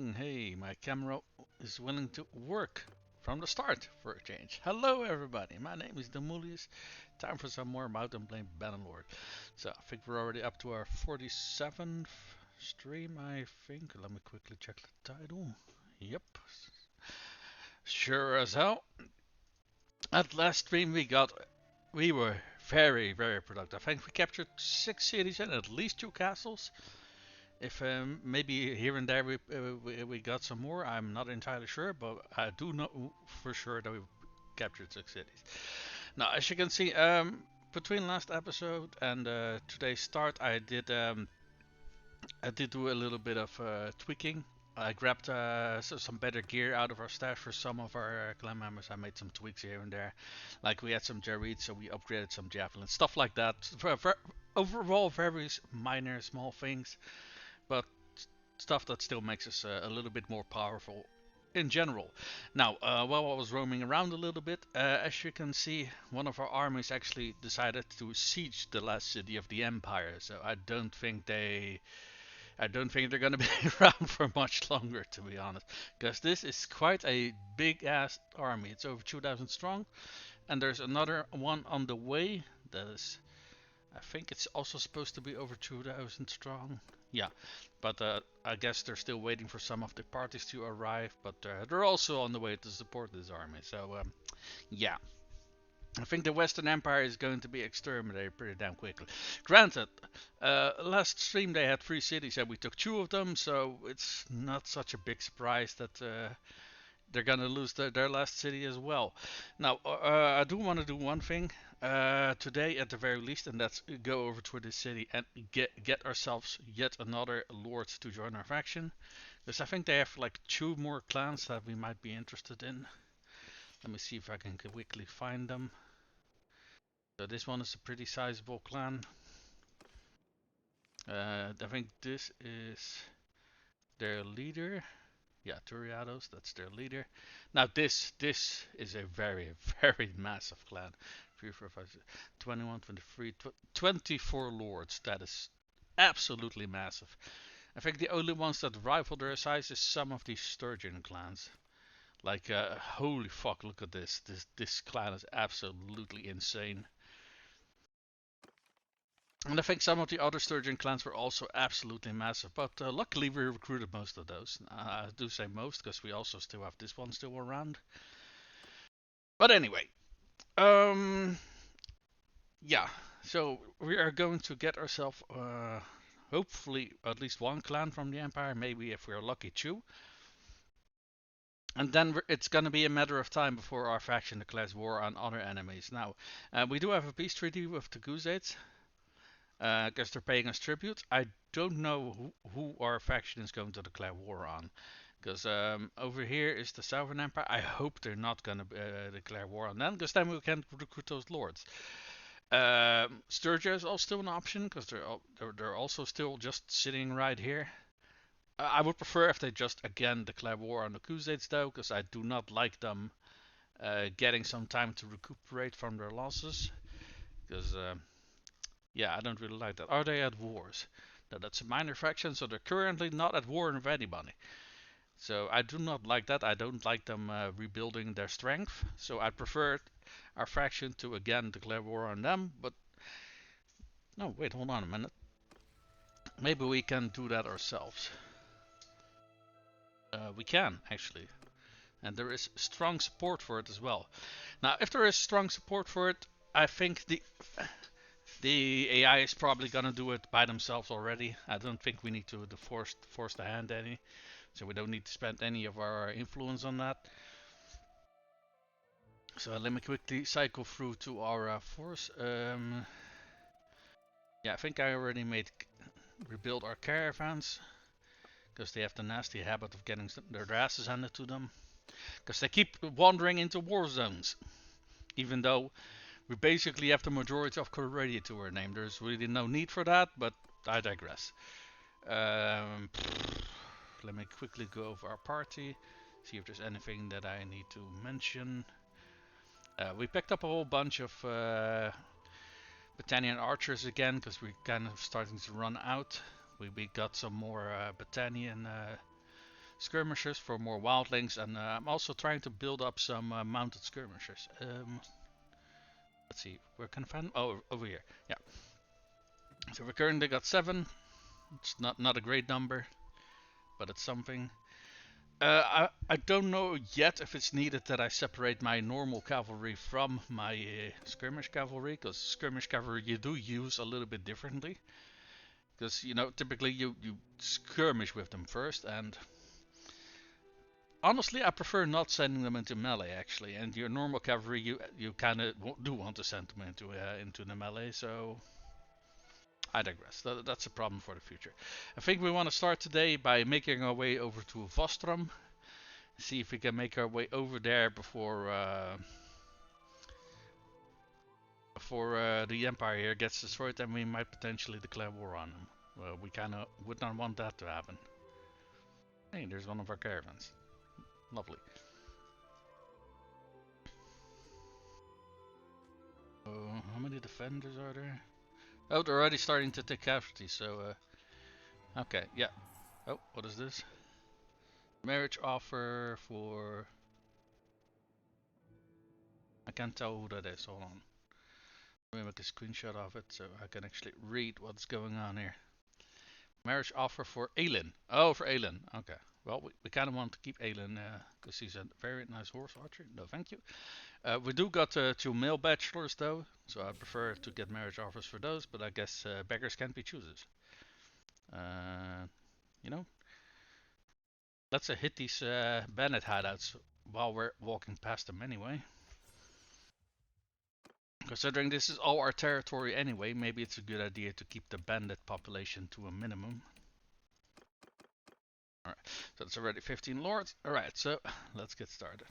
morning. Hey, my camera is willing to work from the start for a change. Hello, everybody. My name is Demulius. Time for some more M&B Bannerlord. So I think we're already up to our 47th stream. I think. Let me quickly check the title. Yep, sure as hell. At last stream we were very productive. I think we captured 6 cities and at least 2 castles. If maybe here and there we got some more, I'm not entirely sure, but I do know for sure that we captured 6 cities. Now, as you can see, between last episode and today's start, I did do a little bit of tweaking. I grabbed some better gear out of our stash for some of our clan members. I made some tweaks here and there, like we had some Jareed, so we upgraded some javelins, stuff like that. Overall, very minor, small things, but stuff that still makes us a little bit more powerful in general. Now, while I was roaming around a little bit, as you can see, one of our armies actually decided to siege the last city of the Empire. So I don't think they're gonna be around for much longer, to be honest, because this is quite a big ass army. It's over 2,000 strong, and there's another one on the way that is, I think it's also supposed to be over 2,000 strong. Yeah, but I guess they're still waiting for some of the parties to arrive, but they're also on the way to support this army. So yeah, I think the Western Empire is going to be exterminated pretty damn quickly. Granted, last stream they had 3 cities and we took 2 of them, so it's not such a big surprise that they're gonna lose their last city as well. Now, I do want to do one thing today at the very least, and that's go over to this city and get ourselves yet another lord to join our faction. Because I think they have like 2 more clans that we might be interested in. Let me see if I can quickly find them. So this one is a pretty sizable clan. I think this is their leader. Yeah, Turiados, that's their leader. Now this is a very massive clan. 3, 4, 5, 21, 23, 24 lords. That is absolutely massive. I think the only ones that rival their size is some of these Sturgeon clans. Like, holy fuck, look at this. This clan is absolutely insane. And I think some of the other Sturgeon clans were also absolutely massive, but luckily we recruited most of those. I do say most because we also still have this one still around. But anyway, yeah, so we are going to get ourselves hopefully at least 1 clan from the Empire, maybe if we're lucky 2. And then it's going to be a matter of time before our faction declares war on other enemies. Now, we do have a peace treaty with the Khuzxaits, because they're paying us tribute. I don't know who our faction is going to declare war on, because over here is the Southern Empire. I hope they're not going to declare war on them, because then we can recruit those lords. Sturgia is also still an option, because they're also still just sitting right here. I would prefer if they just again declare war on the Khuzxaits though, because I do not like them getting some time to recuperate from their losses, because yeah, I don't really like that. Are they at wars? No, that's a minor faction, so they're currently not at war with anybody. So I do not like that. I don't like them rebuilding their strength. So I prefer our faction to again declare war on them. But no, wait, hold on a minute. Maybe we can do that ourselves. We can actually, and there is strong support for it as well. Now, if there is strong support for it, I think the AI is probably gonna do it by themselves already. I don't think we need to force the hand any, so we don't need to spend any of our influence on that. So let me quickly cycle through to our force. Yeah, I think I already rebuild our caravans, because they have the nasty habit of getting their asses handed to them, because they keep wandering into war zones, even though we basically have the majority of Khuzait to our name. There's really no need for that, but I digress. Let me quickly go over our party, see if there's anything that I need to mention. We picked up a whole bunch of Battanian archers again, because we're kind of starting to run out. We got some more Battanian skirmishers for more wildlings, and I'm also trying to build up some mounted skirmishers. Let's see, where can I find them? Oh, over here. Yeah. So we currently got 7. It's not a great number, but it's something. I don't know yet if it's needed that I separate my normal cavalry from my skirmish cavalry, because skirmish cavalry you do use a little bit differently. Because, you know, typically you skirmish with them first, and honestly I prefer not sending them into melee actually. And your normal cavalry you kind of do want to send them into the melee, so I digress. That's a problem for the future. I think we want to start today by making our way over to Vostrom. See if we can make our way over there before the Empire here gets destroyed, and we might potentially declare war on them. Well, we kind of would not want that to happen. Hey, there's one of our caravans. Lovely. How many defenders are there? Oh, they're already starting to take casualties, so okay, yeah. Oh, what is this? Marriage offer for... I can't tell who that is, hold on. Let me make a screenshot of it so I can actually read what's going on here. Marriage offer for Aelin. Oh, for Aelin, okay. Well, we kind of want to keep Aelin because he's a very nice horse archer. No, thank you. We do got 2 male bachelors though, so I prefer to get marriage offers for those, but I guess beggars can't be choosers. You know? Let's hit these bandit hideouts while we're walking past them anyway. Considering this is all our territory anyway, maybe it's a good idea to keep the bandit population to a minimum. Alright, so it's already 15 lords. Alright, so let's get started.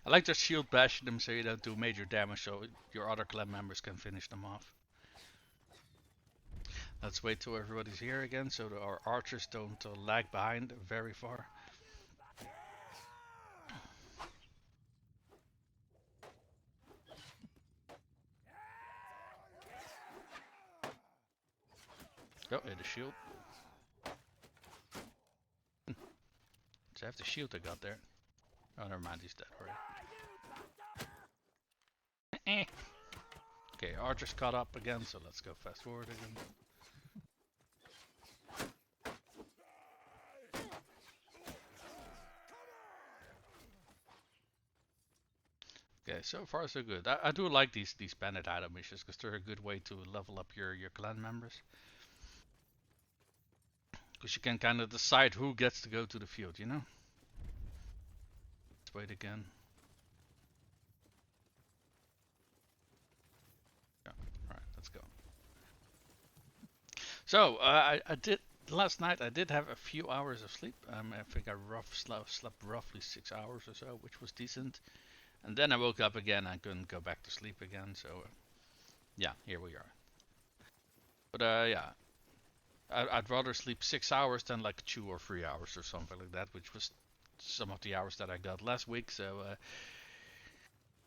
I like just shield bashing them so you don't do major damage, so your other clan members can finish them off. Let's wait till everybody's here again so that our archers don't lag behind very far. Oh, hit the shield. So I have the shield I got there. Oh, never mind, he's dead already. Okay, archers caught up again, so let's go fast forward again. Okay, so far so good. I do like these bandit item missions because they're a good way to level up your clan members. Because you can kind of decide who gets to go to the field, you know? Let's wait again. Yeah, alright, let's go. So, I did, last night I did have a few hours of sleep. I think I slept roughly 6 hours or so, which was decent. And then I woke up again and couldn't go back to sleep again, so yeah, here we are. But yeah, I'd rather sleep 6 hours than like 2 or 3 hours or something like that, which was some of the hours that I got last week, so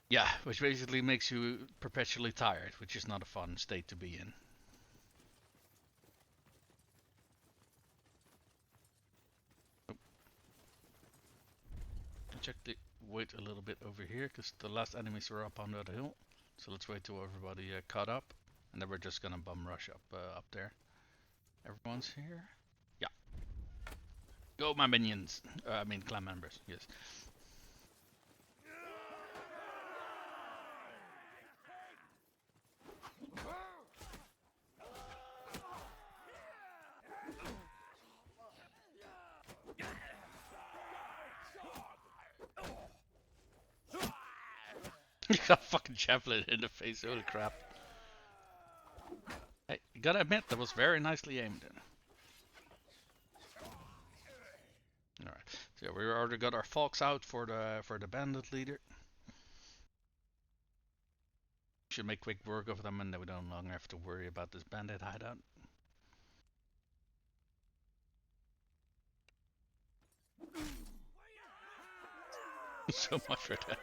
yeah, which basically makes you perpetually tired, which is not a fun state to be in. Check the wait a little bit over here because the last enemies were up under the hill, so let's wait till everybody caught up, and then we're just gonna bum rush up there. Everyone's here? Yeah. Go my minions! I mean clan members, yes. You got fucking javelin in the face, holy crap. Hey, you gotta admit, that was very nicely aimed in. Alright, so we already got our folks out for the bandit leader. Should make quick work of them and then we don't longer have to worry about this bandit hideout. So much for that.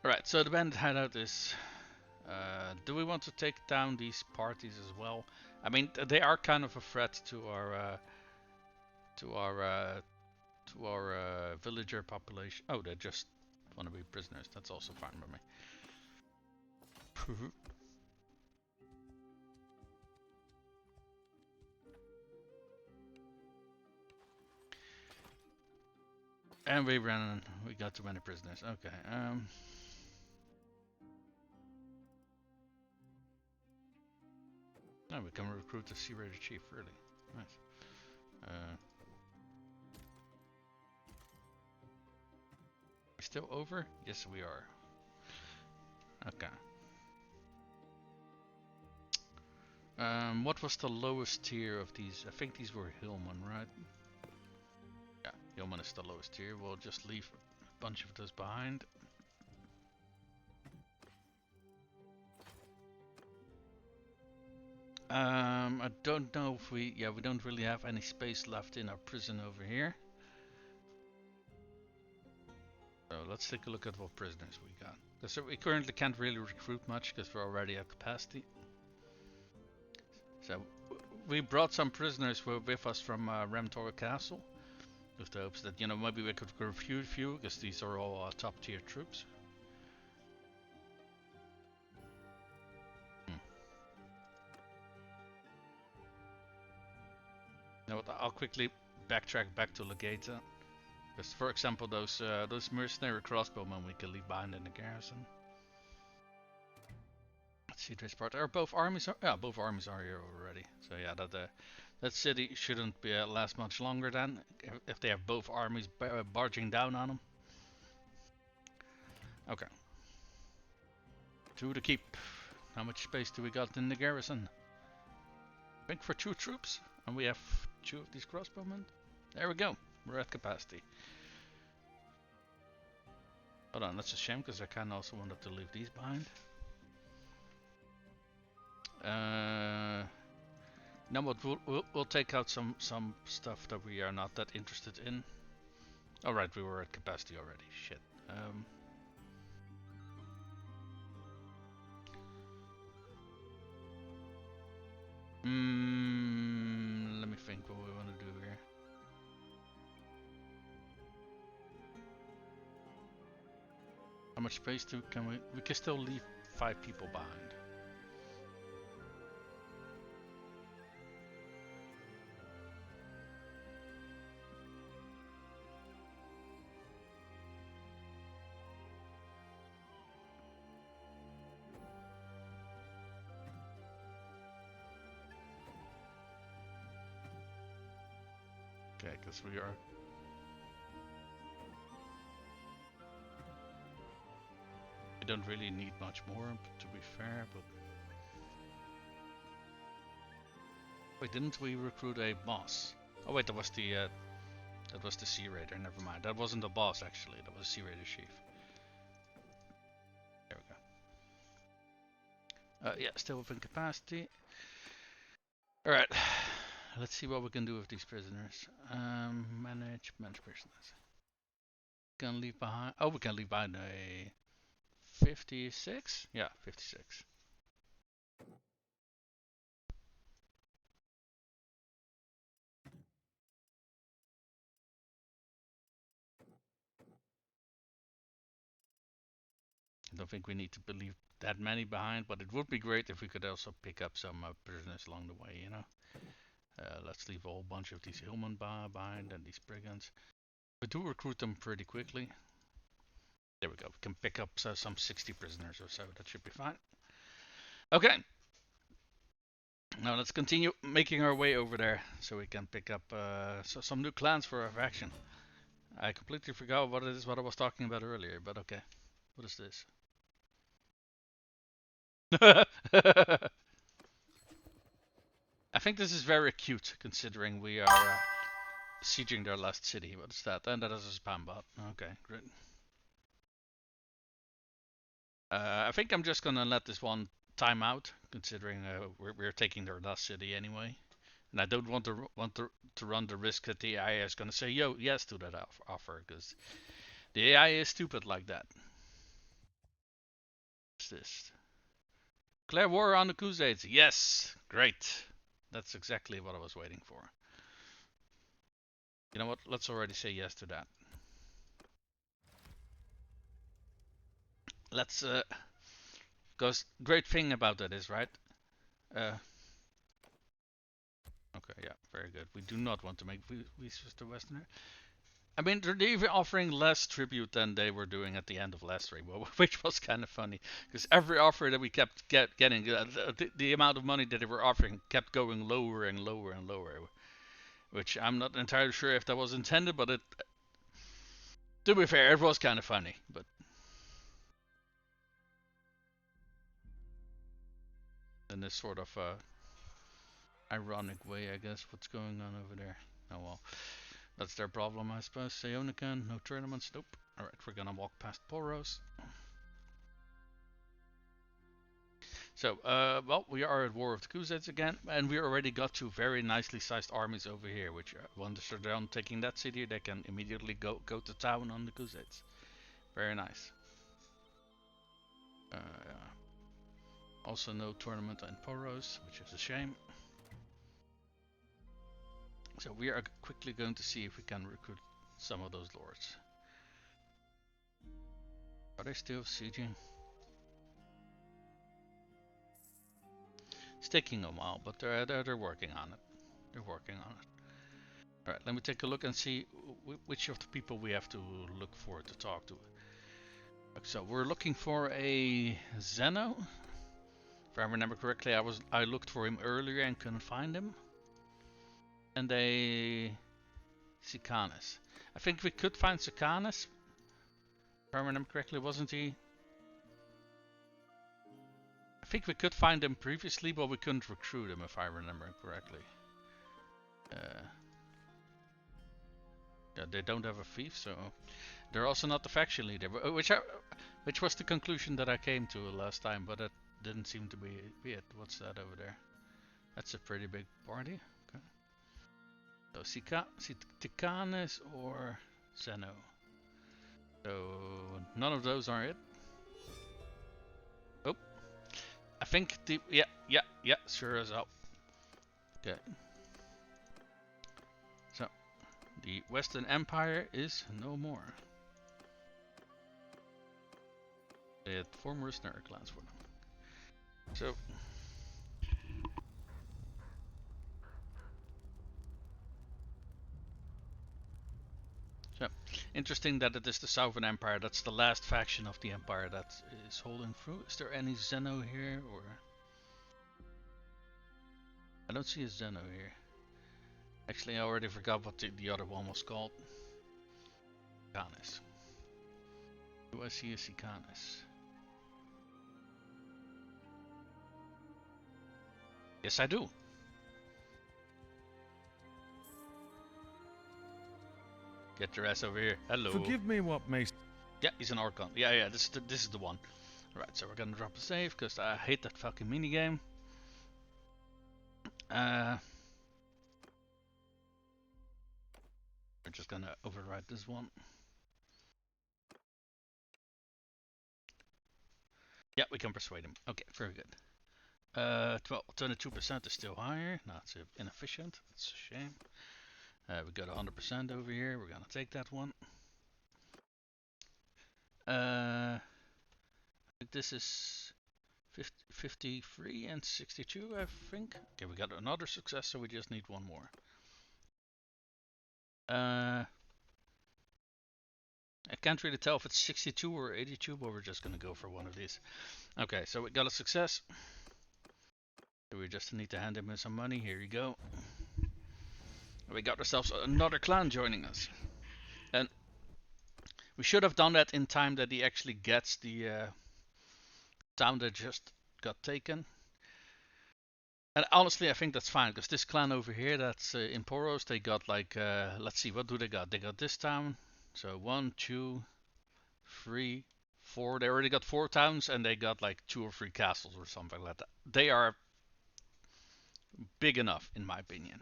Alright, so the bandit hideout is... do we want to take down these parties as well? I mean, they are kind of a threat to our to our uh, to our villager population. Oh, they just want to be prisoners. That's also fine by me. And we ran. We got too many prisoners. Okay. Oh, we can recruit the Sea Raider chief. Really nice. We still over? Yes, we are. Okay. What was the lowest tier of these? I think these were Hillman, right? Yeah, Hillman is the lowest tier. We'll just leave a bunch of those behind. I don't know if we don't really have any space left in our prison over here. So let's take a look at what prisoners we got. Because we currently can't really recruit much because we're already at capacity. So we brought some prisoners with us from Remtor Castle, with the hopes that, you know, maybe we could recruit a few, because these are all top tier troops. Now I'll quickly backtrack back to Legata. Because, for example, those mercenary crossbowmen we can leave behind in the garrison. Let's see this part. Are both armies? Yeah, both armies are here already. So yeah, that city shouldn't be last much longer then, if they have both armies barging down on them. Okay. To the keep. How much space do we got in the garrison? I think for 2 troops, and we have 2 of these crossbowmen. There we go. We're at capacity. Hold on, that's a shame because I kind of also wanted to leave these behind. Now what we'll take out some stuff that we are not that interested in. Alright, we were at capacity already. Shit. Let me think what we want to do here. How much space can we? We can still leave 5 people behind. Okay, because we are. We don't really need much more, to be fair, but. Wait, didn't we recruit a boss? Oh wait, that was the Sea Raider. Never mind. That wasn't the boss actually. That was Sea Raider chief. There we go. Yeah, still within capacity. All right. Let's see what we can do with these prisoners. Manage prisoners. Can leave behind. Oh, we can leave behind a 56. Yeah, 56. I don't think we need to leave that many behind, but it would be great if we could also pick up some prisoners along the way, you know. Let's leave a whole bunch of these Hillmen behind and these brigands. We do recruit them pretty quickly. There we go. We can pick up some 60 prisoners or so. That should be fine. Okay. Now let's continue making our way over there so we can pick up some new clans for our faction. I completely forgot what it is what I was talking about earlier, but okay. What is this? I think this is very cute considering we are sieging their last city. What is that? And that is a spam bot. Okay, great. I think I'm just gonna let this one time out, considering we're taking their last city anyway, and I don't want to run the risk that the AI is gonna say yo yes to that offer, because the AI is stupid like that. What's this? Declare war on the Khuzxaits. Yes, great. That's exactly what I was waiting for. You know what? Let's already say yes to that. Let's because great thing about that is, right? Uh, okay, yeah, very good. We do not want to make visas to Westerner. I mean, they're even offering less tribute than they were doing at the end of last rainbow, which was kind of funny. Because every offer that we kept getting, the amount of money that they were offering kept going lower and lower and lower. Which I'm not entirely sure if that was intended, but to be fair, it was kind of funny. But in this sort of ironic way, I guess, what's going on over there. Oh well. That's their problem, I suppose. Sayonican, no tournaments, nope. Alright, we're gonna walk past Poros. So, well, we are at war with the Khuzxaits again, and we already got two very nicely sized armies over here, which once they're done taking that city, they can immediately go to town on the Khuzxaits. Very nice. Also no tournament in Poros, which is a shame. So we are quickly going to see if we can recruit some of those lords. Are they still sieging? It's taking a while, but they're working on it. They're working on it. Alright, let me take a look and see which of the people we have to look for to talk to. So we're looking for a Zeno. If I remember correctly, I looked for him earlier and couldn't find him. And a Sicanis. I think we could find Sicanis. If I remember correctly, wasn't he? I think we could find him previously, but we couldn't recruit him, if I remember correctly. Yeah, they don't have a thief, so they're also not the faction leader, which was the conclusion that I came to last time, but that didn't seem to be it. What's that over there? That's a pretty big party. Okay. So Sicanis or Zeno. So none of those are it. Oh, I think the yeah, sure as hell. Okay. So the Western Empire is no more. They had 4 mercenary clans for them. So interesting that it is the Southern Empire. That's the last faction of the Empire that is holding through. Is there any Zeno here, or I don't see a Zeno here. Actually, I already forgot what the other one was called. Sicanis. Do I see a Sicanis? Yes, I do. Get your ass over here. Hello. Forgive me what may... Yeah, he's an Archon. Yeah, this is the one. Right, so we're gonna drop a save, because I hate that fucking minigame. We're just gonna override this one. Yeah, we can persuade him. Okay, very good. 22% is still higher. No, it's inefficient. That's a shame. We got 100% over here. We're gonna take that one. I think this is 53 and 62, I think. Okay, we got another success, so we just need one more. I can't really tell if it's 62 or 82, but we're just gonna go for one of these. Okay, so we got a success. So we just need to hand him some money. Here you go. We got ourselves another clan joining us. And we should have done that in time that he actually gets the town that just got taken. And honestly, I think that's fine, because this clan over here, that's in Poros, they got like, let's see, what do they got? They got this town. So 1, 2, 3, 4. They already got 4 towns and they got like 2 or 3 castles or something like that. They are big enough, in my opinion.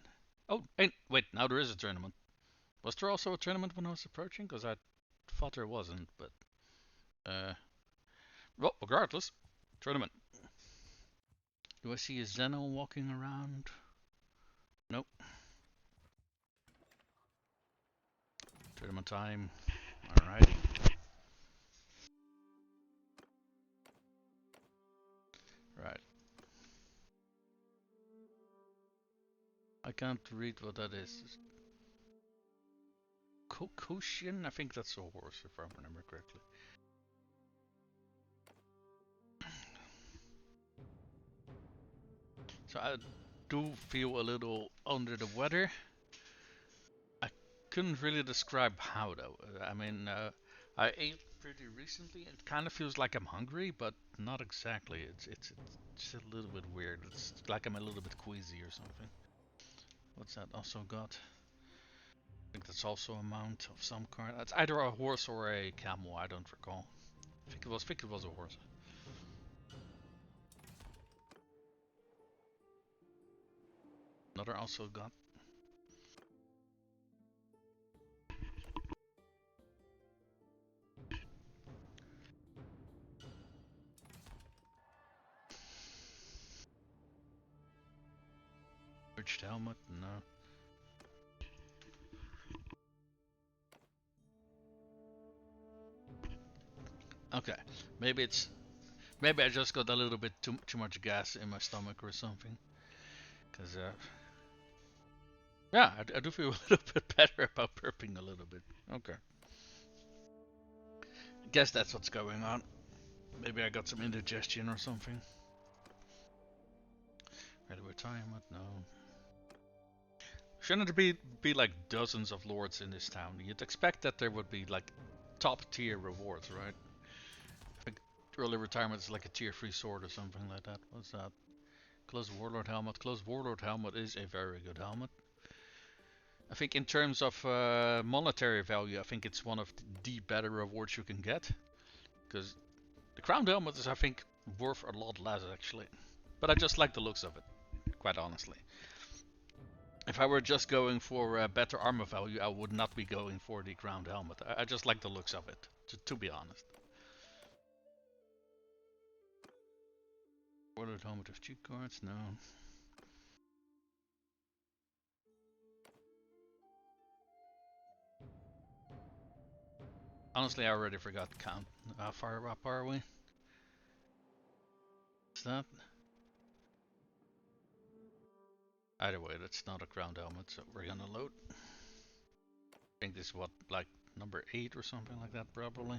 Oh, and wait, now there is a tournament. Was there also a tournament when I was approaching? Because I thought there wasn't, but well, regardless, tournament. Do I see a Zeno walking around? Nope. Tournament time. Alrighty. Right. I can't read what that is. Cushion? I think that's a horse, if I remember correctly. So I do feel a little under the weather. I couldn't really describe how though. I mean, I ate pretty recently. It kind of feels like I'm hungry, but not exactly. It's just a little bit weird. It's like I'm a little bit queasy or something. What's that also got? I think that's also a mount of some kind. It's either a horse or a camel. I don't recall. I think it was a horse. Another also got. Bridged helmet? No. Okay, maybe I just got a little bit too much gas in my stomach or something. Cause yeah, I do feel a little bit better about burping a little bit. Okay, guess that's what's going on. Maybe I got some indigestion or something. Ready retirement? No. Shouldn't there be like dozens of lords in this town? You'd expect that there would be like top tier rewards, right? I think early retirement is like a tier 3 sword or something like that. What's that? Closed Warlord helmet. Closed Warlord helmet is a very good helmet. I think in terms of monetary value, I think it's one of the better rewards you can get. Because the crown helmet is, I think, worth a lot less actually. But I just like the looks of it, quite honestly. If I were just going for better armor value, I would not be going for the crown helmet. I just like the looks of it, to be honest. Warlord helmet with cheat cards? No. Honestly, I already forgot to count. How far up are we? Is that? Either way, that's not a crown helmet, so we're gonna load. I think this is what, like number 8 or something like that, probably.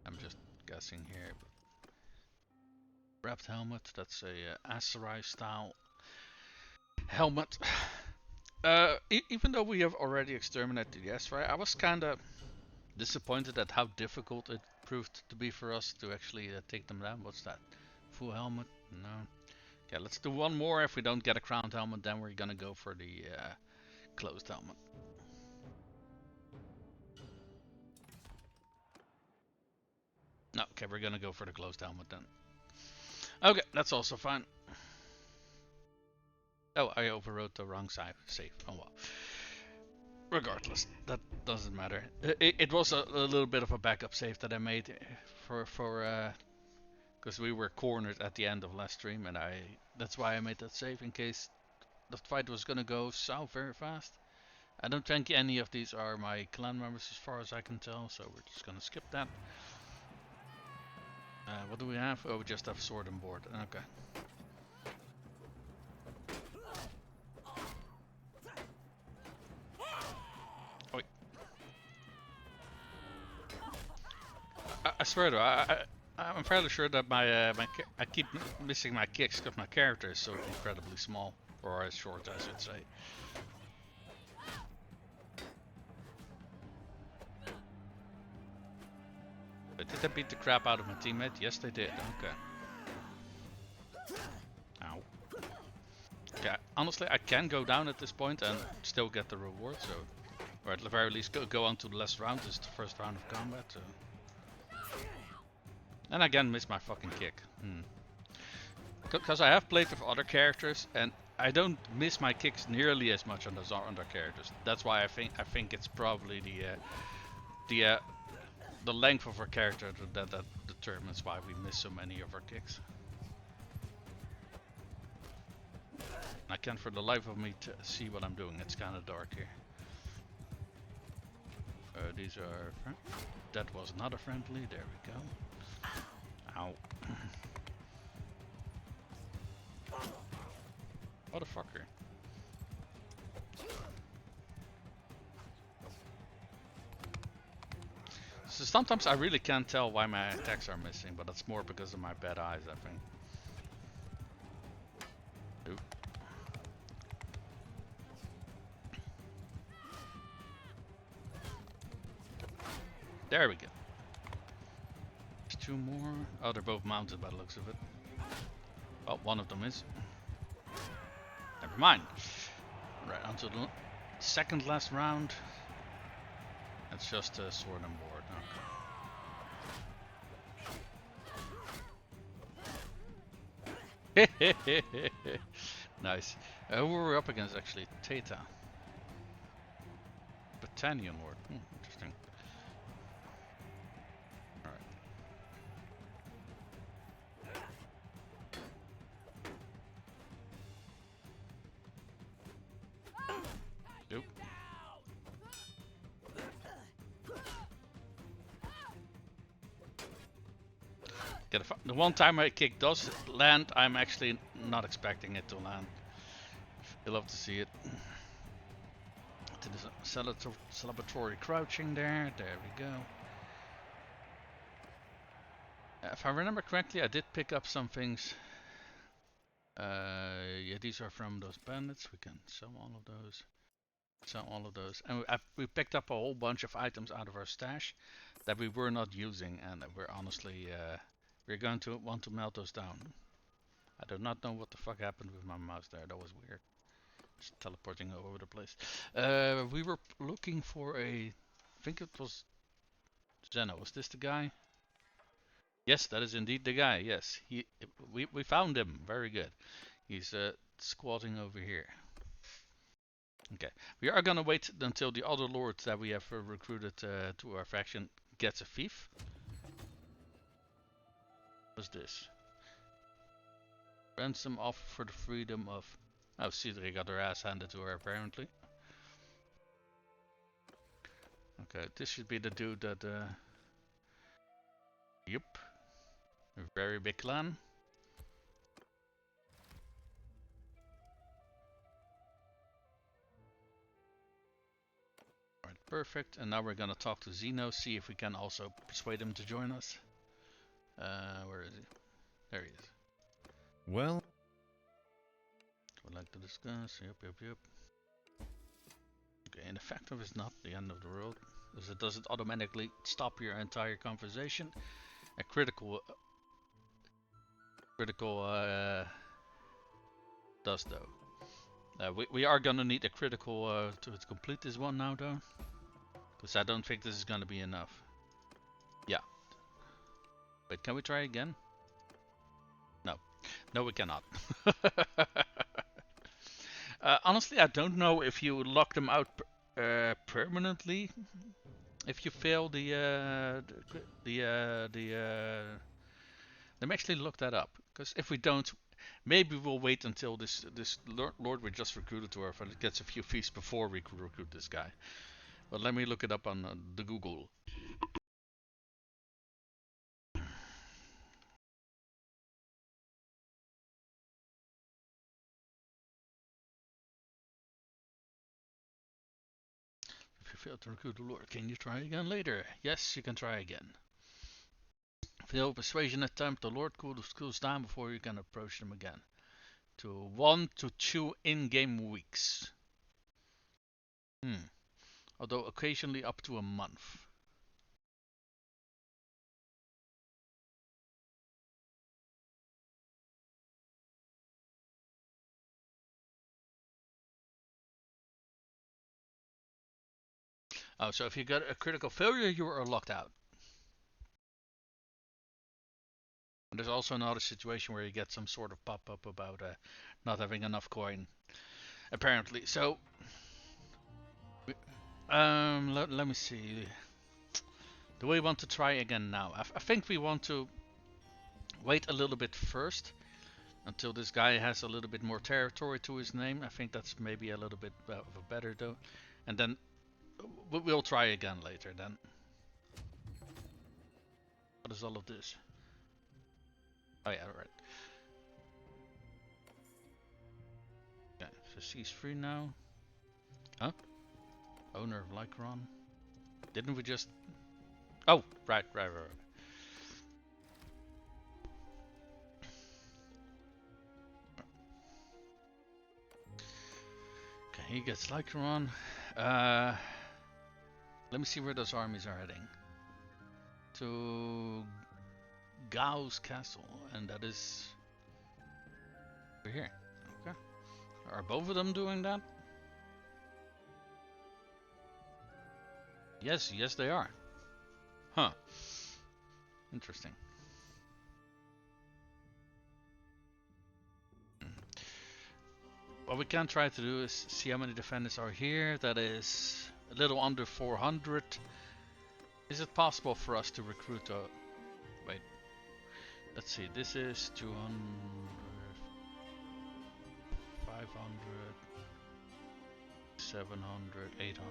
I'm just guessing here. But wrapped helmet, that's a Aserai style helmet. Even though we have already exterminated the Aserai, I was kinda disappointed at how difficult it proved to be for us to actually take them down. What's that? Full helmet? No. Okay, let's do one more. If we don't get a crowned helmet, then we're gonna go for the closed helmet. No, okay, we're gonna go for the closed helmet then. Okay, that's also fine. Oh, I overwrote the wrong save. Oh well. Regardless, that doesn't matter. It was a little bit of a backup save that I made for because we were cornered at the end of last stream, and that's why I made that save in case the fight was gonna go south very fast. I don't think any of these are my clan members as far as I can tell, so we're just gonna skip that. What do we have? Oh, we just have sword on board. Okay. Oh, I swear though, I'm fairly sure that I keep missing my kicks because my character is so incredibly small, or as short, I should say. But did I beat the crap out of my teammate? Yes, they did. Okay. Ow. Okay, honestly, I can go down at this point and still get the reward, so... Or at the very least, go on to the last round. This is the first round of combat, so... And again, miss my fucking kick. Because I have played with other characters, and I don't miss my kicks nearly as much on those other characters. That's why I think it's probably the length of our character that determines why we miss so many of our kicks. I can't for the life of me see what I'm doing. It's kind of dark here. These are... That was not a friendly. There we go. Ow. Motherfucker. So sometimes I really can't tell why my attacks are missing, but that's more because of my bad eyes, I think. Oop. There we go. There's two more. Oh, they're both mounted by the looks of it. Well, one of them is. Never mind. Right, on to the second last round. It's just a sword and board. Okay. Nice. Who were we up against actually? Tata. Battanian Lord. Interesting. Alright. Nope. The one time my kick does land, I'm actually not expecting it to land. You'll love to see it. To the celebratory crouching there. There we go. If I remember correctly, I did pick up some things. Yeah, these are from those bandits. We can sell all of those. Sell all of those. And we picked up a whole bunch of items out of our stash that we were not using, and we're honestly we're going to want to melt those down. I do not know what the fuck happened with my mouse there. That was weird. Just teleporting all over the place. We were looking for I think it was Zeno. Was this the guy? Yes, that is indeed the guy. Yes, we found him. Very good. He's squatting over here. Okay, we are gonna wait until the other lord that we have recruited to our faction gets a fief. What's this? Ransom offer for the freedom of... Oh, Cedric got her ass handed to her apparently. Okay, this should be the dude that... Yup. A very big clan. Alright, perfect. And now we're gonna talk to Zeno, see if we can also persuade him to join us. Where is he? There he is. Well... Would like to discuss. Yep. Okay, and effective is not the end of the world, as it doesn't automatically stop your entire conversation. A critical does though. We are gonna need a critical to complete this one now though, because I don't think this is gonna be enough. Yeah. Wait, can we try again? No, we cannot. Honestly, I don't know if you lock them out permanently if you fail let me actually look that up, because if we don't, maybe we'll wait until this lord we just recruited to our family gets a few feasts before we recruit this guy. But let me look it up on the Google. If you fail to recruit the lord, can you try again later? Yes, you can try again. Fail persuasion attempt, the lord cools down before you can approach them again. To 1 to 2 in-game weeks. Although occasionally up to a month. Oh, so if you got a critical failure, you are locked out. And there's also another situation where you get some sort of pop-up about not having enough coin, apparently. So, let me see. Do we want to try again now? I think we want to wait a little bit first until this guy has a little bit more territory to his name. I think that's maybe a little bit of a better though. And then we'll try again later then. What is all of this? Oh yeah, right. Okay, so she's free now. Huh? Owner of Lycron. Didn't we just... Oh, right. Okay, he gets Lycron. Let me see where those armies are heading. To Gao's castle, and that is over here. Okay. Are both of them doing that? Yes, they are. Huh. Interesting. What we can try to do is see how many defenders are here. That is a little under 400. Is it possible for us to recruit a... Wait. Let's see. This is 200... 500... 700, 800.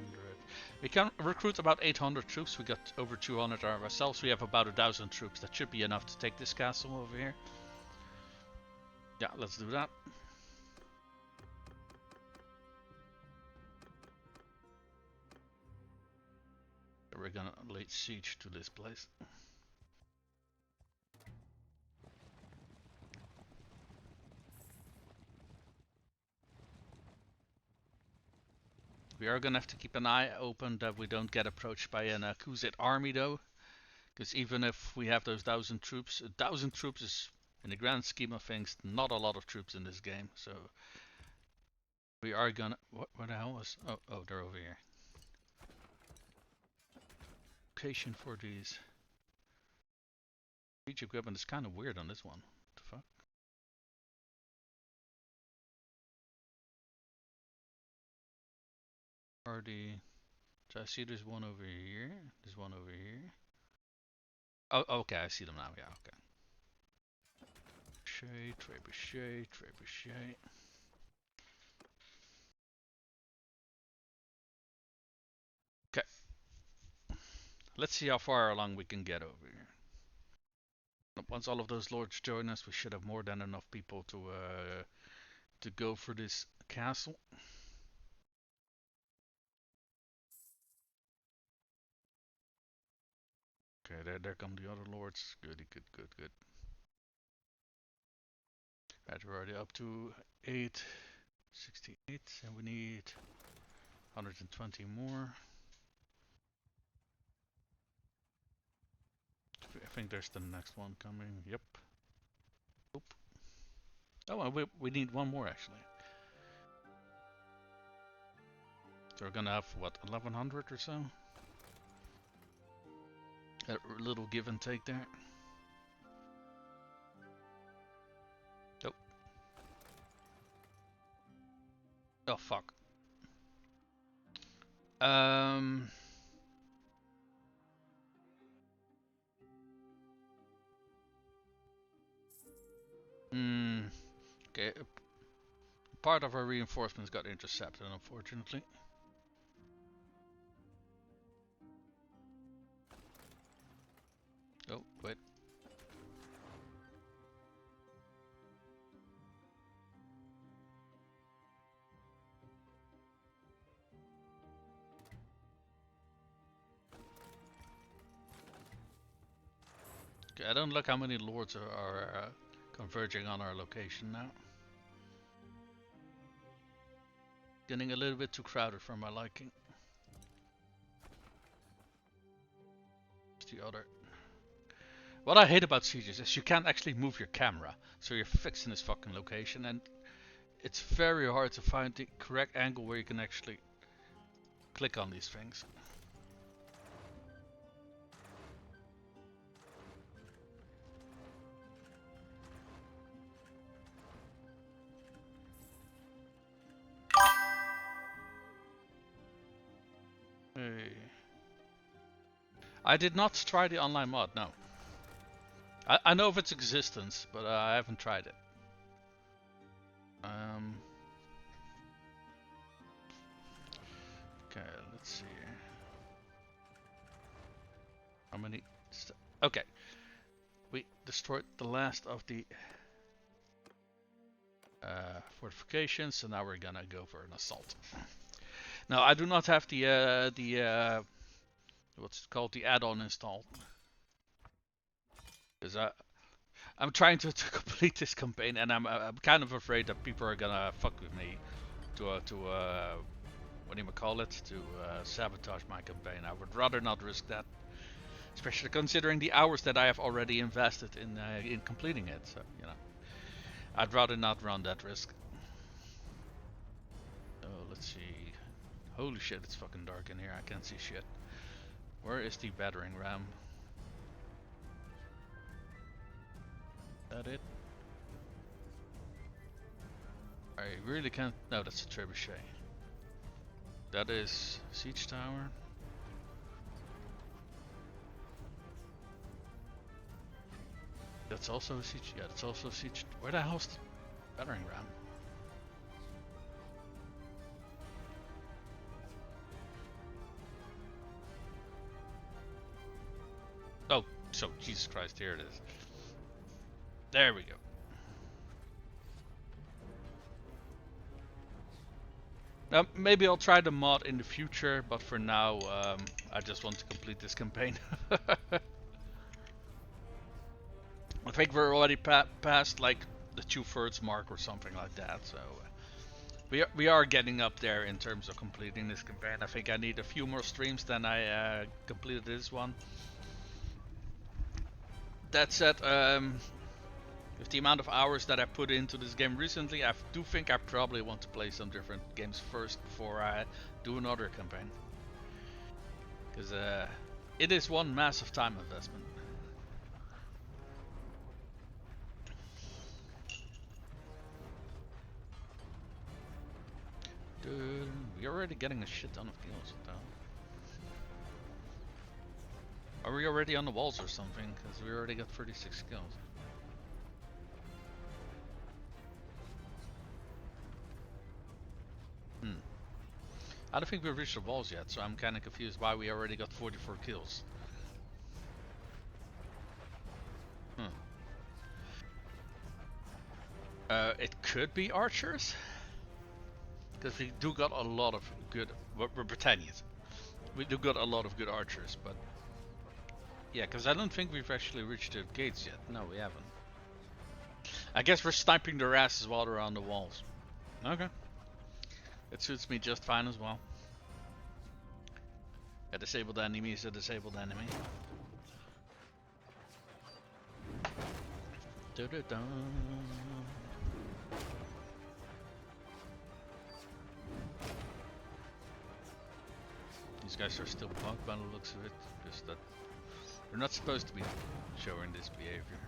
We can recruit about 800 troops. We got over 200 ourselves. We have about 1,000 troops. That should be enough to take this castle over here. Yeah, let's do that. We're gonna lay siege to this place. We are gonna have to keep an eye open that we don't get approached by an Khuzait army though. Because even if we have those 1,000 troops, 1,000 troops is, in the grand scheme of things, not a lot of troops in this game. So we are gonna... What the hell was... Oh, they're over here. Location for these... Siege equipment is kind of weird on this one. What the fuck? Already... So I see there's one over here. There's one over here. Oh, okay, I see them now. Yeah, okay. Trebuchet. Okay. Let's see how far along we can get over here. Once all of those lords join us, we should have more than enough people to go for this castle. Okay, there come the other lords. Good. Right, we're already up to 868, and we need 120 more. I think there's the next one coming. Yep. Oop. Oh, we need one more actually. So we're gonna have what, 1100 or so? A little give and take there. Oh. Oh fuck. Okay. Part of our reinforcements got intercepted, unfortunately. Oh, wait. Okay, I don't look how many lords are converging on our location now. Getting a little bit too crowded for my liking. What's the other? What I hate about sieges is you can't actually move your camera, so you're fixed in this fucking location, and it's very hard to find the correct angle where you can actually click on these things. I did not try the online mod, no. I know of its existence, but I haven't tried it. Okay, let's see here. How many? Okay. We destroyed the last of the fortifications, so now we're gonna go for an assault. Now I do not have the what's it called, the add-on installed, because I'm trying to complete this campaign, and I'm kind of afraid that people are gonna fuck with me to what do you call it, to sabotage my campaign. I would rather not risk that, especially considering the hours that I have already invested in completing it. So you know, I'd rather not run that risk. So let's see. Holy shit, it's fucking dark in here. I can't see shit. Where is the battering ram? That it? I really can't. No, that's a trebuchet. That is siege tower. That's also a siege. Yeah, that's also a siege. Where the hell's the battering ram? Oh, so Jesus Christ, here it is. There we go. Maybe I'll try the mod in the future, but for now, I just want to complete this campaign. I think we're already past like the 2/3 mark or something like that, so we are getting up there in terms of completing this campaign. I think I need a few more streams than I completed this one. That said, with the amount of hours that I put into this game recently, I do think I probably want to play some different games first before I do another campaign. Because it is one massive time investment. Dude, we're already getting a shit ton of kills. Are we already on the walls or something? Because we already got 36 kills. I don't think we've reached the walls yet, so I'm kind of confused why we already got 44 kills. It could be archers, because we do got a lot of good. We're Britannians. We do got a lot of good archers, but yeah, because I don't think we've actually reached the gates yet. No, we haven't. I guess we're sniping their asses while they're on the walls. Okay. It suits me just fine as well. A disabled enemy is a disabled enemy. Da-da-da. These guys are still bugged by the looks of it. Just that they're not supposed to be showing this behavior.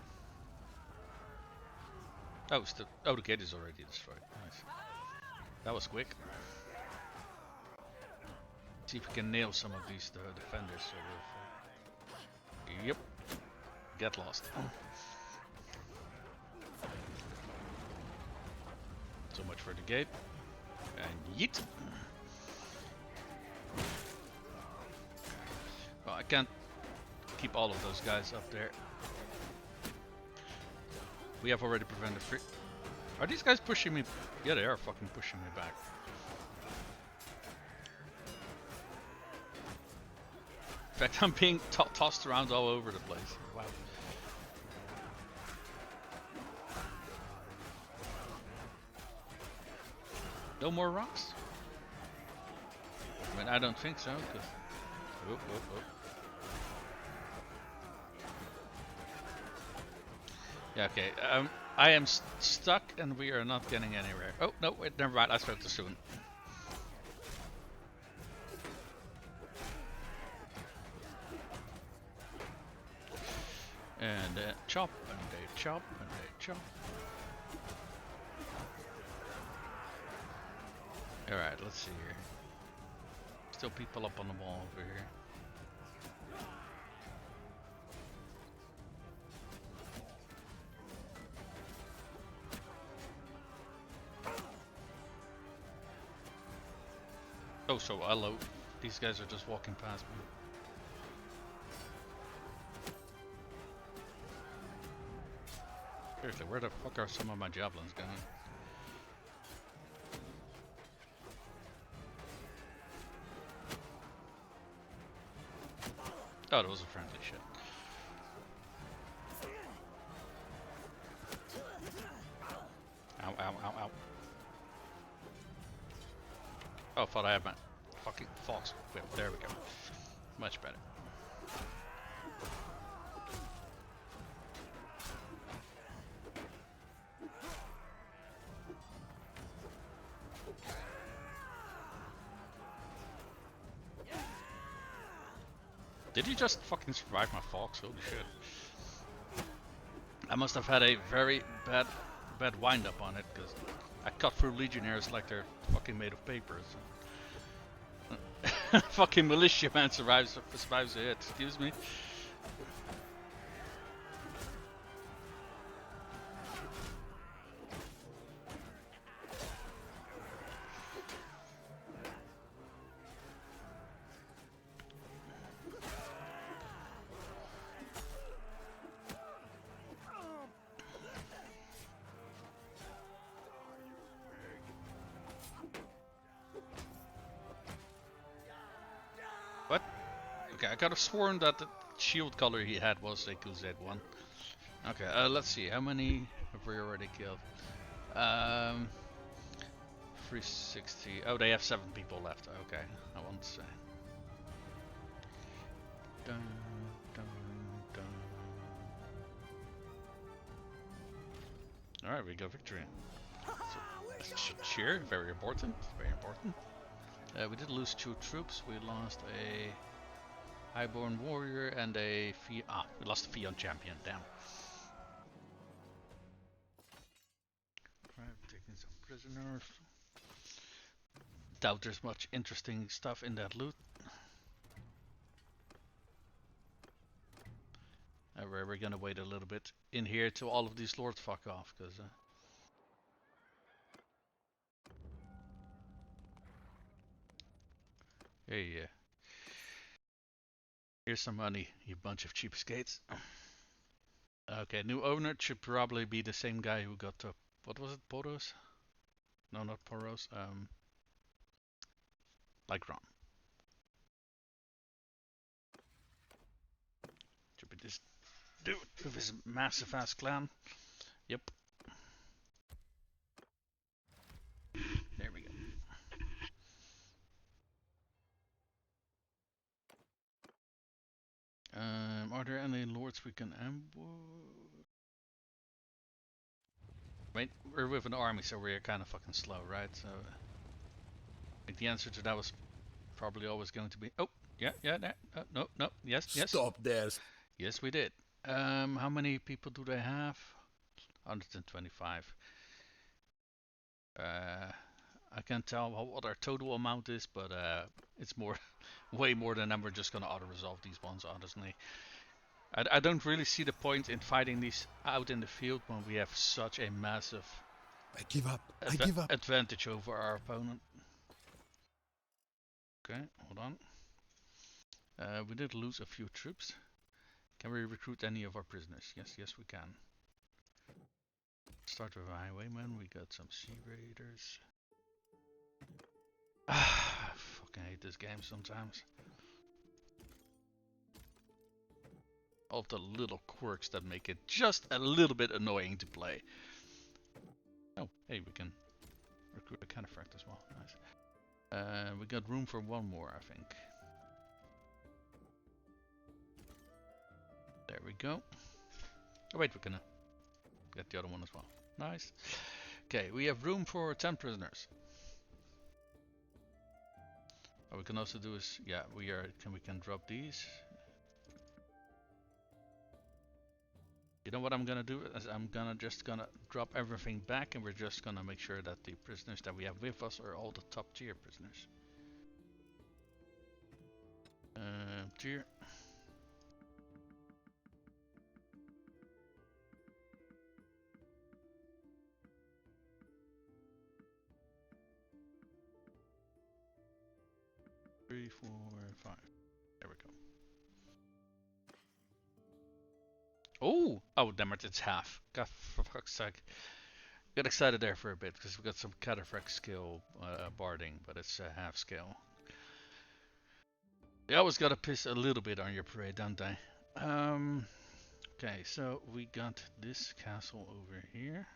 Oh, the gate is already destroyed. Nice. That was quick. See if we can nail some of these defenders. Yep. Get lost. So much for the gate. And yeet. Well, I can't keep all of those guys up there. We have already prevented free. Are these guys pushing me? Yeah, they are fucking pushing me back. In fact, I'm being tossed around all over the place. Wow. No more rocks? I mean, I don't think so. Cause... Oh. Yeah, okay. I am stuck and we are not getting anywhere. Oh, no, wait, never mind. I spoke too soon. And chop, and they chop, and they chop. Alright, let's see here. Still people up on the wall over here. Oh, so hello. These guys are just walking past me. Seriously, where the fuck are some of my javelins going? Oh, that was a friendly shit. Ow, ow, ow, ow. Oh, I thought I had my fucking fox whip. There we go. Much better. Did you just fucking survive my fox? Holy shit. I must have had a very bad wind up on it, because I cut through legionnaires like they're fucking made of paper. So. Fucking militia man survives a hit. Excuse me. What? Okay, I could have sworn that the shield color he had was a Khuzait one. Okay, let's see. How many have we already killed? 360. Oh, they have 7 people left. Okay, I want to say. Dun, dun, dun. Alright, we got victory. So, cheer, very important. Very important. We did lose 2 troops. We lost a highborn warrior and a we lost a Fion champion. Damn. Right, taking some prisoners. Doubt there's much interesting stuff in that loot. We're gonna wait a little bit in here till all of these lords fuck off, cause. Hey, here's some money, you bunch of cheapskates. Okay, new owner should probably be the same guy who got to, what was it, Poros? No, not Poros. Like Ron. Should be this dude with his massive ass clan. Yep. There we go. Are there any lords we can ambush? Wait, we're with an army, so we're kind of fucking slow, right? So, I think the answer to that was probably always going to be, oh, yeah, no, yes. Stop there. Yes, we did. How many people do they have? 125. I can't tell what our total amount is, but it's more, way more than I'm just gonna auto-resolve these ones, honestly. I don't really see the point in fighting these out in the field when we have such a massive I give up. I give up. advantage over our opponent. Okay, hold on. We did lose a few troops. Can we recruit any of our prisoners? Yes, we can. Start with a highwayman. We got some sea raiders. I fucking hate this game sometimes. All the little quirks that make it just a little bit annoying to play. Oh, hey, we can recruit a counterfact as well. Nice. We got room for one more, I think. There we go. Oh wait, we're gonna get the other one as well. Nice. Okay, we have room for 10 prisoners. What we can also do is, yeah, we can drop these. You know what I'm gonna do? Is I'm just gonna drop everything back, and we're just gonna make sure that the prisoners that we have with us are all the top tier prisoners. Tier. 3, 4, 5. There we go. Oh, damn it, it's half. God, for fuck's sake. Got excited there for a bit because we got some cataphract skill barding, but it's half scale. You always gotta piss a little bit on your parade, don't they? Okay, so we got this castle over here.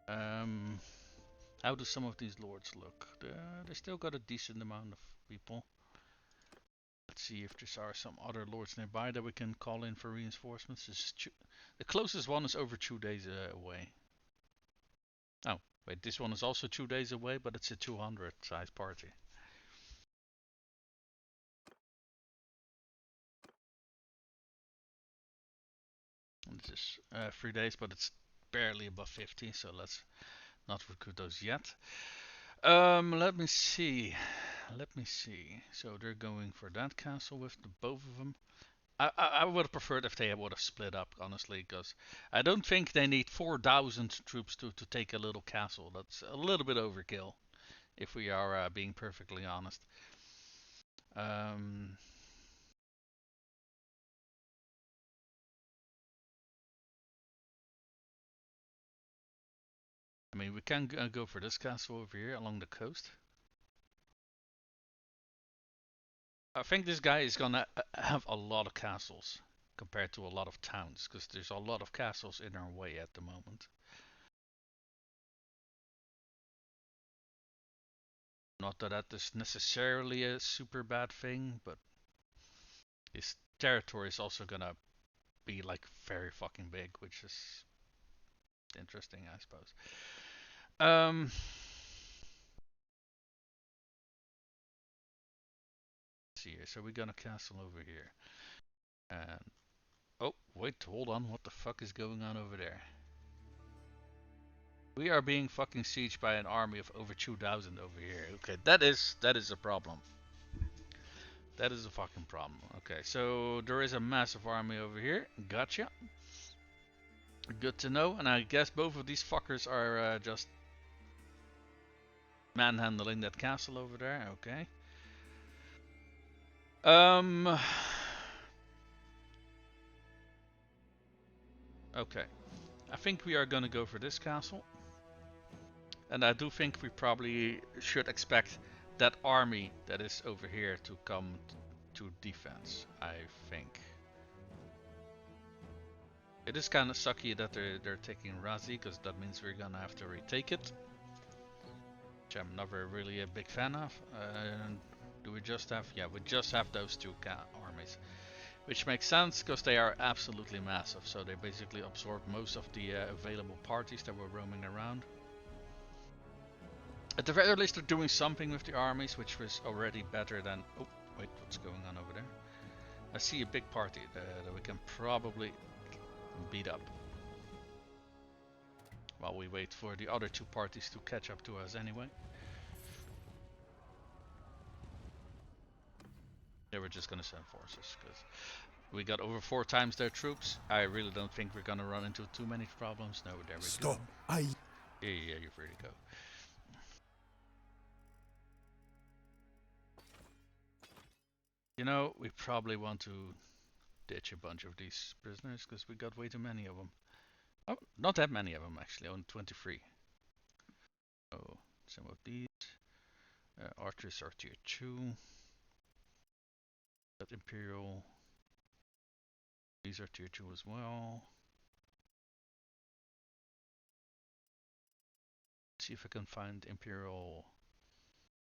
How do some of these lords look? They still got a decent amount of people. Let's see if there are some other lords nearby that we can call in for reinforcements. The closest one is over 2 days away. Oh, wait, this one is also 2 days away, but it's a 200 size party. This is 3 days, but it's barely above 50, so let's not recruit those yet. Let me see. So they're going for that castle with both of them. I would have preferred if they would have split up, honestly, because I don't think they need 4,000 troops to take a little castle. That's a little bit overkill, if we are being perfectly honest. I mean, we can go for this castle over here along the coast. I think this guy is gonna have a lot of castles compared to a lot of towns, because there's a lot of castles in our way at the moment. Not that that is necessarily a super bad thing, but his territory is also gonna be like very fucking big, which is interesting, I suppose. Let's see here. So we got a castle over here, and oh wait, hold on, what the fuck is going on over there? We are being fucking sieged by an army of over 2,000 over here. Okay, that is a problem. That is a fucking problem. Okay, so there is a massive army over here. Gotcha. Good to know. And I guess both of these fuckers are just manhandling that castle over there. Okay. Okay. I think we are gonna go for this castle. And I do think we probably should expect that army that is over here to come to defense, I think. It is kind of sucky that they're taking Razi, because that means we're gonna have to retake it, which I'm never really a big fan of. Do we just have? Yeah, we just have those two armies, which makes sense because they are absolutely massive. So they basically absorb most of the available parties that were roaming around. At the very least, they're doing something with the armies, which was already better than. Oh, wait, what's going on over there? I see a big party that we can probably beat up while we wait for the other two parties to catch up to us anyway. They were just gonna send forces because we got over 4 times their troops. I really don't think we're gonna run into too many problems. No, there we go. Stop. Yeah, you're free to go. You know, we probably want to ditch a bunch of these prisoners because we got way too many of them. Oh, not that many of them actually, only 23. Oh, some of these. Archers are tier 2. That Imperial. These are tier 2 as well. See if I can find Imperial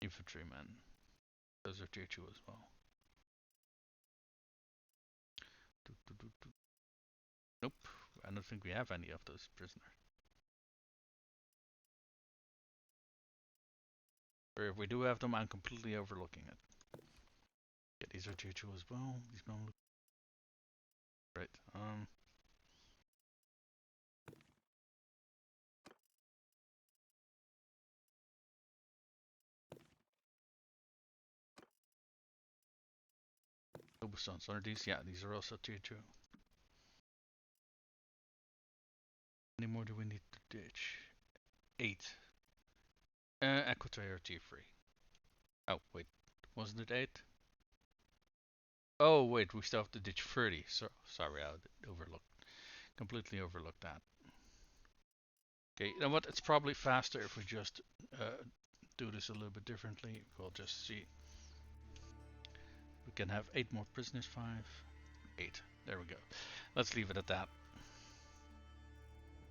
infantrymen. Those are tier 2 as well. Nope, I don't think we have any of those prisoners. Or if we do have them, I'm completely overlooking it. Yeah, these are tier 2 as well. These don't look right. Cobblestones, are these? Yeah, these are also tier 2. How many more do we need to ditch? 8. Equator tier 3. Oh, wait. Wasn't it 8? Oh wait, we still have to ditch 30. So sorry, I completely overlooked that. Okay, you know what? It's probably faster if we just do this a little bit differently. We'll just see. We can have 8 more prisoners. 5, 8. There we go. Let's leave it at that.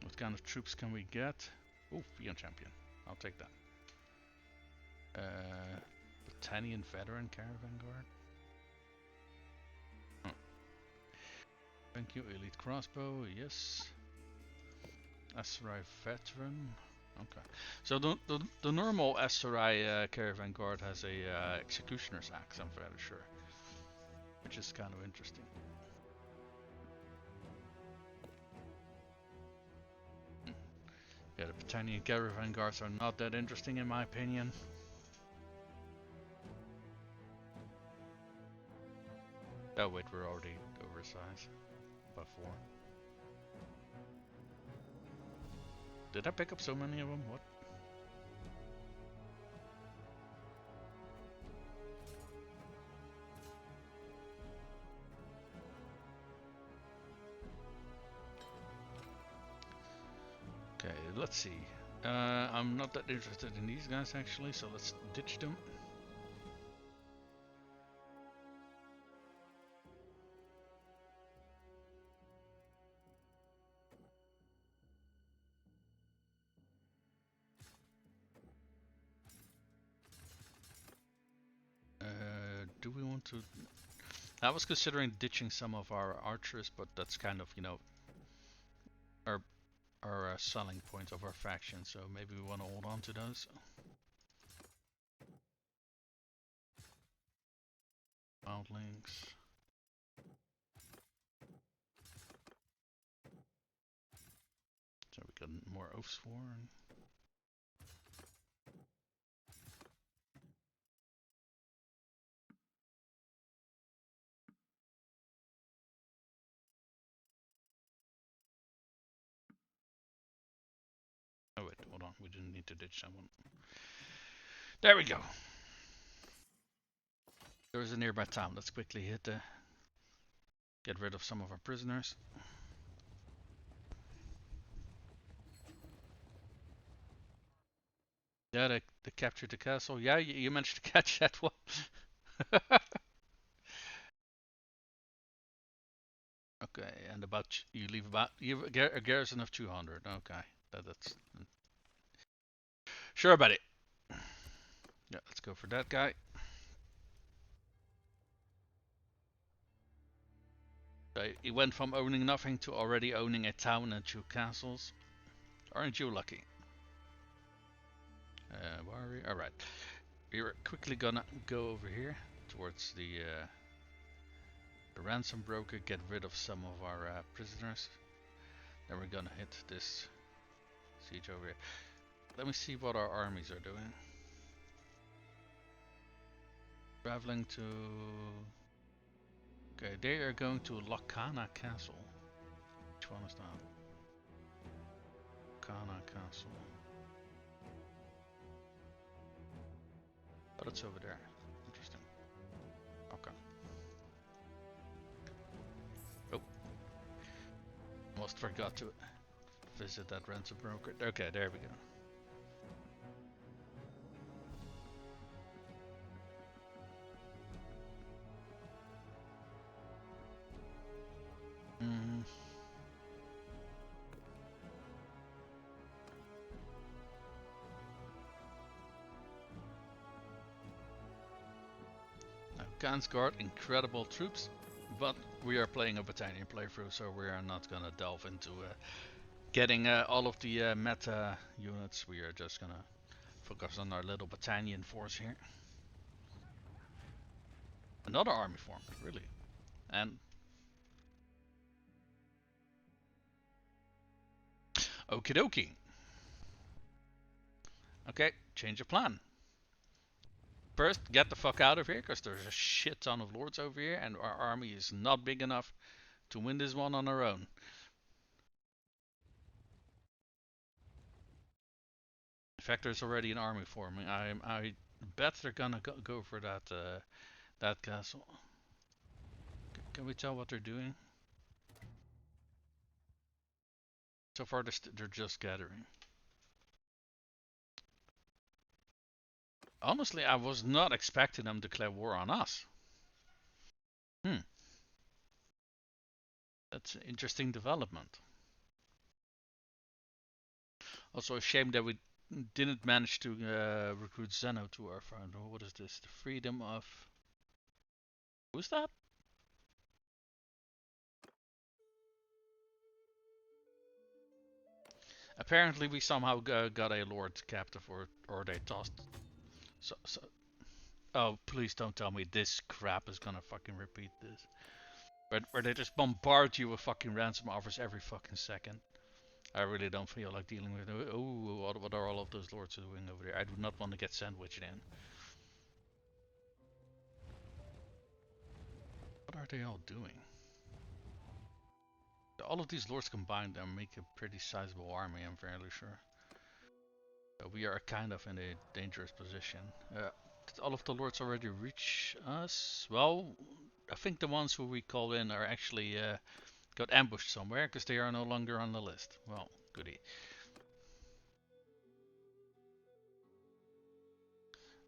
What kind of troops can we get? Oh, Peon Champion. I'll take that. Battalion Veteran Caravan Guard. Oh. Thank you. Elite Crossbow. Yes. Aserai Veteran. Okay. So the normal Aserai Caravan Guard has a Executioner's Axe, I'm fairly sure. Which is kind of interesting. Yeah, the Battalion Caravan Guards are not that interesting in my opinion. Oh wait, we're already oversized. By 4. Did I pick up so many of them? What? Okay, let's see. I'm not that interested in these guys actually, so let's ditch them. Do we want to... I was considering ditching some of our archers, but that's kind of, you know, our selling point of our faction, so maybe we want to hold on to those. Wildlings. So we got more Oathsworn. Oh wait, hold on, we didn't need to ditch that one. There we go. There's a nearby town. Let's quickly hit the... get rid of some of our prisoners. Yeah, they captured the castle. Yeah, you managed to catch that one. Okay, and you leave about a garrison of 200. Okay, that's sure about it. Yeah, let's go for that guy. So he went from owning nothing to already owning a town and 2 castles. Aren't you lucky? Warrior. All right, we're quickly gonna go over here towards the ransom broker, get rid of some of our prisoners. Then we're gonna hit this siege over here. Let me see what our armies are doing. Traveling to... Okay, they are going to Lakana Castle. Which one is that? Lakana Castle. But it's over there. Interesting. Okay. Oh. Almost forgot to visit that ransom broker. Okay, there we go. Khan's Guard, incredible troops, but we are playing a battalion playthrough, so we are not gonna delve into getting all of the meta units. We are just gonna focus on our little battalion force here. Another army formed, really. And okie dokie. Okay, change of plan. First, get the fuck out of here, because there's a shit ton of lords over here, and our army is not big enough to win this one on our own. In fact, there's already an army forming. I Bet they're gonna go for that castle. Can we tell what they're doing? So far, they're just gathering. Honestly, I was not expecting them to declare war on us. That's an interesting development. Also a shame that we didn't manage to recruit Zeno to our front. What is this? The freedom of... Who's that? Apparently we somehow got a lord captive, or they tossed... So... Oh, please don't tell me this crap is gonna fucking repeat this. Where they just bombard you with fucking ransom offers every fucking second. I really don't feel like dealing with it. Oh, what are all of those lords doing over there? I do not want to get sandwiched in. What are they all doing? All of these lords combined make a pretty sizable army, I'm fairly sure. We are kind of in a dangerous position. Did all of the lords already reach us? Well, I think the ones who we call in are actually got ambushed somewhere, because they are no longer on the list. Well, goody.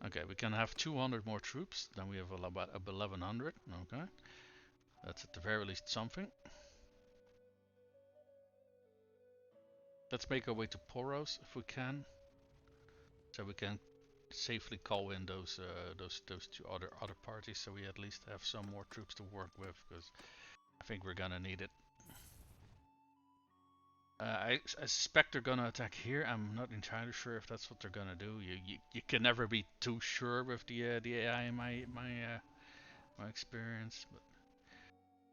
Okay, we can have 200 more troops, then we have about 1100. Okay, that's at the very least something. Let's make our way to Poros if we can, so we can safely call in those two other parties, so we at least have some more troops to work with, because I think we're gonna need it. I suspect they're gonna attack here. I'm not entirely sure if that's what they're gonna do. You can never be too sure with the AI in my experience, but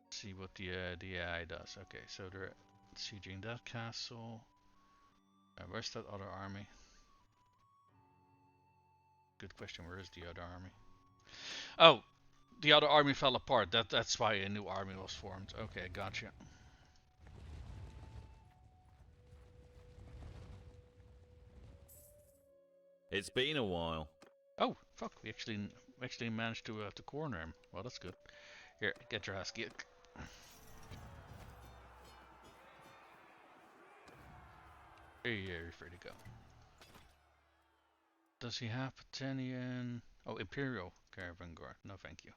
let's see what the AI does. Okay, so they're sieging that castle. Where's that other army? Good question. Where is the other army? Oh, the other army fell apart. That's why a new army was formed. Okay, gotcha. It's been a while. Oh, fuck. We actually managed to corner him. Well, that's good. Here, get your ass kicked. Here you're free to go. Does he have Patanian? Oh, Imperial Caravan Guard. No, thank you.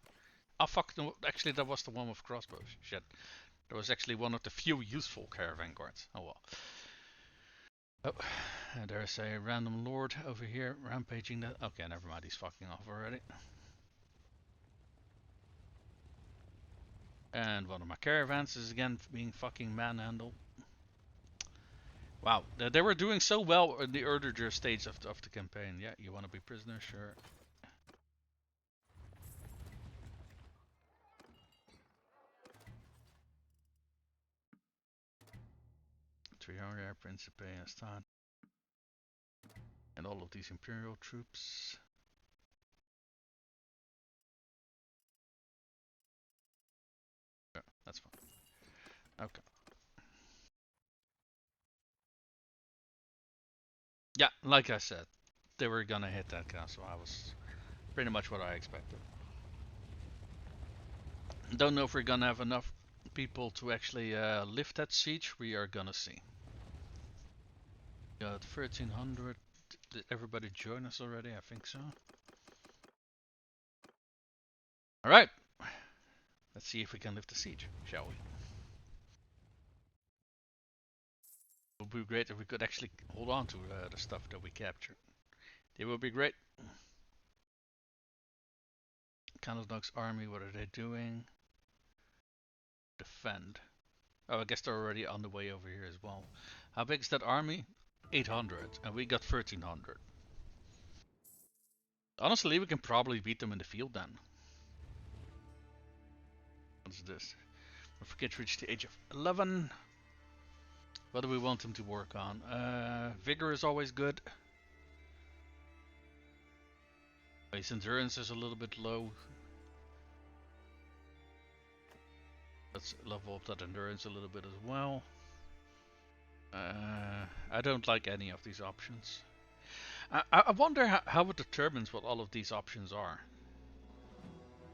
Oh, fuck. No, actually, that was the one with crossbows. Shit. That was actually one of the few useful Caravan Guards. Oh, well. Oh, and there's a random lord over here rampaging that. Okay, never mind. He's fucking off already. And one of my caravans is again being fucking manhandled. Wow, they were doing so well in the earlier stage of the campaign. Yeah, you want to be prisoner? Sure. Triaria, Principe, and Stan. And all of these Imperial troops. Yeah, that's fine. Okay. Yeah, like I said, they were gonna hit that castle. I was pretty much what I expected. Don't know if we're gonna have enough people to actually lift that siege. We are gonna see. Got 1300. Did everybody join us already? I think so. Alright. Let's see if we can lift the siege, shall we? It would be great if we could actually hold on to the stuff that we captured. It would be great. Kanadok's army, what are they doing? Defend. Oh, I guess they're already on the way over here as well. How big is that army? 800, and we got 1300. Honestly, we can probably beat them in the field then. What's this? Don't forget to reach the age of 11. What do we want him to work on? Vigor is always good. His endurance is a little bit low. Let's level up that endurance a little bit as well. I don't like any of these options. I wonder how it determines what all of these options are.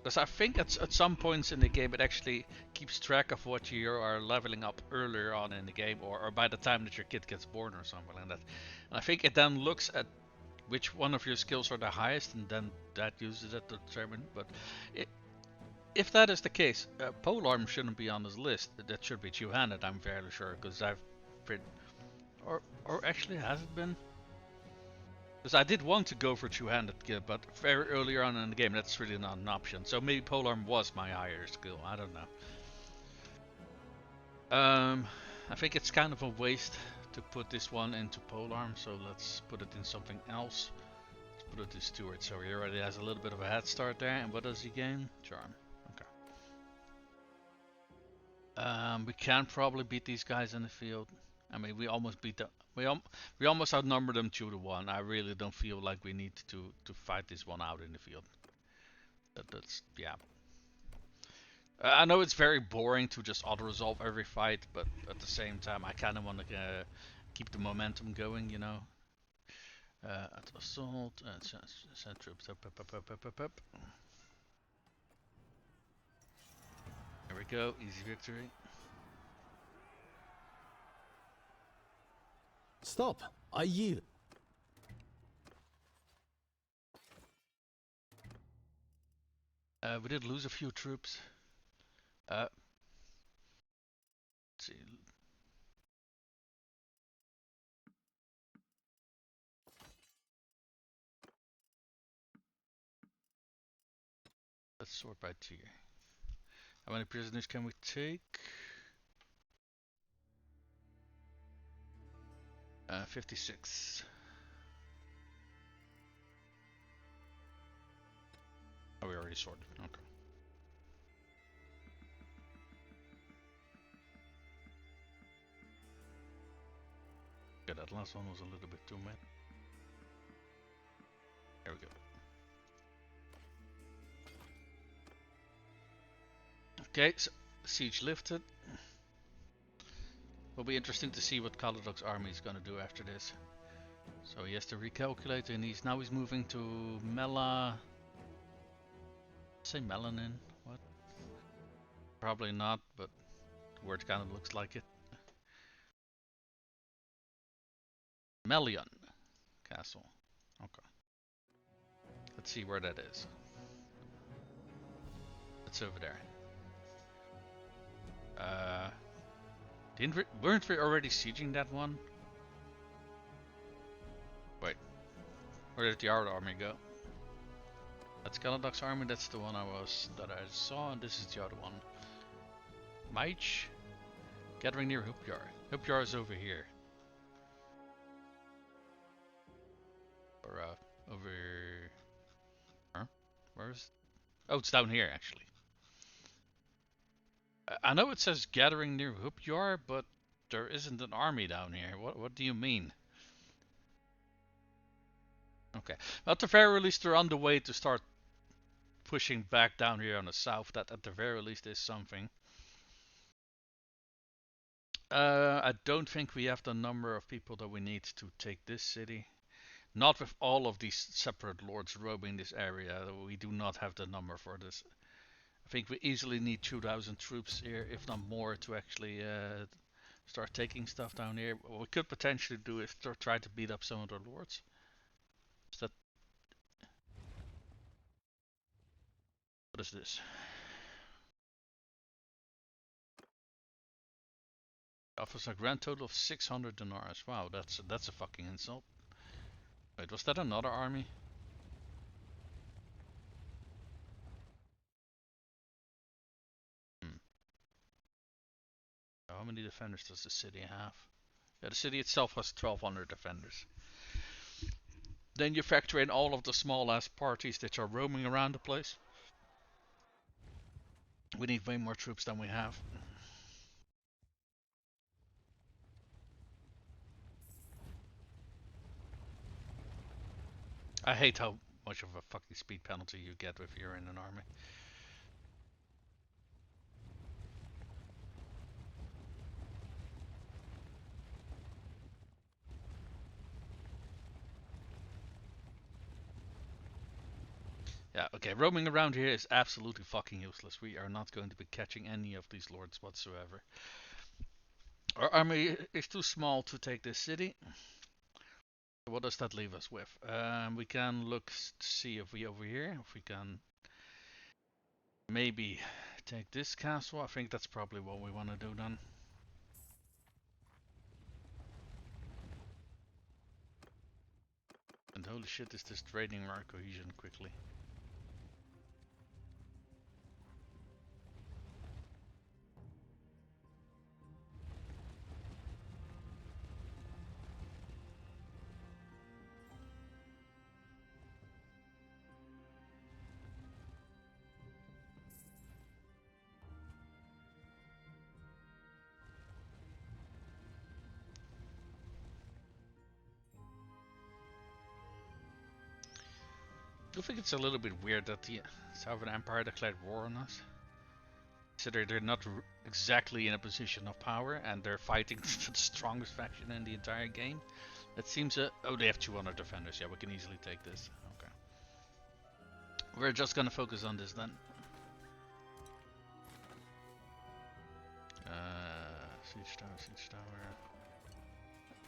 Because I think at some points in the game it actually keeps track of what you are leveling up earlier on in the game, or by the time that your kid gets born or something like that. And I think it then looks at which one of your skills are the highest, and then that uses it to determine. But if that is the case, polearm shouldn't be on this list. That should be two-handed, I'm fairly sure, because I've been, or actually has it been? Because I did want to go for two-handed, but very earlier on in the game that's really not an option. So maybe polearm was my higher skill. I don't know. I think it's kind of a waste to put this one into polearm, so let's put it in something else. Let's put it in steward, so he already has a little bit of a head start there. And what does he gain? Charm. Okay. We can probably beat these guys in the field. I mean, we almost beat them. We almost outnumber them 2-1. I really don't feel like we need to fight this one out in the field. That's yeah. I know it's very boring to just auto-resolve every fight, but at the same time, I kind of want to keep the momentum going, you know. At assault, send troops up. There we go, easy victory. Stop! I yield. We did lose a few troops. Let's see. Let's sort by tier. How many prisoners can we take? 56. Oh, we already sorted. Okay. Yeah, that last one was a little bit too mad. There we go. Okay, so siege lifted. Will be interesting to see what Kaladok's army is gonna do after this. So he has to recalculate, and he's moving to Mela. Say melanin? What? Probably not, but the word kind of looks like it. Melion Castle. Okay. Let's see where that is. It's over there. Weren't we already sieging that one? Wait. Where did the other army go? That's Kaladok's army, that's the one I saw, and this is the other one. Maich. Gathering near Hupjar. Hupjar is over here. Or over... Huh? Where is... Oh, it's down here actually. I know it says gathering near Hupjar, but there isn't an army down here. What do you mean? Okay. At the very least, they're on the way to start pushing back down here on the south. That at the very least is something. I don't think we have the number of people that we need to take this city. Not with all of these separate lords roaming this area. We do not have the number for this. I think we easily need 2,000 troops here, if not more, to actually start taking stuff down here. What we could potentially do is try to beat up some of the lords. Is that... What is this? Offers a grand total of 600 dinars. Wow, that's a fucking insult. Wait, was that another army? How many defenders does the city have? Yeah, the city itself has 1,200 defenders. Then you factor in all of the small ass parties that are roaming around the place. We need way more troops than we have. I hate how much of a fucking speed penalty you get if you're in an army. Yeah, okay, roaming around here is absolutely fucking useless. We are not going to be catching any of these lords whatsoever. Our army is too small to take this city. What does that leave us with? We can look to see if we over here, if we can maybe take this castle. I think that's probably what we want to do then. And holy shit, is this draining our cohesion quickly. I think it's a little bit weird that the Southern Empire declared war on us. Consider they're not exactly in a position of power and they're fighting the strongest faction in the entire game. That seems oh, they have 200 defenders. Yeah, we can easily take this. Okay. We're just gonna focus on this then. Siege tower, siege tower.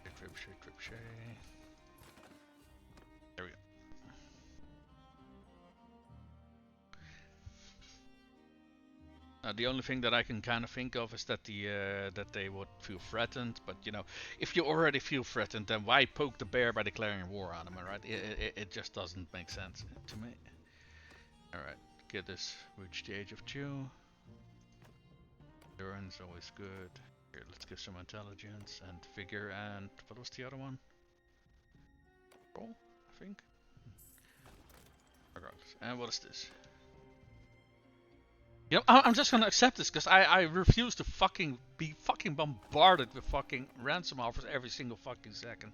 Trebuchet. There we go. The only thing that I can kind of think of is that that they would feel threatened, but you know, if you already feel threatened, then why poke the bear by declaring war on them, right? It just doesn't make sense to me. Alright, get this, reach the age of 2. Endurance, always good. Here, let's give some intelligence and vigor, and what was the other one? Roll, I think. Regardless. And what is this? You know, I'm just gonna accept this because I refuse to be fucking bombarded with fucking ransom offers every single fucking second.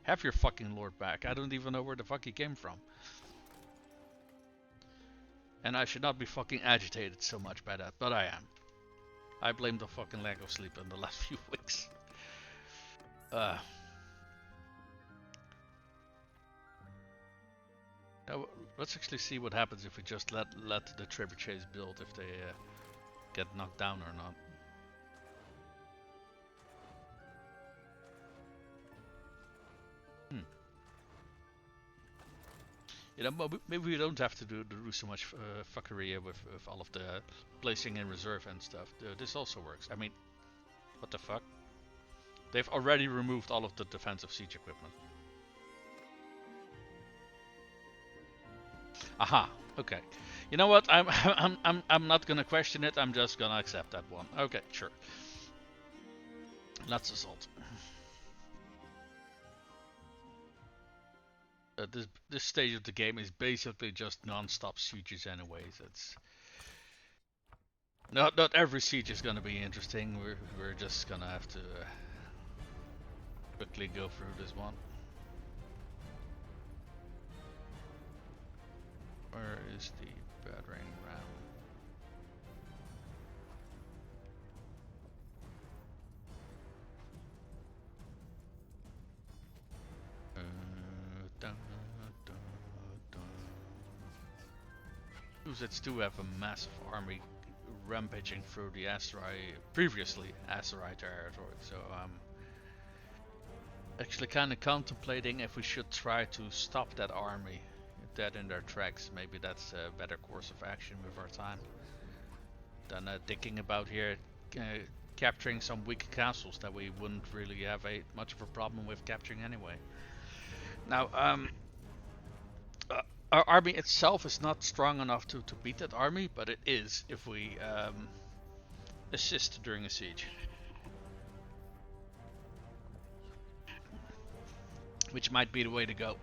Have your fucking lord back. I don't even know where the fuck he came from. And I should not be fucking agitated so much by that, but I am. I blame the fucking lack of sleep in the last few weeks. Now, let's actually see what happens if we just let the trebuchets build, if they get knocked down or not. You know, maybe we don't have to do so much fuckery with all of the placing in reserve and stuff. This also works. I mean, what the fuck? They've already removed all of the defensive siege equipment. Aha. Okay. You know what? I'm not gonna question it. I'm just gonna accept that one. Okay, sure. Let's assault. This stage of the game is basically just non-stop sieges, anyways. It's not every siege is gonna be interesting. We're just gonna have to quickly go through this one. Where is the battering ram? Khuzxaits do have a massive army rampaging through the Aserai, previously Aserai territory, so actually kind of contemplating if we should try to stop that army dead in their tracks. Maybe that's a better course of action with our time than thinking about here capturing some weak castles that we wouldn't really have much of a problem with capturing anyway. Now, our army itself is not strong enough to beat that army, but it is if we assist during a siege. Which might be the way to go.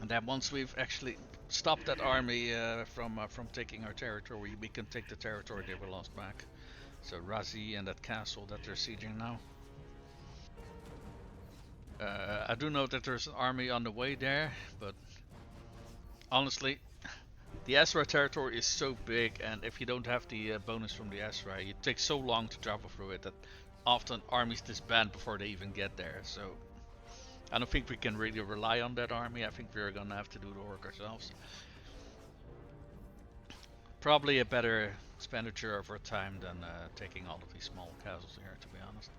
And then once we've actually stopped that army from taking our territory, we can take the territory they were lost back. So Razi and that castle that they're sieging now. I do know that there's an army on the way there, but honestly, the Aserai territory is so big, and if you don't have the bonus from the Aserai, it takes so long to travel through it that often armies disband before they even get there. So I don't think we can really rely on that army. I think we're gonna have to do the work ourselves. Probably a better expenditure of our time than taking all of these small castles here, to be honest.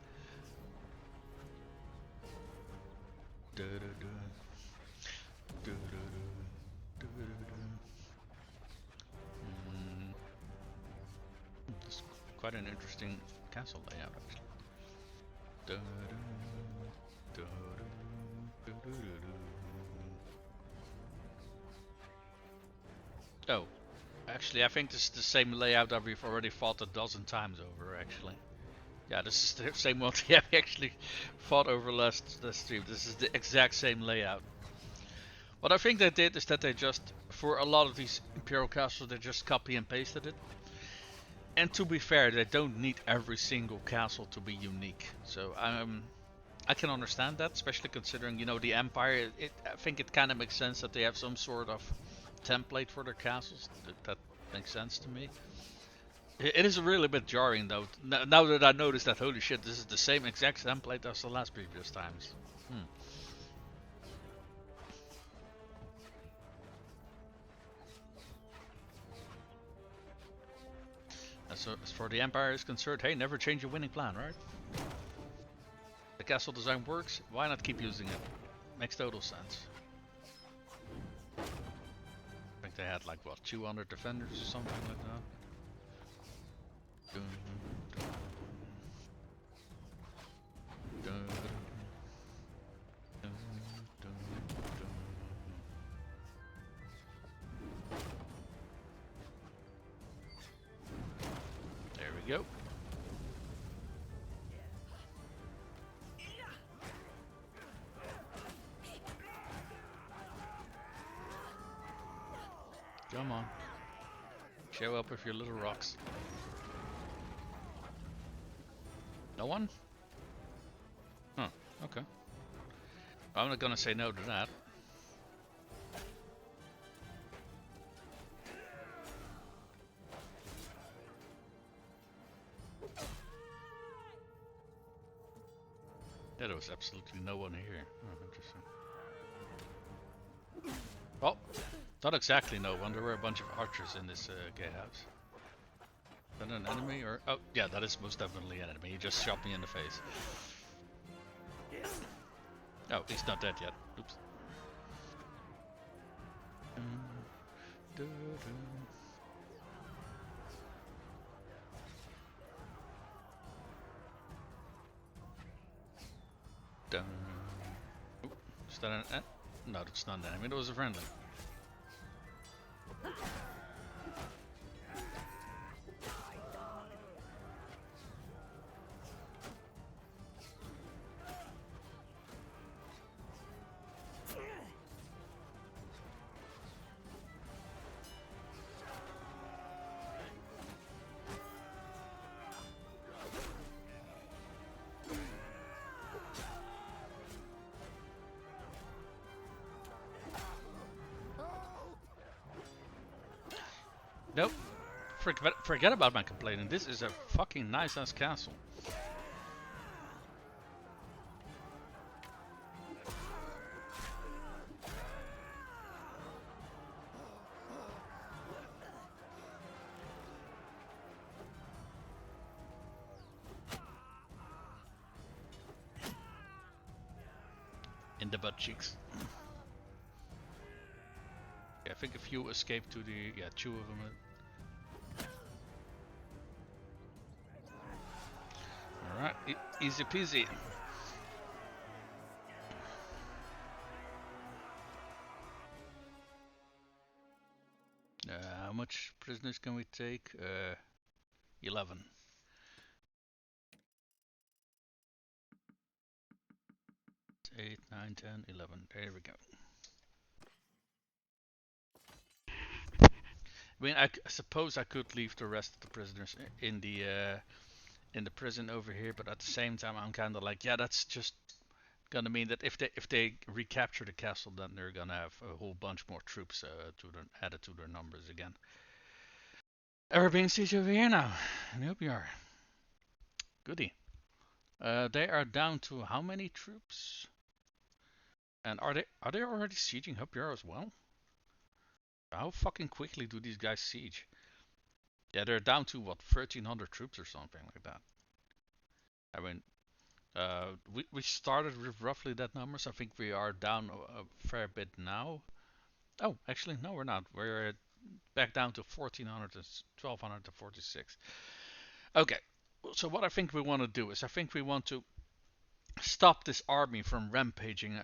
It's quite an interesting castle layout, actually. Oh, actually, I think this is the same layout that we've already fought a dozen times over, actually. Yeah, this is the same one we actually fought over last stream. This is the exact same layout. What I think they did is that they just, for a lot of these Imperial castles, they just copy and pasted it. And to be fair, they don't need every single castle to be unique. So I can understand that, especially considering, you know, the Empire. I think it kind of makes sense that they have some sort of template for their castles. That makes sense to me. It is a really bit jarring though. Now that I noticed that, holy shit, this is the same exact template as the last previous times. As for the Empire is concerned, hey, never change your winning plan, right? The castle design works, why not keep using it? Makes total sense. I think they had like, what, 200 defenders or something like that? There we go. Come on. Show up with your little rocks. No one? Huh, okay. I'm not gonna say no to that. There was absolutely no one here. Oh, interesting. Well, not exactly no one. There were a bunch of archers in this gatehouse. Is that an enemy or? Oh, yeah, that is most definitely an enemy. He just shot me in the face. Oh, he's not dead yet. Oops. Dun. Oop. Is that an? No, it's not an enemy. It was a friendly. Nope. Forget about my complaining. This is a fucking nice ass castle. In the butt cheeks. Yeah, I think a few escaped to the... Yeah, 2 of them. Alright, easy peasy. How much prisoners can we take? 11. Eight, 9, 10, 11. There we go. I mean, I suppose I could leave the rest of the prisoners in the prison over here, but at the same time, I'm kind of like, yeah, that's just gonna mean that if they recapture the castle, then they're gonna have a whole bunch more troops added to their numbers again. Ever being siege over here now? I hope you are. Goody. They are down to how many troops? And are they already sieging up here as well? How fucking quickly do these guys siege? Yeah, they're down to what, 1,300 troops or something like that. I mean, we started with roughly that numbers. I think we are down a fair bit now. Oh, actually, no, we're not. We're back down to 1,400 and 1,246. Okay, so what I think we want to do is I think we want to stop this army from rampaging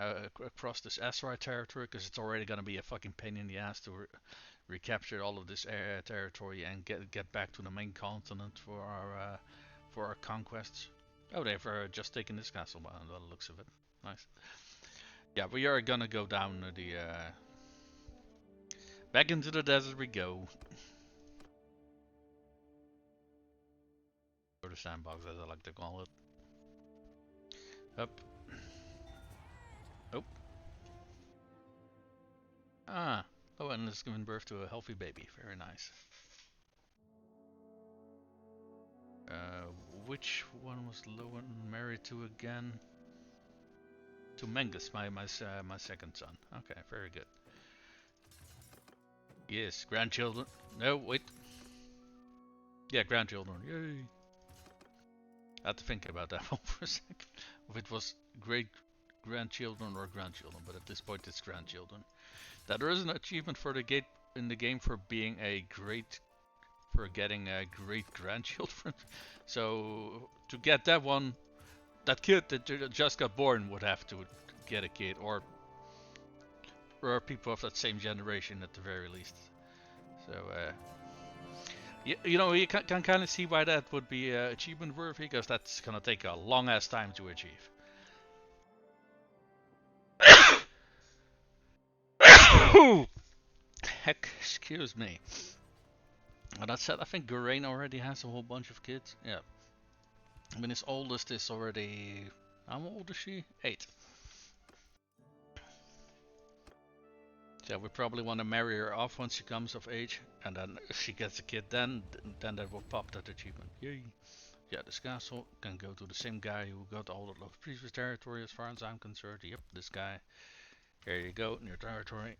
across this Aserai territory, because it's already going to be a fucking pain in the ass to recapture all of this territory and get back to the main continent for our conquests. Oh, they've just taken this castle by the looks of it. Nice. Yeah, we are gonna go down the back into the desert we go. Or the sandbox, as I like to call it. Up. Oh. Ah. Oh, and it's given birth to a healthy baby. Very nice. Which one was Lowen married to again? To Mengus, my second son. Okay, very good. Yes, grandchildren. No, wait. Yeah, grandchildren. Yay. I had to think about that one for a second. If it was great grandchildren or grandchildren, but at this point it's grandchildren. Now there is an achievement for the gate in the game for being getting great grandchildren. So to get that one, that kid that just got born would have to get a kid, or people of that same generation at the very least. So you know, you can kind of see why that would be achievement worthy, because that's gonna take a long ass time to achieve. Heck, excuse me. That said, I think Gurain already has a whole bunch of kids. Yeah. I mean, his oldest is already... How old is she? 8. So we probably want to marry her off once she comes of age, and then if she gets a kid, then that will pop that achievement. Yay! Yeah, this castle can go to the same guy who got all of the previous territory, as far as I'm concerned. Yep, this guy. Here you go, in your territory.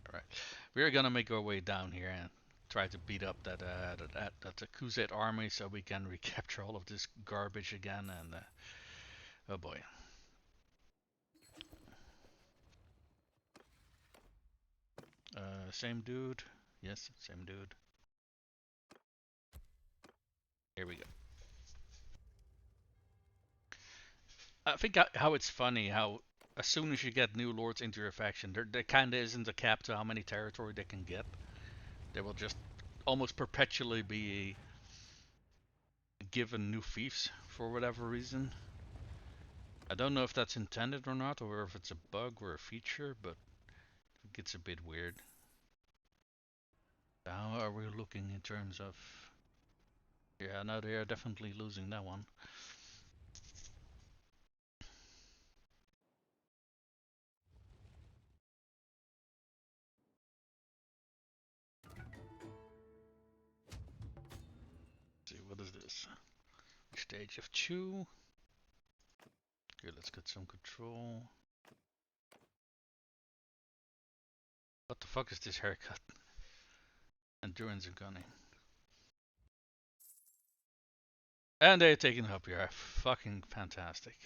Alright, we're gonna make our way down here and try to beat up that Khuzait army so we can recapture all of this garbage again, and oh boy. Same dude. Yes, same dude. Here we go. I think how it's funny how as soon as you get new lords into your faction, there kind of isn't a cap to how many territory they can get. They will just almost perpetually be given new fiefs for whatever reason. I don't know if that's intended or not, or if it's a bug or a feature, but it gets a bit weird. How are we looking in terms of... Yeah, no, they are definitely losing that one. Let's see, what is this? Stage of 2. Okay, let's get some control. What the fuck is this haircut? Endurance and gunning. And they're taking up here. Fucking fantastic.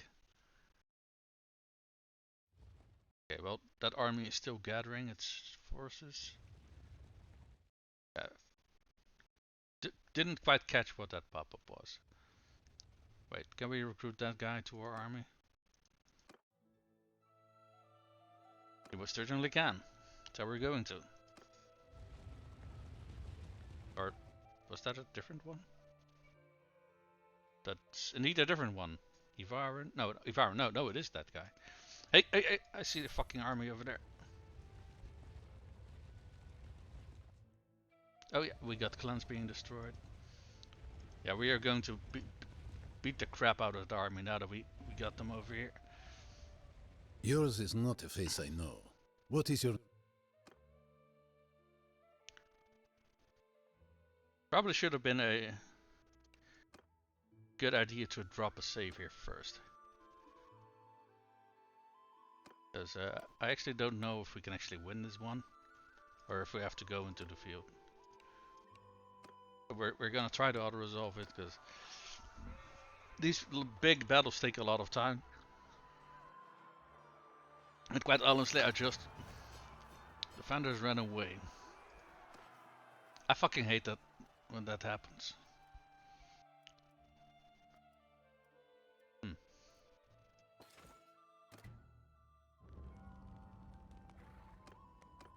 Okay, well, that army is still gathering its forces. Didn't quite catch what that pop-up was. Wait, can we recruit that guy to our army? We certainly can. So we're going to. Or was that a different one? That's indeed a different one. Ivarin? No, Ivarin. No, it is that guy. Hey, I see the fucking army over there. Oh yeah, we got clans being destroyed. Yeah, we are going to beat the crap out of the army now that we got them over here. Yours is not a face I know. What is your... Probably should have been a good idea to drop a save here first. Because I actually don't know if we can actually win this one, or if we have to go into the field. We're gonna try to auto-resolve it, because these big battles take a lot of time. And quite honestly, defenders ran away. I fucking hate that when that happens.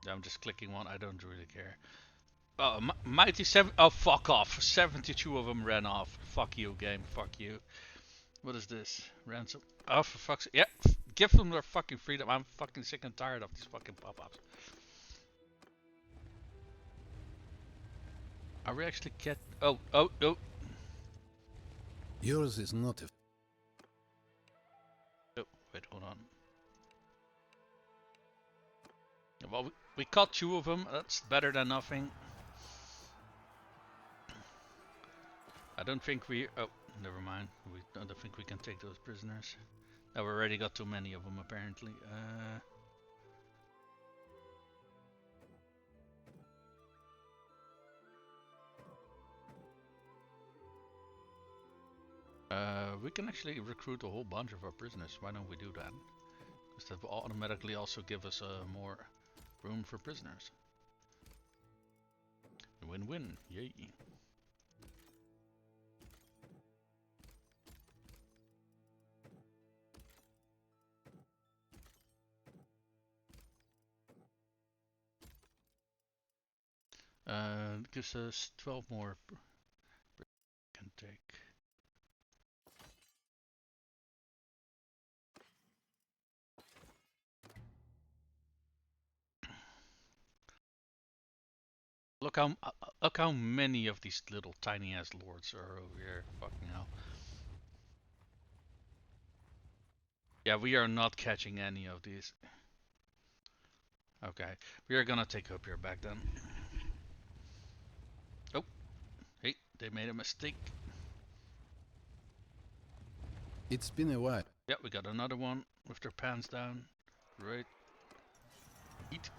I'm just clicking one, I don't really care. Oh, mighty 7. Oh, fuck off. 72 of them ran off. Fuck you, game. Fuck you. What is this? Ransom. Oh, for fuck's sake. Yeah, give them their fucking freedom. I'm fucking sick and tired of these fucking pop-ups. Are we actually get? Oh. Yours is not a... Oh, wait, hold on. Well, we caught 2 of them. That's better than nothing. I don't think we... Oh, never mind. I don't think we can take those prisoners. We already got too many of them, apparently. We can actually recruit a whole bunch of our prisoners. Why don't we do that? Because that will automatically also give us more room for prisoners. Win-win. Yay. It gives us 12 more can take. Look how many of these little tiny ass lords are over here. Fucking hell. Yeah, we are not catching any of these. Okay, we are gonna take up here back then. Oh, hey, they made a mistake. It's been a while. Yeah, we got another one with their pants down. Great. Eat.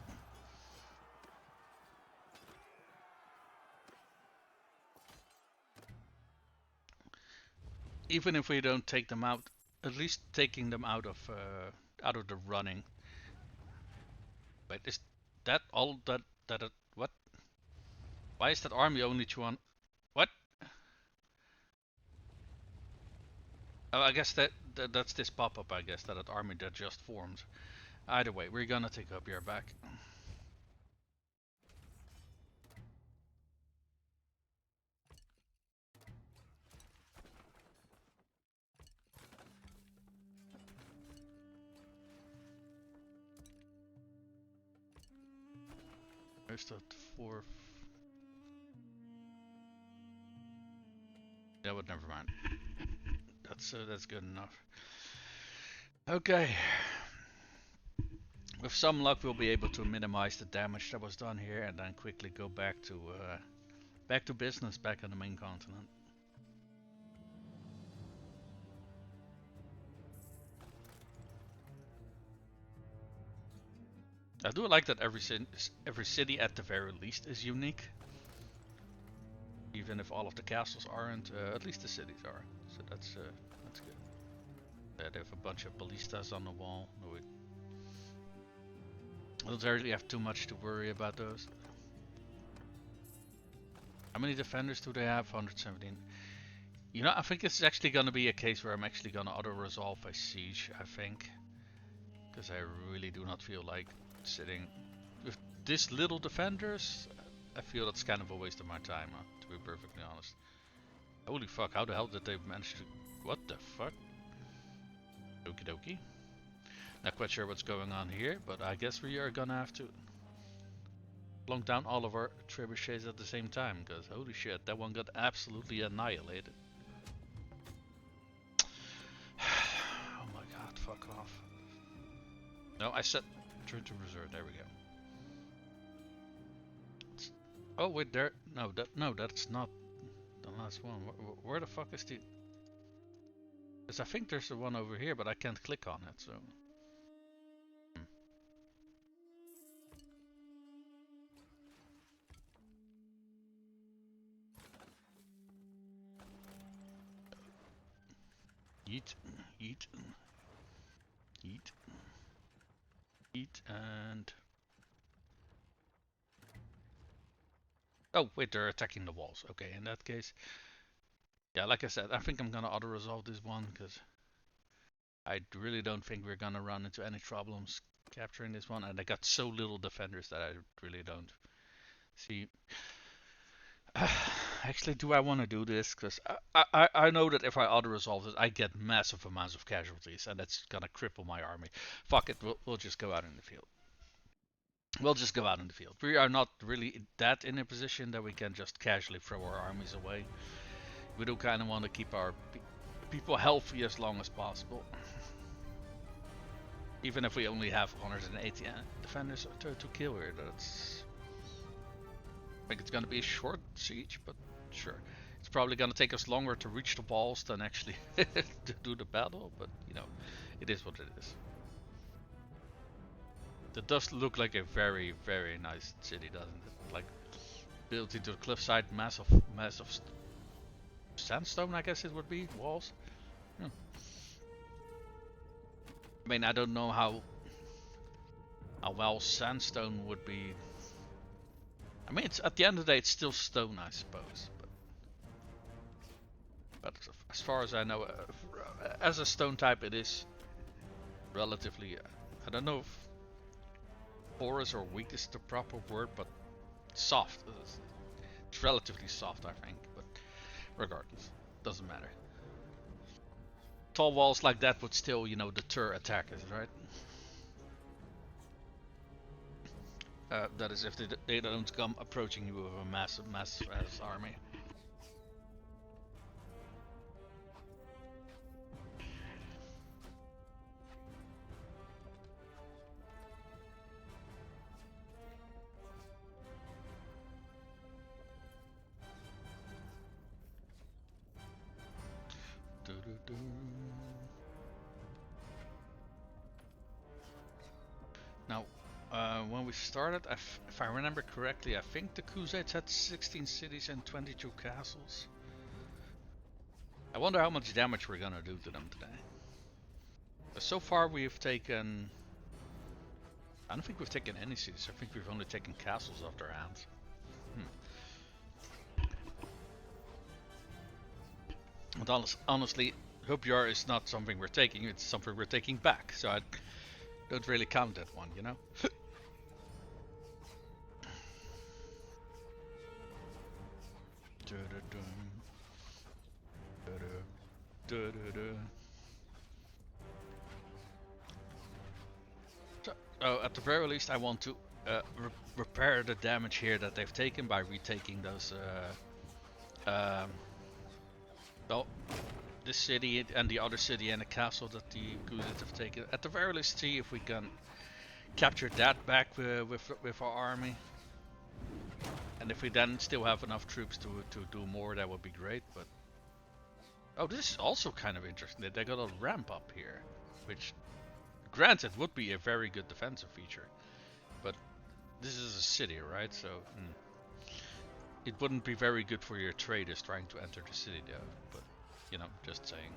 Even if we don't take them out, at least taking them out of the running. Wait, is that all that what? Why is that army only 200? What? Oh, I guess that's this pop-up. I guess that army that just formed. Either way, we're gonna take up your back. Where's that 4? Yeah, but never mind. That's good enough. Okay. With some luck, we'll be able to minimize the damage that was done here, and then quickly go back to business back on the main continent. I do like that every city at the very least is unique. Even if all of the castles aren't, at least the cities are. So that's good. They have a bunch of ballistas on the wall. No, we don't really have too much to worry about those. How many defenders do they have? 117. You know, I think it's actually gonna be a case where I'm actually gonna auto-resolve a siege, I think. Because I really do not feel like sitting with this little defenders. I feel that's kind of a waste of my time, to be perfectly honest. Holy fuck, how the hell did they manage to... What the fuck? Okie dokie. Not quite sure what's going on here, but I guess we are gonna have to plunk down all of our trebuchets at the same time, because holy shit, that one got absolutely annihilated. Oh my god, fuck off. No, I said turn to reserve, there we go. Oh wait, there, no, that's not the last one. Where the fuck is the... Because I think there's the one over here, but I can't click on it, so... Eat, eat, eat, eat, and... Oh, wait, they're attacking the walls. Okay, in that case... Yeah, like I said, I think I'm gonna auto-resolve this one, because... I really don't think we're gonna run into any problems capturing this one, and I got so little defenders that I really don't see... Actually, do I want to do this? Because I know that if I auto-resolve this, I get massive amounts of casualties, and that's gonna cripple my army. Fuck it, we'll just go out in the field. We'll just go out in the field. We are not really that in a position that we can just casually throw our armies away. We do kind of want to keep our people healthy as long as possible. Even if we only have 180 defenders to kill here, that's... I think it's gonna be a short siege, but sure. It's probably gonna take us longer to reach the walls than actually to do the battle, but you know, it is what it is. That does look like a very, very nice city, doesn't it? Like, built into the cliffside, massive sandstone, I guess it would be, walls. I mean, I don't know how well sandstone would be. I mean, it's at the end of the day, it's still stone, I suppose. But as far as I know, as a stone type, it is relatively. I don't know if porous or weak is the proper word, but soft. It's relatively soft, I think. But regardless, doesn't matter. Tall walls like that would still, you know, deter attackers, right? That is, if they don't come approaching you with a massive ass army. Now, when we started, if I remember correctly, I think the Khuzxaits had 16 cities and 22 castles. I wonder how much damage we're gonna do to them today. So far we've taken... I don't think we've taken any cities, I think we've only taken castles off their hands. But honestly, Hubjar is not something we're taking, it's something we're taking back, so I don't really count that one, you know? So, at the very least, I want to repair the damage here that they've taken by retaking those. Well, this city and the other city and the castle that the Khuzxaits have taken. At the very least, see if we can capture that back with our army. And if we then still have enough troops to do more, that would be great. But oh, this is also kind of interesting. They got a ramp up here, which, granted, would be a very good defensive feature. But this is a city, right? So it wouldn't be very good for your traders trying to enter the city, though. But you know, just saying.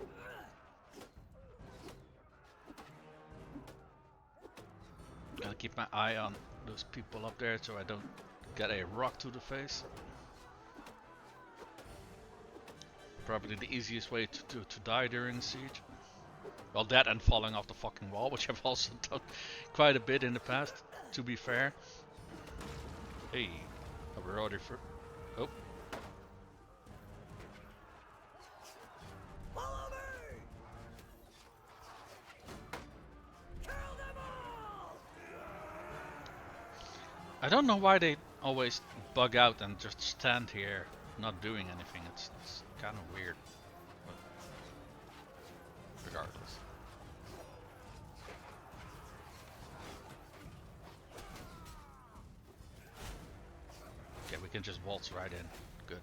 Gotta keep my eye on those people up there so I don't get a rock to the face. Probably the easiest way to die during a siege. Well, that and falling off the fucking wall, which I've also done quite a bit in the past, to be fair. Hey, we're already for... Oh. Follow me! Kill them all! I don't know why they always bug out and just stand here not doing anything. It's kind of weird. But regardless. Okay, we can just waltz right in. Good.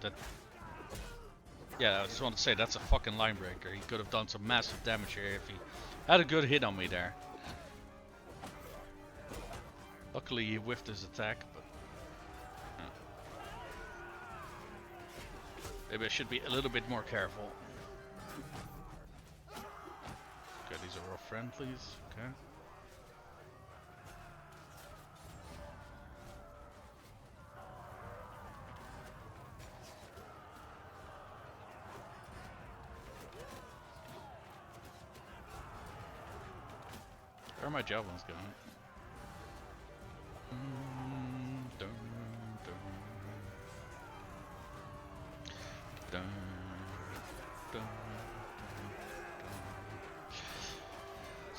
that. Yeah, I just want to say that's a fucking line breaker. He could have done some massive damage here if he had a good hit on me there. Luckily he whiffed his attack, but maybe I should be a little bit more careful. Okay, these are all friendlies. Okay. Where are my javelins going? Dun, dun, dun, dun, dun.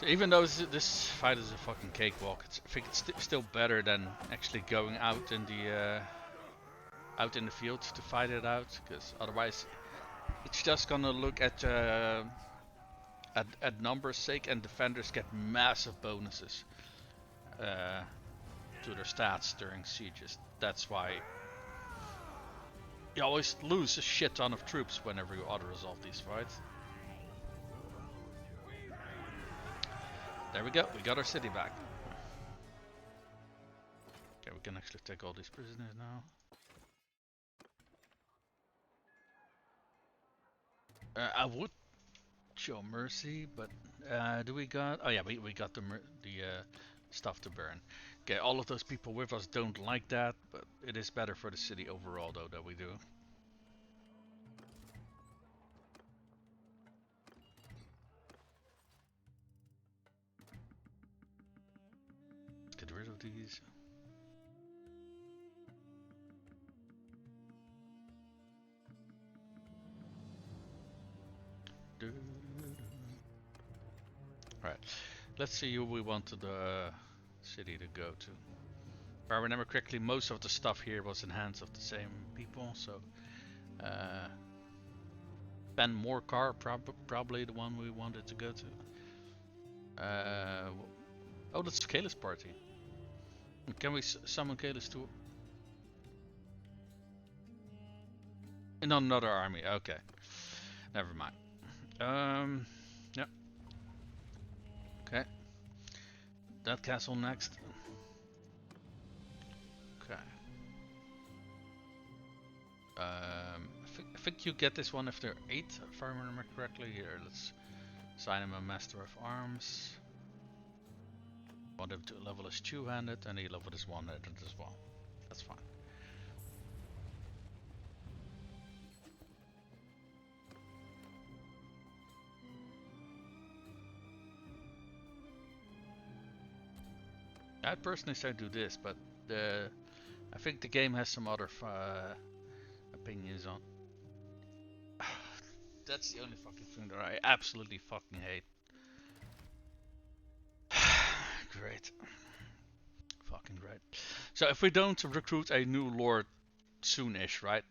So even though this fight is a fucking cakewalk, I think it's still better than actually going out in the field to fight it out, because otherwise it's just gonna look at numbers sake, and defenders get massive bonuses to their stats during sieges. That's why you always lose a shit ton of troops whenever you auto-resolve these fights. There we go, we got our city back. Okay, we can actually take all these prisoners now. I would show mercy, but do we got? Oh yeah, we got the stuff to burn. Okay, all of those people with us don't like that, but it is better for the city overall though that we do. Let's get rid of these. Alright, let's see who we wanted the city to go to. If I remember correctly, most of the stuff here was in hands of the same people, so Ben Morcar, probably the one we wanted to go to. Oh, that's Kayla's party. Can we summon Kayla's to... in another army? Okay, never mind. Yeah. Okay. That castle next. Okay. I think you get this one if they're 8, if I remember correctly. Here, let's assign him a Master of Arms. Want him to level his 2-handed, and he leveled his 1-handed as well. That's fine. I'd personally say do this, but I think the game has some other opinions on. That's the only fucking thing that I absolutely fucking hate. Great. Fucking great. So if we don't recruit a new lord soonish, right?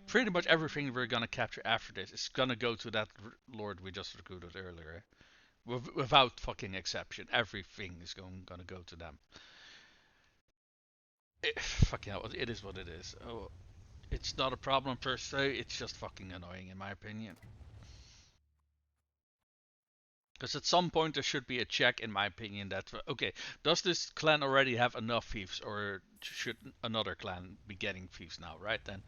Pretty much everything we're gonna capture after this is gonna go to that lord we just recruited earlier. Without fucking exception, everything is gonna go to them. Fucking hell, it is what it is. Oh, it's not a problem per se, it's just fucking annoying in my opinion. Because at some point there should be a check, in my opinion, that, okay, does this clan already have enough thieves, or should another clan be getting thieves now, right? Then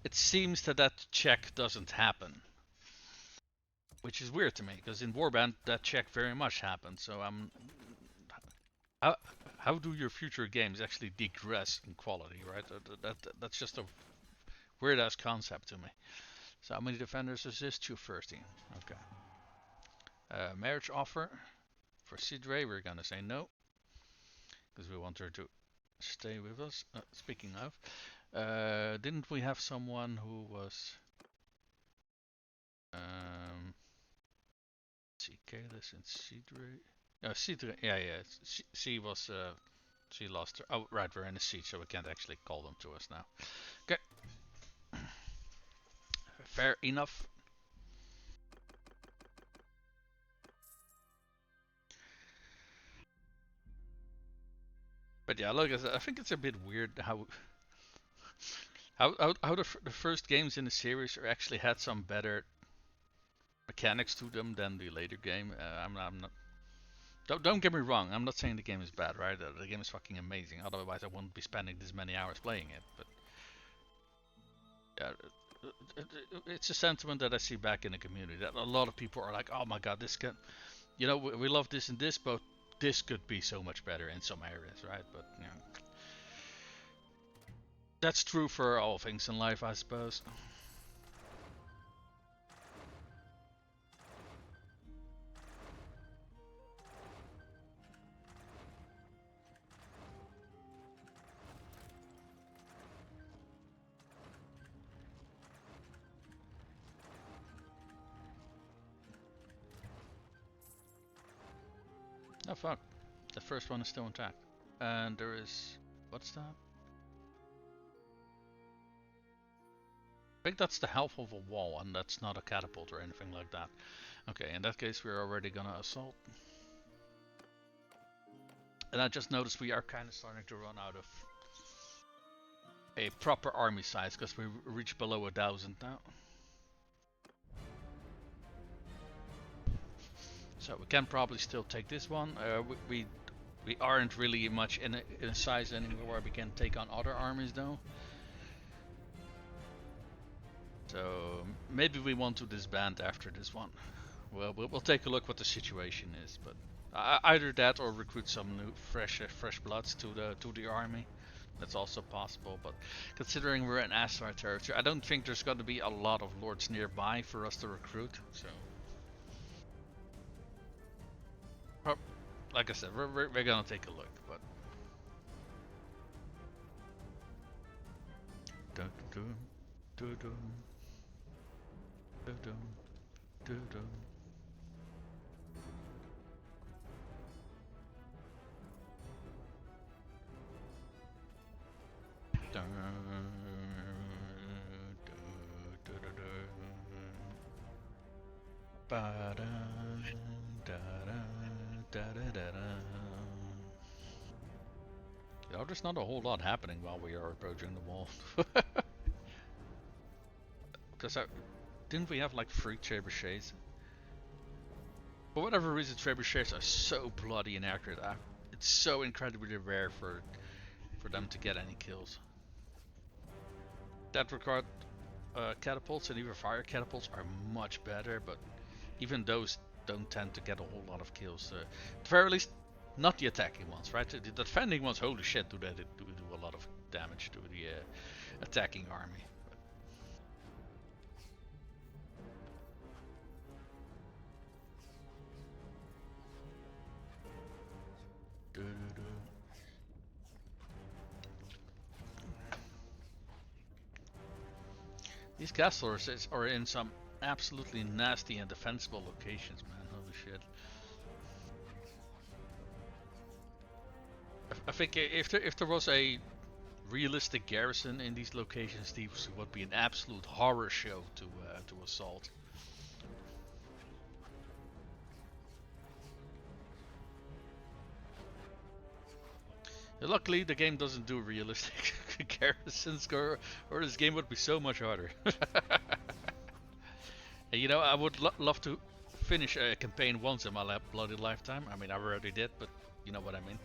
it seems that check doesn't happen. Which is weird to me, because in Warband that check very much happens, so how do your future games actually digress in quality, right? That's just a weird ass concept to me. So how many defenders is this? 213. Okay. Marriage offer for Sidre, we're gonna say no, because we want her to stay with us. Speaking of, didn't we have someone who was see Kalis and Sidre? Sidre, yeah, she was she lost her. Oh right, we're in a siege, so we can't actually call them to us now. Okay, fair enough. But yeah, look, I think it's a bit weird how how the first games in the series are actually had some better mechanics to them than the later game. I'm not. Don't get me wrong. I'm not saying the game is bad, right? The game is fucking amazing. Otherwise, I wouldn't be spending this many hours playing it. But yeah, it's a sentiment that I see back in the community that a lot of people are like, "Oh my god, this can, you know, we love this and this, but this could be so much better in some areas, right?" But you know, that's true for all things in life, I suppose. Oh fuck, the first one is still intact, and there is what's that? I think that's the half of a wall, and that's not a catapult or anything like that. Okay, in that case, we're already gonna assault. And I just noticed we are kind of starting to run out of a proper army size because we reach below 1,000 now. So we can probably still take this one. We aren't really much in a size anymore where we can take on other armies though. So maybe we want to disband after this one. Well, we'll take a look what the situation is, but either that or recruit some new fresh bloods to the army. That's also possible, but considering we're in Aserai territory, I don't think there's going to be a lot of lords nearby for us to recruit. So, well, like I said, we're gonna take a look, but. Dun, dun, dun, dun, dun, dun, dun, dun. You know, there's not a whole lot happening while we are approaching the wall. Because didn't we have like 3 trebuchets? For whatever reason, trebuchets are so bloody inaccurate. It's so incredibly rare for them to get any kills. That regard, catapults and even fire catapults are much better, but even those don't tend to get a whole lot of kills. At the very least, not the attacking ones, right? The defending ones, holy shit, do a lot of damage to the attacking army. These castles are in some absolutely nasty and defensible locations, man. Holy shit. I think if there was a realistic garrison in these locations, these would be an absolute horror show to assault. Luckily, the game doesn't do realistic garrisons, or this game would be so much harder. And, you know, I would love to finish a campaign once in my bloody lifetime. I mean, I already did, but you know what I mean.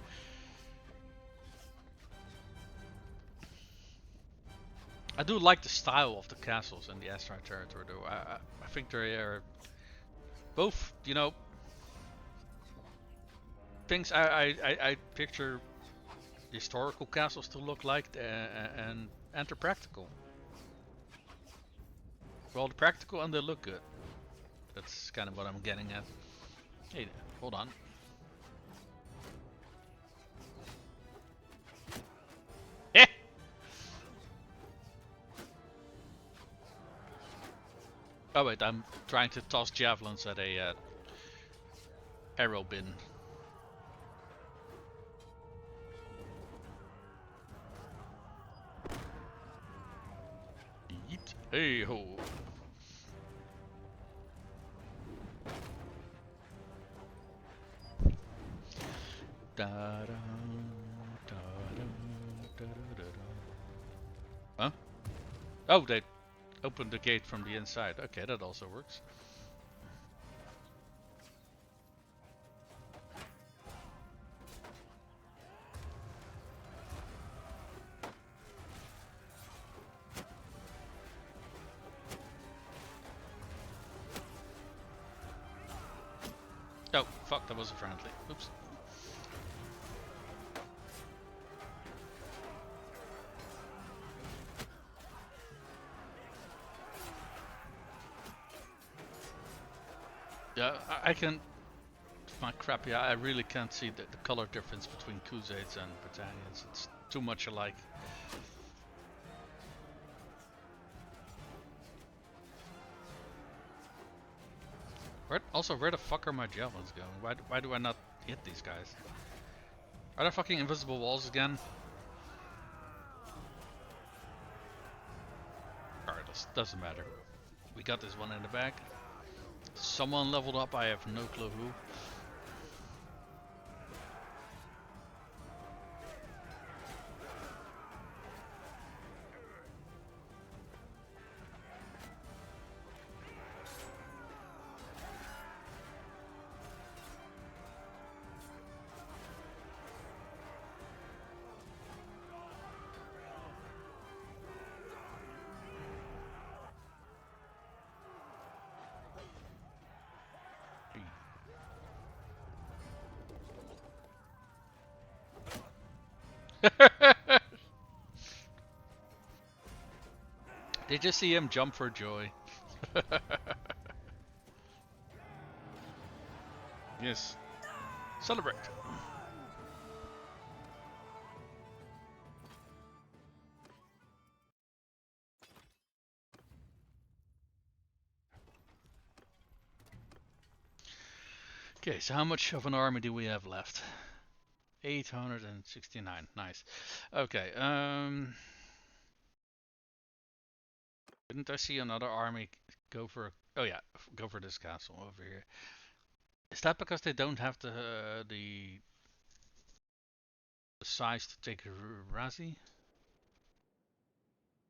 I do like the style of the castles in the Aserai territory, though. I think they are both, you know, things I picture historical castles to look like, and they're practical. Well, they're practical and they look good. That's kind of what I'm getting at. Hey, hold on. Eh! Oh wait, I'm trying to toss javelins at a arrow bin. Yeet. Hey ho. Huh? Oh, they opened the gate from the inside. Okay, that also works. Oh, fuck, that was a friendly. Oops. Yeah, I can... My crap, yeah, I really can't see the color difference between Khuzzaits and Battalions. It's too much alike. Where the fuck are my javelins going? Why do I not hit these guys? Are there fucking invisible walls again? Regardless, doesn't matter. We got this one in the back. Someone leveled up, I have no clue who. Did you see him jump for joy? Yes. Celebrate. Okay, so how much of an army do we have left? 869. Nice. Okay, didn't I see another army go for... Oh yeah, go for this castle over here. Is that because they don't have the size to take Razi?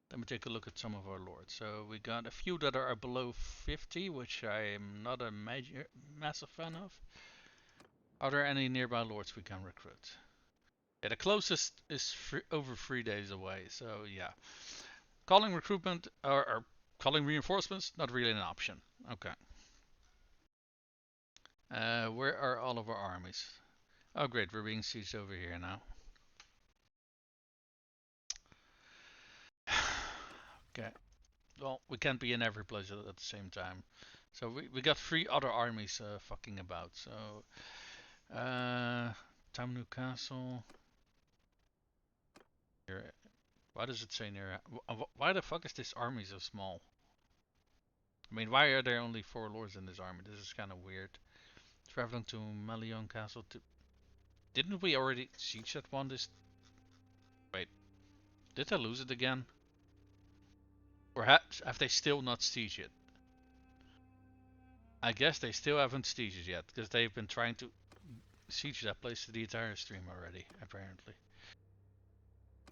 Let me take a look at some of our lords. So we got a few that are below 50, which I am not a massive fan of. Are there any nearby lords we can recruit? Yeah, the closest is over 3 days away, so yeah. Calling recruitment or calling reinforcements, not really an option. Okay. Where are all of our armies? Oh great, we're being sieged over here now. Okay. Well, we can't be in every place at the same time. So we got 3 other armies fucking about. So Tamnu Castle. Here. Why does it say near? Why the fuck is this army so small? I mean, why are there only 4 lords in this army? This is kind of weird. Traveling to Malion Castle to... Didn't we already siege that one? Wait, did I lose it again? Or have they still not sieged it? I guess they still haven't sieged it yet, because they've been trying to siege that place the entire stream already, apparently.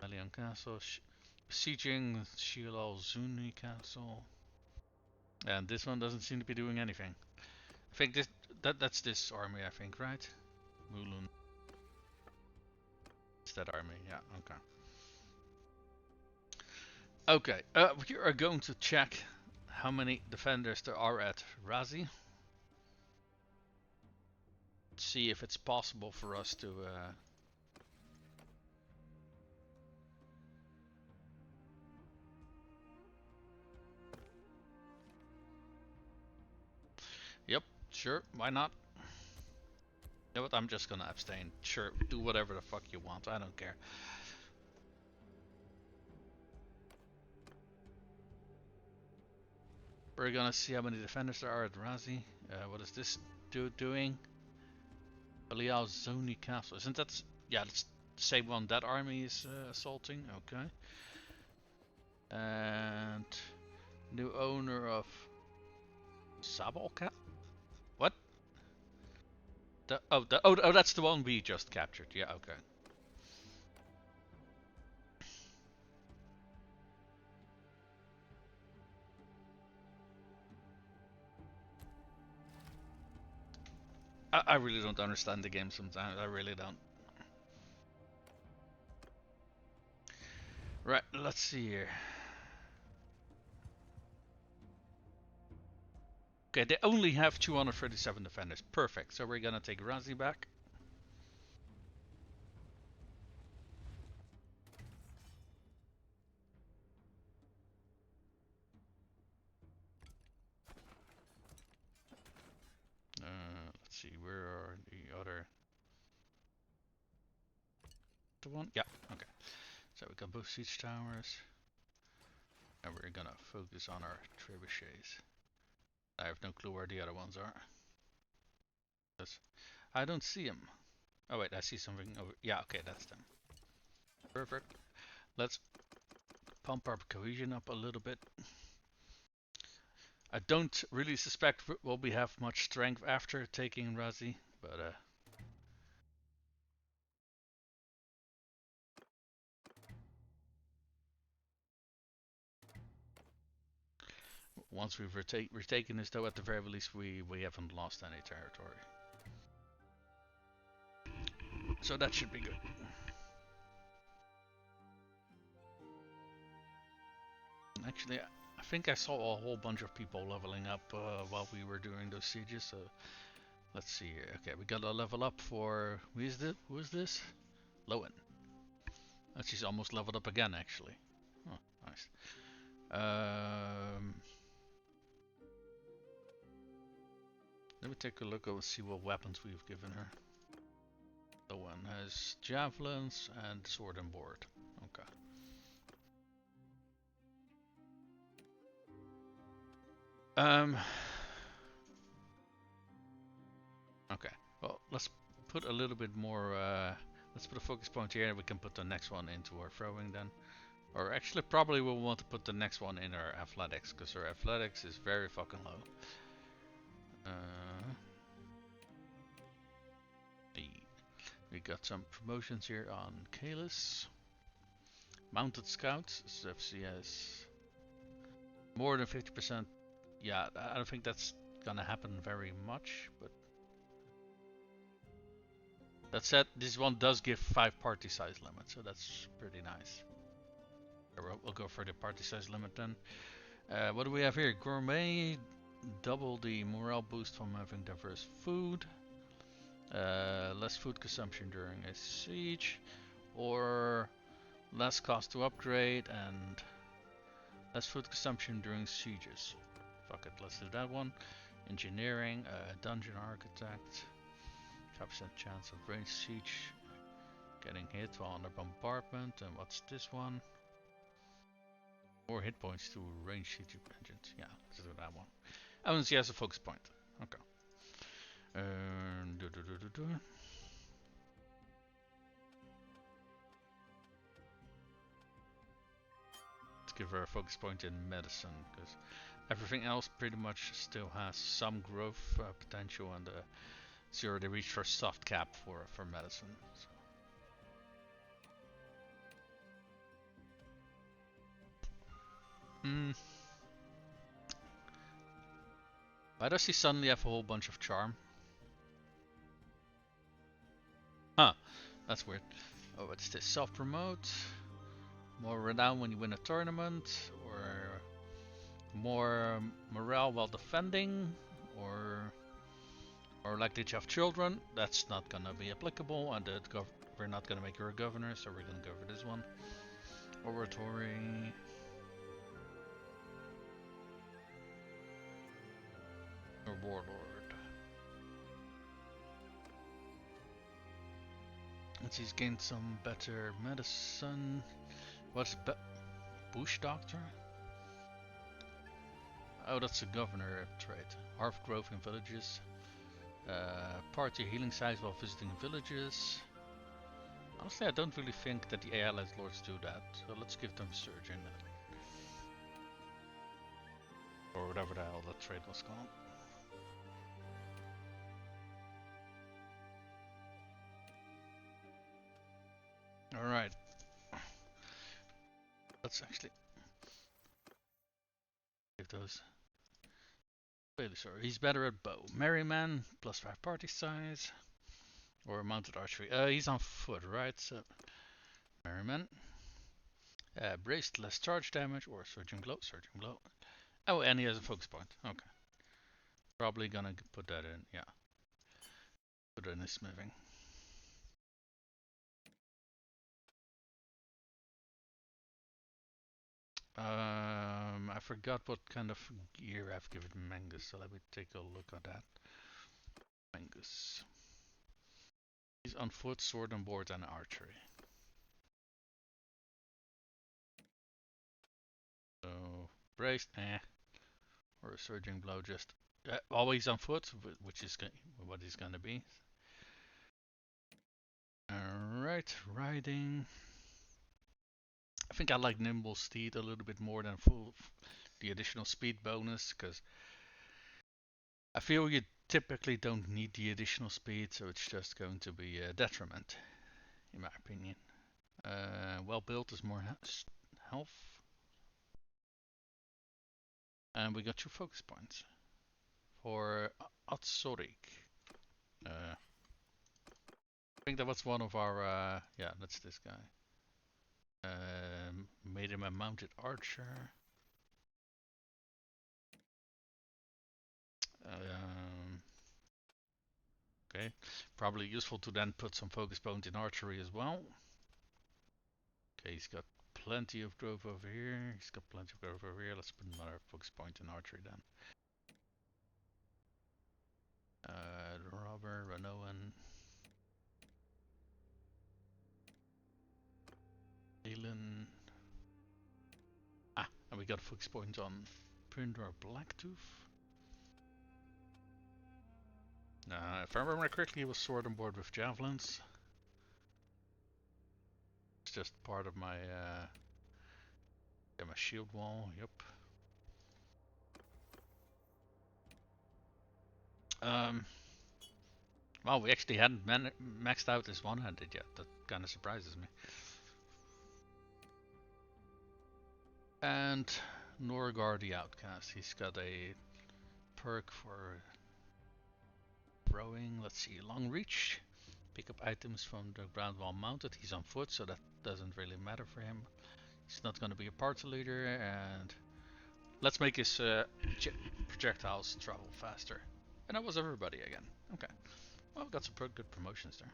Malion Castle, sieging Shilal Zuni Castle. And this one doesn't seem to be doing anything. I think that's this army, I think, right? Mulun. It's that army, yeah, okay. Okay, we are going to check how many defenders there are at Razi. See if it's possible for us to... Yep, sure, why not? You know what, I'm just gonna abstain. Sure, do whatever the fuck you want, I don't care. We're gonna see how many defenders there are at Razi. What is this dude doing? Belial Zoni Castle. Isn't that... Yeah, it's the same one that army is assaulting. Okay. And... New owner of... Sabalka? What? Oh, that's the one we just captured. Yeah, okay. I really don't understand the game sometimes. I really don't. Right, let's see here. Okay, they only have 237 defenders. Perfect. So we're gonna take Razi back. Let's see, where are the other... The one? Yeah, okay. So we got both siege towers. And we're gonna focus on our trebuchets. I have no clue where the other ones are. I don't see them. Oh wait, I see something over... Yeah, okay, that's them. Perfect. Let's pump our cohesion up a little bit. I don't really suspect we'll have much strength after taking Razi, but once we've retaken this, though, at the very least we haven't lost any territory. So that should be good. Actually, I think I saw a whole bunch of people leveling up while we were doing those sieges, so let's see here. Okay, we got a level up for... Who is this? Lowen. Oh, she's almost leveled up again, actually. Oh, nice. Let me take a look and see what weapons we've given her. The one has javelins and sword and board. Okay. Okay. Well, let's put a little bit more. Let's put a focus point here, and we can put the next one into our throwing then. Or actually, probably we'll want to put the next one in our athletics, because our athletics is very fucking low. We got some promotions here on Kalis. Mounted Scouts, FCS. More than 50%. Yeah, I don't think that's gonna happen very much, but that said, this one does give 5 party size limit, so that's pretty nice. We'll go for the party size limit then. What do we have here? Gourmet, double the morale boost from having diverse food. Less food consumption during a siege, or less cost to upgrade and less food consumption during sieges. Fuck it, let's do that one. Engineering, dungeon architect, 5% chance of range siege, getting hit while under bombardment. And what's this one? More hit points to range siege engines. Yeah, let's do that one. Oh, and she has a focus point. Okay. Let's give her a focus point in medicine, because everything else pretty much still has some growth potential, and she already reached her soft cap for medicine. So. Why does she suddenly have a whole bunch of charm? Huh, that's weird. Oh, what's this? Self-promote? More renown when you win a tournament? Or more morale while defending? Or likely to have children? That's not gonna be applicable, and we're not gonna make her a governor, so we're gonna go for this one. Oratory. Or warlord. Let's see, he's gained some better medicine. What's bush doctor? Oh, that's a governor trait. Harv growth in villages. Party healing size while visiting villages. Honestly, I don't really think that the allied lords do that, so let's give them surgeon. Or whatever the hell that trait was called. Alright. Let's actually give those Really sorry. He's better at bow. Merryman, +5 party size. Or mounted archery. He's on foot, right? So, Merryman. Braced, less charge damage. Or surging blow, surging blow. Oh, and he has a focus point. Okay. Probably gonna put that in, yeah. Put it in his smithing. I forgot what kind of gear I've given Mangus, so let me take a look at that. Mangus. He's on foot, sword and board, and archery. So, braced, or a surging blow, just always on foot, which is what he's gonna be. Alright, riding. I think I like nimble steed a little bit more than the additional speed bonus, because I feel you typically don't need the additional speed, so it's just going to be a detriment, in my opinion. Well built is more health. And we got 2 focus points for Aserai. I think that was one of our, yeah, that's this guy. Made him a mounted archer. Okay, probably useful to then put some focus points in archery as well. Okay, he's got plenty of growth over here. He's got plenty of growth over here. Let's put another focus point in archery then. Robber, Renoan. Aelin. Ah, and we got a focus point on Pundra Blacktooth. If I remember correctly, he was sword on board with javelins. It's just part of my my shield wall. Yep. Well, we actually hadn't maxed out this one-handed yet. That kind of surprises me. And Norgar the Outcast. He's got a perk for throwing. Let's see, long reach. Pick up items from the ground while mounted. He's on foot, so that doesn't really matter for him. He's not going to be a party leader, and let's make his projectiles travel faster. And that was everybody again. Okay. Well, we got some good promotions there.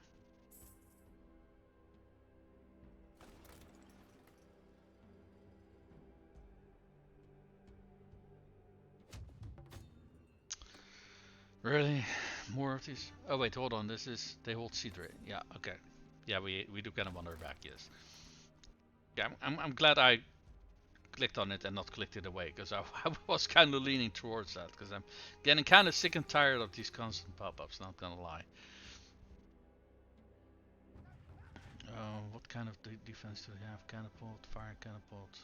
Really? More of these? Oh wait, hold on. This is they hold sttream. Yeah. Okay. Yeah, we do kind of want her back. Yes. Yeah, I'm glad I clicked on it and not clicked it away, because I was kind of leaning towards that, because I'm getting kind of sick and tired of these constant pop-ups. Not gonna lie. What kind of defense do they have? Catapult, fire catapult.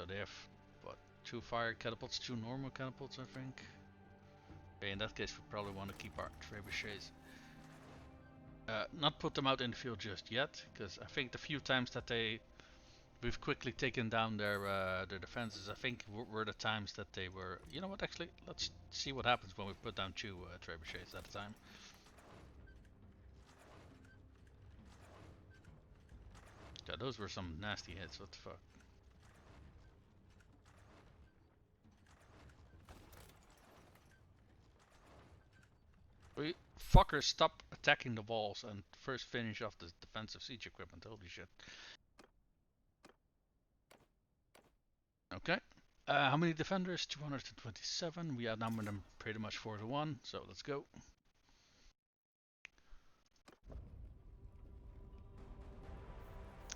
So they have what? 2 fire catapults, 2 normal catapults, I think. Okay, in that case, we probably want to keep our trebuchets. Not put them out in the field just yet, because I think the few times that we've quickly taken down their defenses, I think were the times that they were. You know what? Actually, let's see what happens when we put down 2 trebuchets at a time. Yeah, those were some nasty hits. What the fuck? We fuckers, stop attacking the walls and first finish off the defensive siege equipment. Holy shit. Okay. How many defenders? 227. We outnumber them pretty much 4-1. So let's go.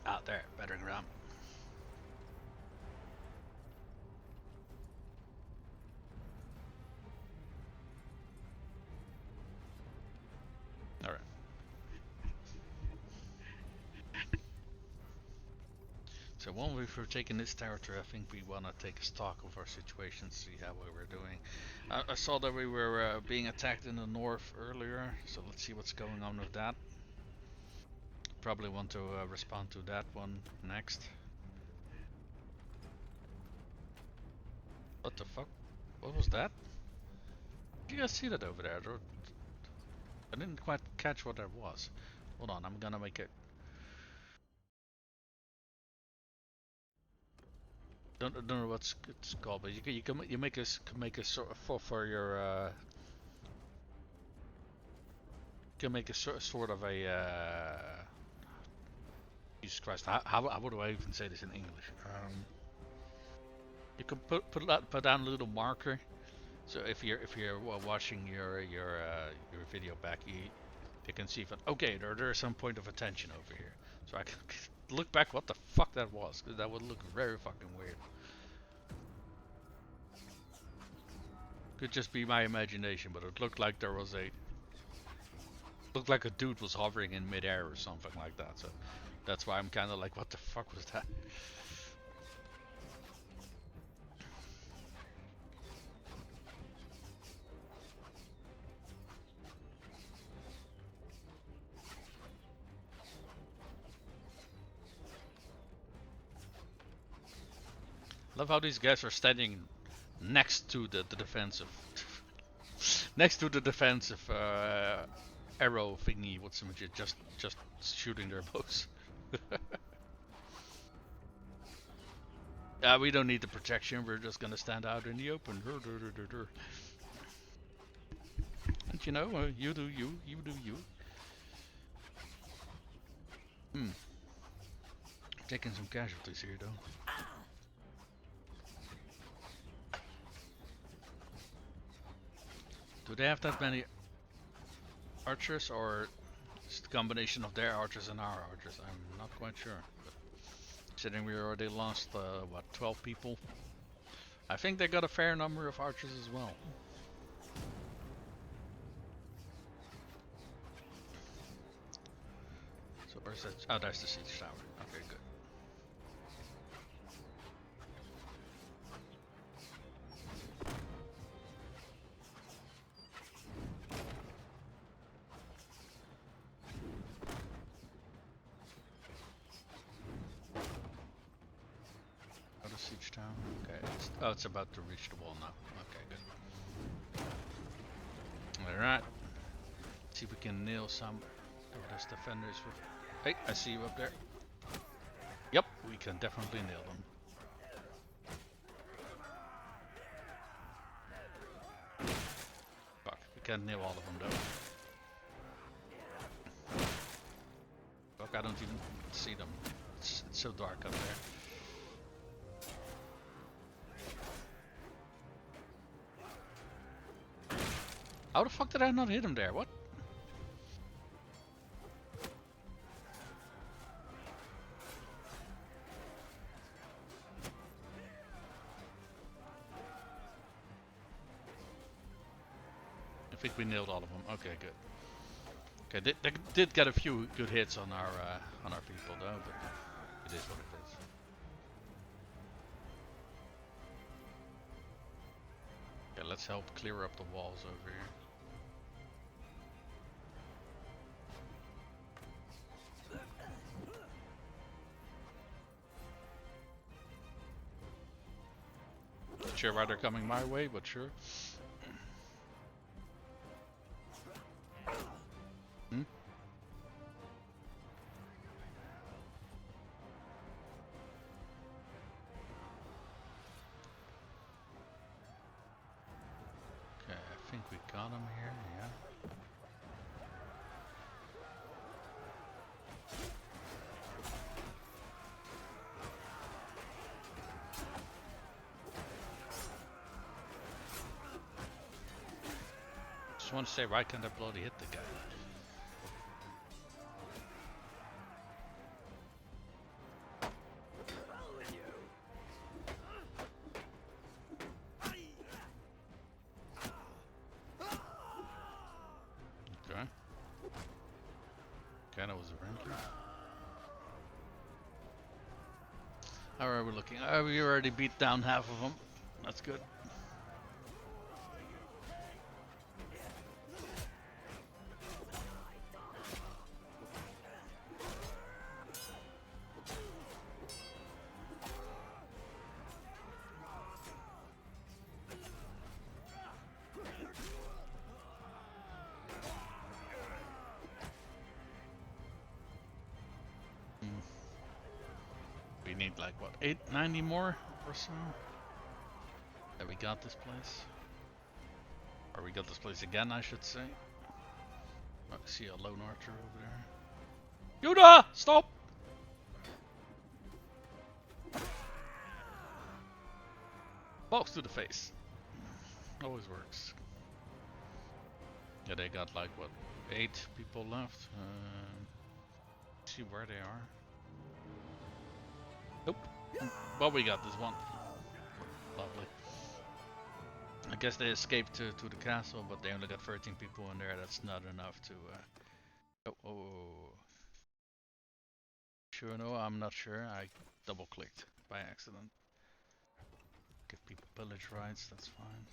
Out there, battering ram. Alright. So when we've taken this territory, I think we want to take a stock of our situation, see how we were doing. I saw that we were being attacked in the north earlier, so let's see what's going on with that. Probably want to respond to that one next. What the fuck? What was that? you guys see that over there? I didn't quite catch what that was. Hold on, I'm gonna make it. Don't know what it's called, but you make a sort of for your you can make a sort of a Jesus Christ, how would I even say this in English? You can put down a little marker. So if you're watching your video back, you can see that okay, there's some point of attention over here. So I can look back what the fuck that was, because that would look very fucking weird. Could just be my imagination, but it looked like looked like a dude was hovering in midair or something like that. So that's why I'm kind of like, what the fuck was that? Love how these guys are standing next to the defensive, next to the defensive arrow thingy. What's the magic? Just shooting their bows. We don't need the protection. We're just gonna stand out in the open. And you know, you do you do you. Taking some casualties here though. Do they have that many archers, or it's the combination of their archers and our archers? I'm not quite sure. But considering we already lost, what, 12 people? I think they got a fair number of archers as well. So where's that? Oh, there's the siege tower. Okay, good. Siege town. Okay. It's about to reach the wall now. Okay, good. Alright. See if we can nail some. Oh, there's defenders with. Hey, I see you up there. Yep, we can definitely nail them. Fuck, we can't nail all of them though. Fuck, I don't even see them. It's so dark up there. How the fuck did I not hit him there? What? I think we nailed all of them. Okay, good. Okay, they did get a few good hits on our people though, but it is what it is. Okay, let's help clear up the walls over here. Not sure why they're coming my way, but sure. Okay, I think we got him here, yeah. Just want to say, why can't I bloody hit the guy? Okay. Okay, that was a rank. How are we looking? We already beat down half of them. That's good. we need like what, 90 more or so? That we got this place. Or we got this place again, I should say. Oh, I see a lone archer over there. Yoda! Stop! Box to the face. Always works. Yeah, they got like what, 8 people left. See where they are. Nope. Well, we got this one. Lovely. I guess they escaped to the castle, but they only got 13 people in there. That's not enough to. Oh. Sure, no, I'm not sure. I double clicked by accident. Give people pillage rights, that's fine.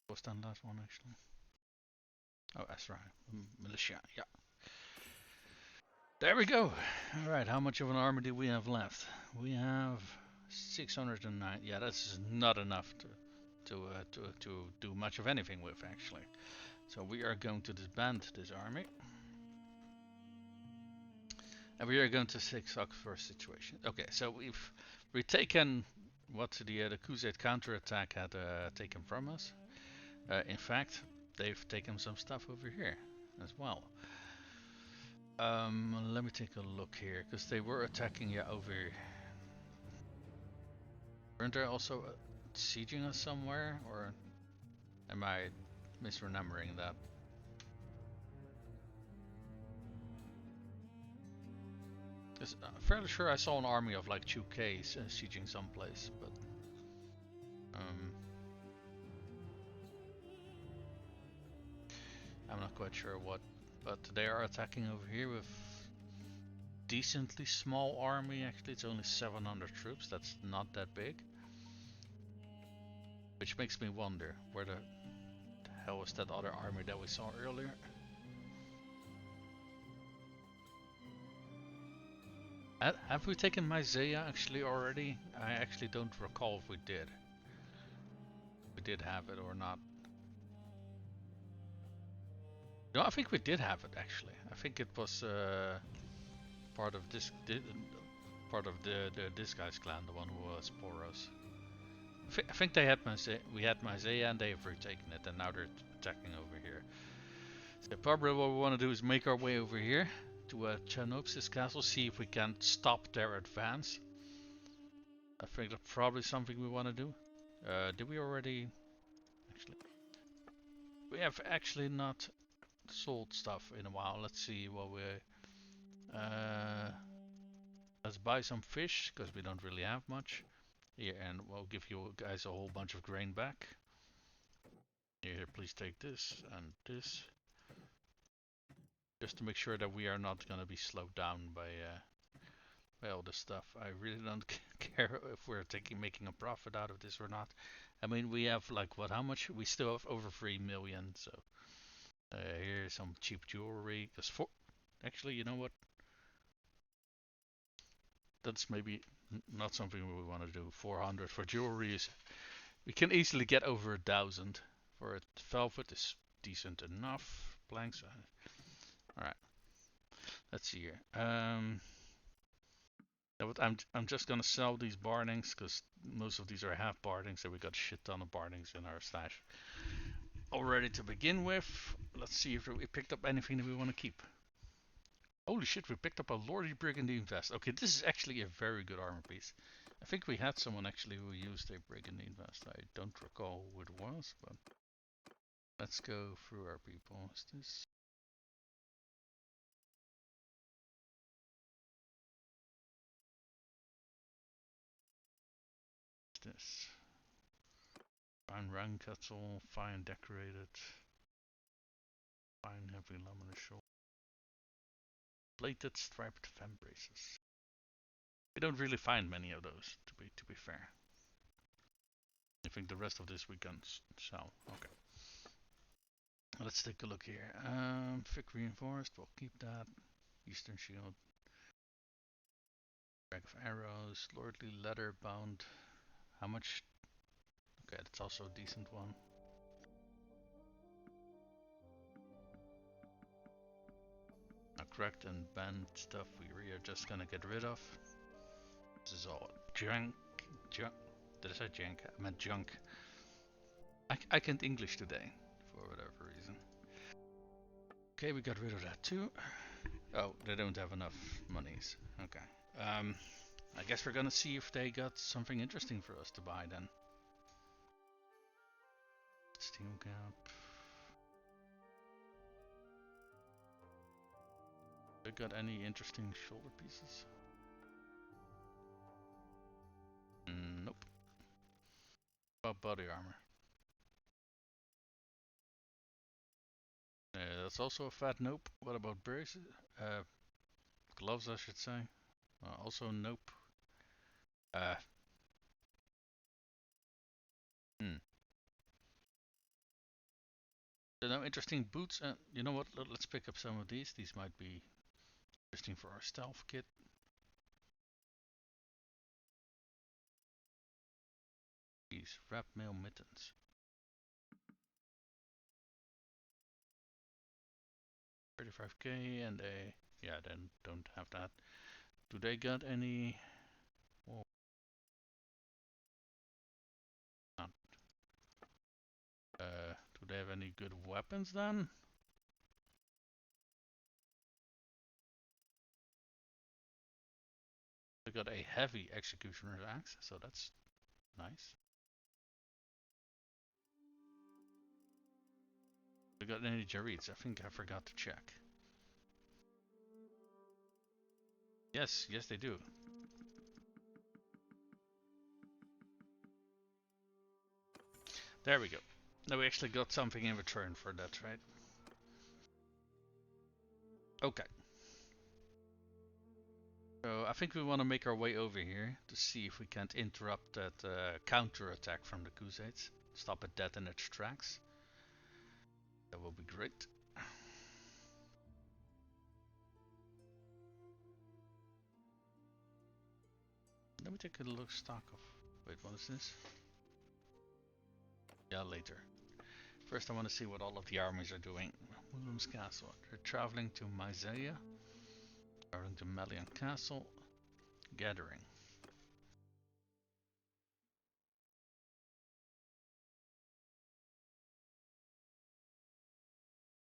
What's that last one actually? Oh, Aserai. Militia, yeah. There we go. Alright, how much of an army do we have left? We have 609. Yeah, that's not enough to do much of anything with actually. So we are going to disband this army. And we are going to fix our first situation. Okay, so we've retaken what the Khuzait counterattack had taken from us. In fact, they've taken some stuff over here as well. Let me take a look here, because they were attacking over here. Weren't they also sieging us somewhere, or am I misremembering that? Because I'm fairly sure I saw an army of like 2Ks sieging someplace, but I'm not quite sure what. But they are attacking over here with decently small army. Actually, it's only 700 troops. That's not that big. Which makes me wonder where the hell was that other army that we saw earlier? Have we taken Myzea actually already? I actually don't recall if we did. We did have it or not. No, I think we did have it actually. I think it was part of this this guy's clan, the one who was Poros. I think they had we had Myzea and they've retaken it, and now they're attacking over here. So probably what we want to do is make our way over here to Chanopsis castle, see if we can stop their advance. I think that's probably something we want to do. Did we already? Actually, we have actually not sold stuff in a while. Let's see what we. Let's buy some fish because we don't really have much. Here, and we'll give you guys a whole bunch of grain back. Here, please take this and this. Just to make sure that we are not going to be slowed down by all this stuff. I really don't care if we're making a profit out of this or not. I mean, we have like what? How much? We still have over 3 million. So here's some cheap jewelry. Actually, you know what? That's maybe not something we want to do. 400 for jewelry is. We can easily get over 1,000 for it. Velvet is decent enough. Planks. Alright. Let's see here. I'm just gonna sell these bardings because most of these are half bardings, so we got a shit ton of bardings in our stash already to begin with. Let's see if we picked up anything that we want to keep. Holy shit, we picked up a Lordy Brigandine vest. Okay, this is actually a very good armor piece. I think we had someone actually who used a Brigandine vest. I don't recall who it was, but let's go through our people. Is this? This fine rank castle, fine decorated, fine heavy laminate shoulder, plated striped fem braces. We don't really find many of those, to be fair. I think the rest of this we can sell. Okay. Let's take a look here. Thick reinforced, we'll keep that. Eastern shield. Bag of arrows, lordly leather bound. How much? Okay, that's also a decent one. cracked and banned stuff we are just gonna get rid of. This is all junk. Junk. Did I say junk? I meant junk. I can't English today, for whatever reason. Okay, we got rid of that too. Oh, they don't have enough monies. Okay. I guess we're gonna see if they got something interesting for us to buy then. Steel gap. They got any interesting shoulder pieces? Nope. About body armor. That's also a fat nope. What about braces? Gloves, I should say. Also nope. So no interesting boots. You know what? Let's pick up some of these. These might be interesting for our stealth kit. These wrap mail mittens. $35k and they, yeah, then don't have that. Do they got any? Oh, not. Do they have any good weapons then? They got a heavy executioner's axe, so that's nice. They got any Jarreeds? I think I forgot to check. Yes, yes they do. There we go. Now we actually got something in return for that, right? Okay. So I think we want to make our way over here to see if we can't interrupt that counter-attack from the Khuzxaits. Stop it dead in its tracks. That will be great. Let me take a look stock of... Wait, what is this? Yeah, later. First I want to see what all of the armies are doing. William's Castle. They're traveling to Myzea. Traveling to Melian Castle. Gathering.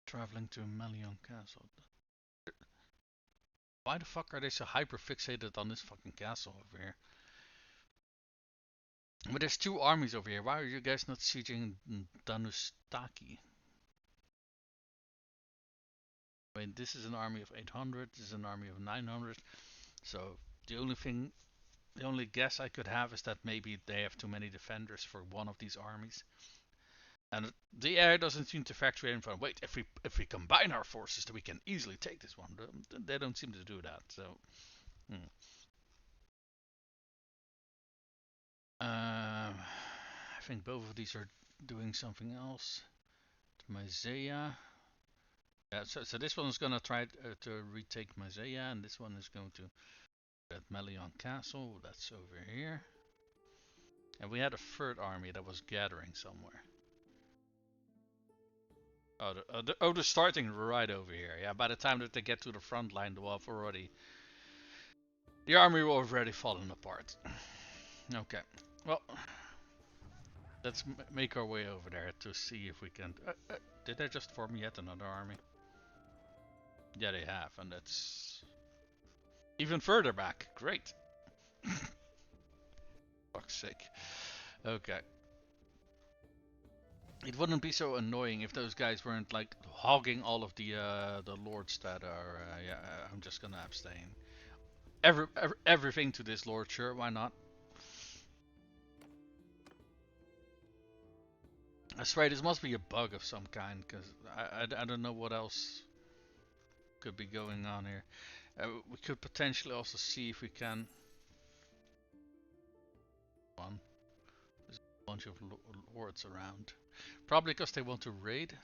Traveling to Melian Castle. Why the fuck are they so hyper fixated on this fucking castle over here? But there's two armies over here. Why are you guys not sieging Danustaki? I mean, this is an army of 800. This is an army of 900. So the only guess I could have is that maybe they have too many defenders for one of these armies. And the air doesn't seem to factor in from, wait, if we combine our forces, then we can easily take this one. They don't seem to do that. So, I think both of these are doing something else. Myzea. Yeah, so this one is gonna try to retake Myzea, and this one is going to that Melian Castle. That's over here. And we had a third army that was gathering somewhere. Oh, they're starting right over here. Yeah, by the time that they get to the front line, the army will have already fallen apart. Okay, well, let's make our way over there to see if we can. Did they just form yet another army? Yeah, they have, and that's even further back. Great. Fuck's sake. Okay. It wouldn't be so annoying if those guys weren't like hogging all of the lords that are. Yeah, I'm just gonna abstain. Everything to this lord, sure, why not? I swear this must be a bug of some kind, because I don't know what else could be going on here. We could potentially also see if we can. There's a bunch of lords around. Probably because they want to raid.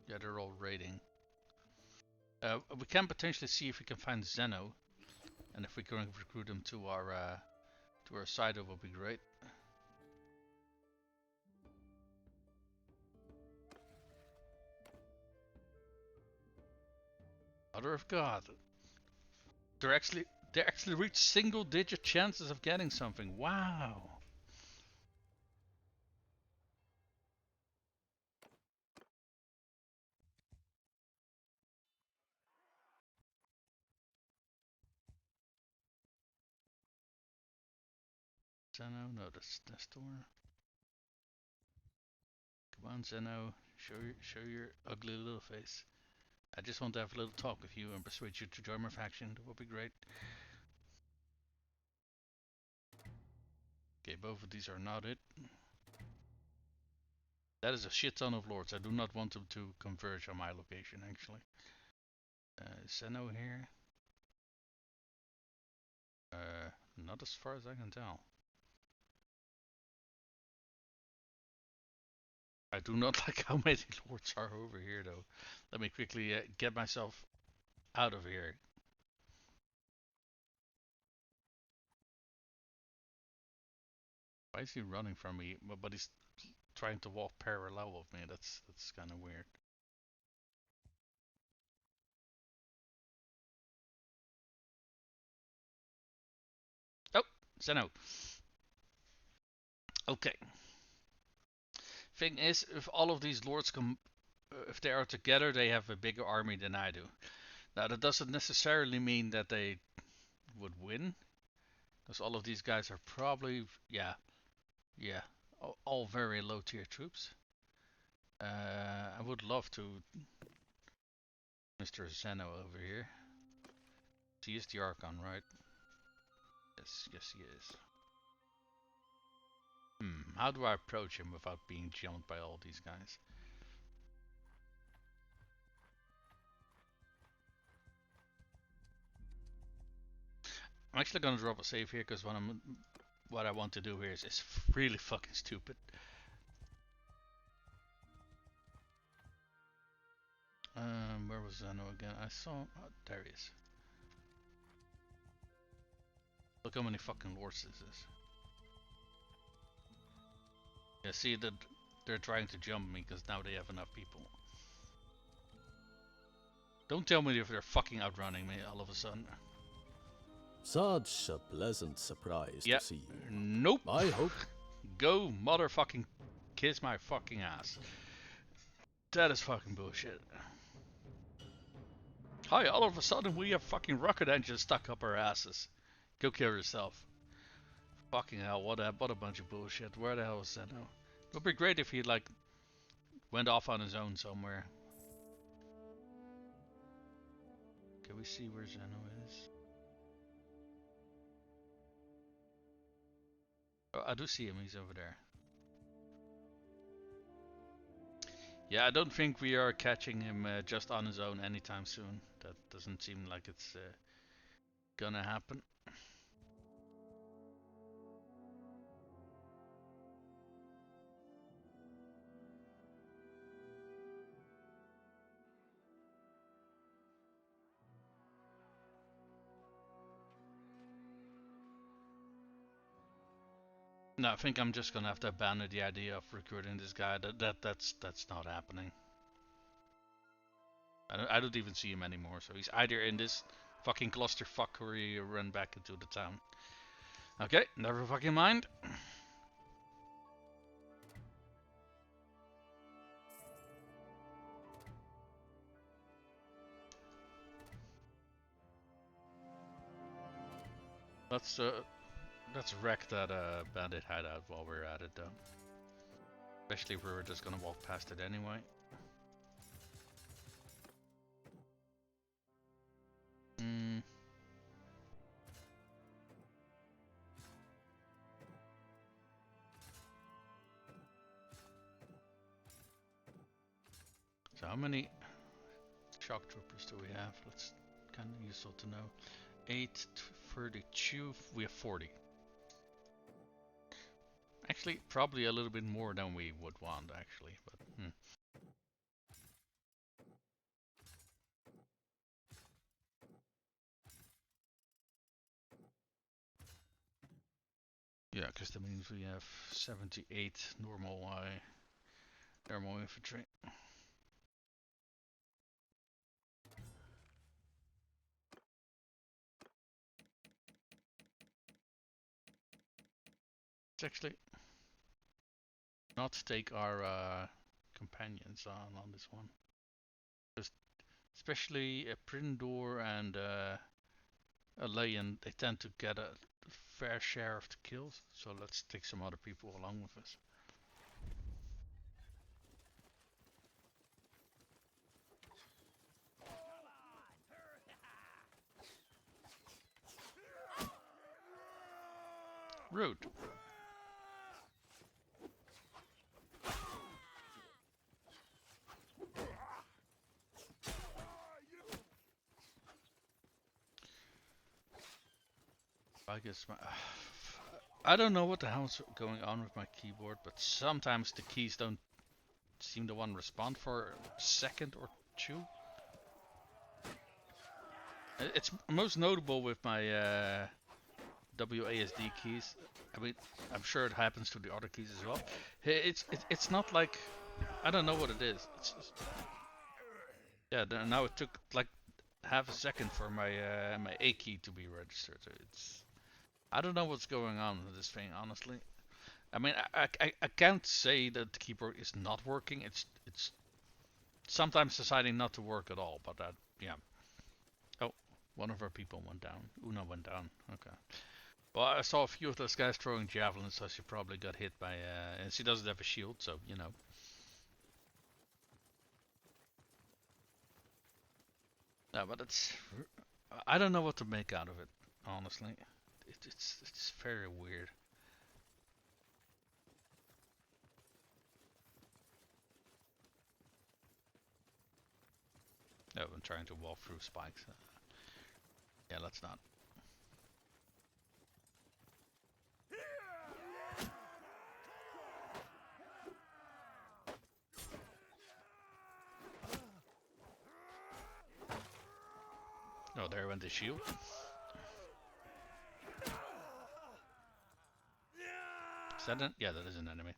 Yeah, they're all raiding. We can potentially see if we can find Zeno, and if we can recruit them to our side, it will be great. Mother of God. They're actually reach single digit chances of getting something. Wow. Zeno, no, that's Nestor. Come on, Zeno, show your ugly little face. I just want to have a little talk with you and persuade you to join my faction. That would be great. Okay, both of these are not it. That is a shit ton of lords. I do not want them to converge on my location, actually. Zeno here. Not as far as I can tell. I do not like how many lords are over here, though. Let me quickly get myself out of here. Why is he running from me? But he's trying to walk parallel with me. That's kind of weird. Oh, Zeno. Okay. Thing is, if all of these lords come, if they are together, they have a bigger army than I do. Now that doesn't necessarily mean that they would win, because all of these guys are probably, yeah, all very low tier troops. I would love to, Mr. Zeno over here. He is the Archon, right? Yes, he is. How do I approach him without being jumped by all these guys? I'm actually gonna drop a save here because what I want to do here is really fucking stupid. Where was Zeno again? I saw. Oh, there he is. Look how many fucking lords this is. Yeah, see that they're trying to jump me because now they have enough people. Don't tell me if they're fucking outrunning me all of a sudden. Such a pleasant surprise Yeah. to see you. Nope. I hope. Go motherfucking kiss my fucking ass. That is fucking bullshit. Hi, all of a sudden we have fucking rocket engines stuck up our asses. Go kill yourself. Fucking hell, what a bunch of bullshit. Where the hell is Zeno? It would be great if he like went off on his own somewhere. Can we see where Zeno is? Oh, I do see him, he's over there. Yeah, I don't think we are catching him just on his own anytime soon. That doesn't seem like it's gonna happen. No, I think I'm just gonna have to abandon the idea of recruiting this guy. That's not happening. I don't even see him anymore. So he's either in this fucking clusterfuck or he run back into the town. Okay, never fucking mind. Let's wreck that bandit hideout while we're at it, though. Especially if we're just gonna walk past it anyway. So how many shock troopers do we have? That's kind of useful to know. 8, 32, we have 40. Actually, probably a little bit more than we would want, actually, but yeah, because that means we have 78 normal thermal infantry. Let's actually not take our companions on this one. Just especially Prindor and Alayan, they tend to get a fair share of the kills. So let's take some other people along with us. Rude. I guess I don't know what the hell's going on with my keyboard, but sometimes the keys don't seem to want to respond for a second or two. It's most notable with my WASD keys. I mean, I'm sure it happens to the other keys as well. It's not like, I don't know what it is. Yeah. Now it took like half a second for my my A key to be registered. I don't know what's going on with this thing, honestly. I mean, I can't say that the keyboard is not working. It's sometimes deciding not to work at all. But yeah. Oh, one of our people went down. Una went down. Okay. Well, I saw a few of those guys throwing javelins, so she probably got hit by. And she doesn't have a shield, so you know. No, but I don't know what to make out of it, honestly. It's very weird. No, I'm trying to walk through spikes. Yeah, let's not. Oh, there went the shield. Is that yeah, that is an enemy.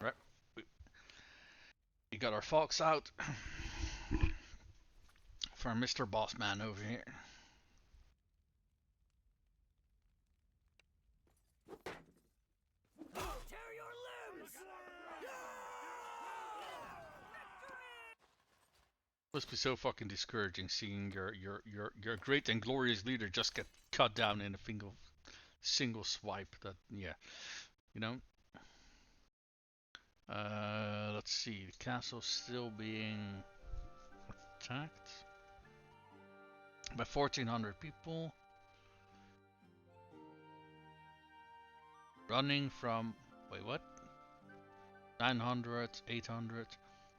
Right. We got our fox out for Mr. Bossman over here. Tear your limbs! Must be so fucking discouraging seeing your great and glorious leader just get cut down in a single swipe. That, yeah, you know. Let's see. The castle's still being attacked by 1,400 people. Running from, wait, what? 900, 800.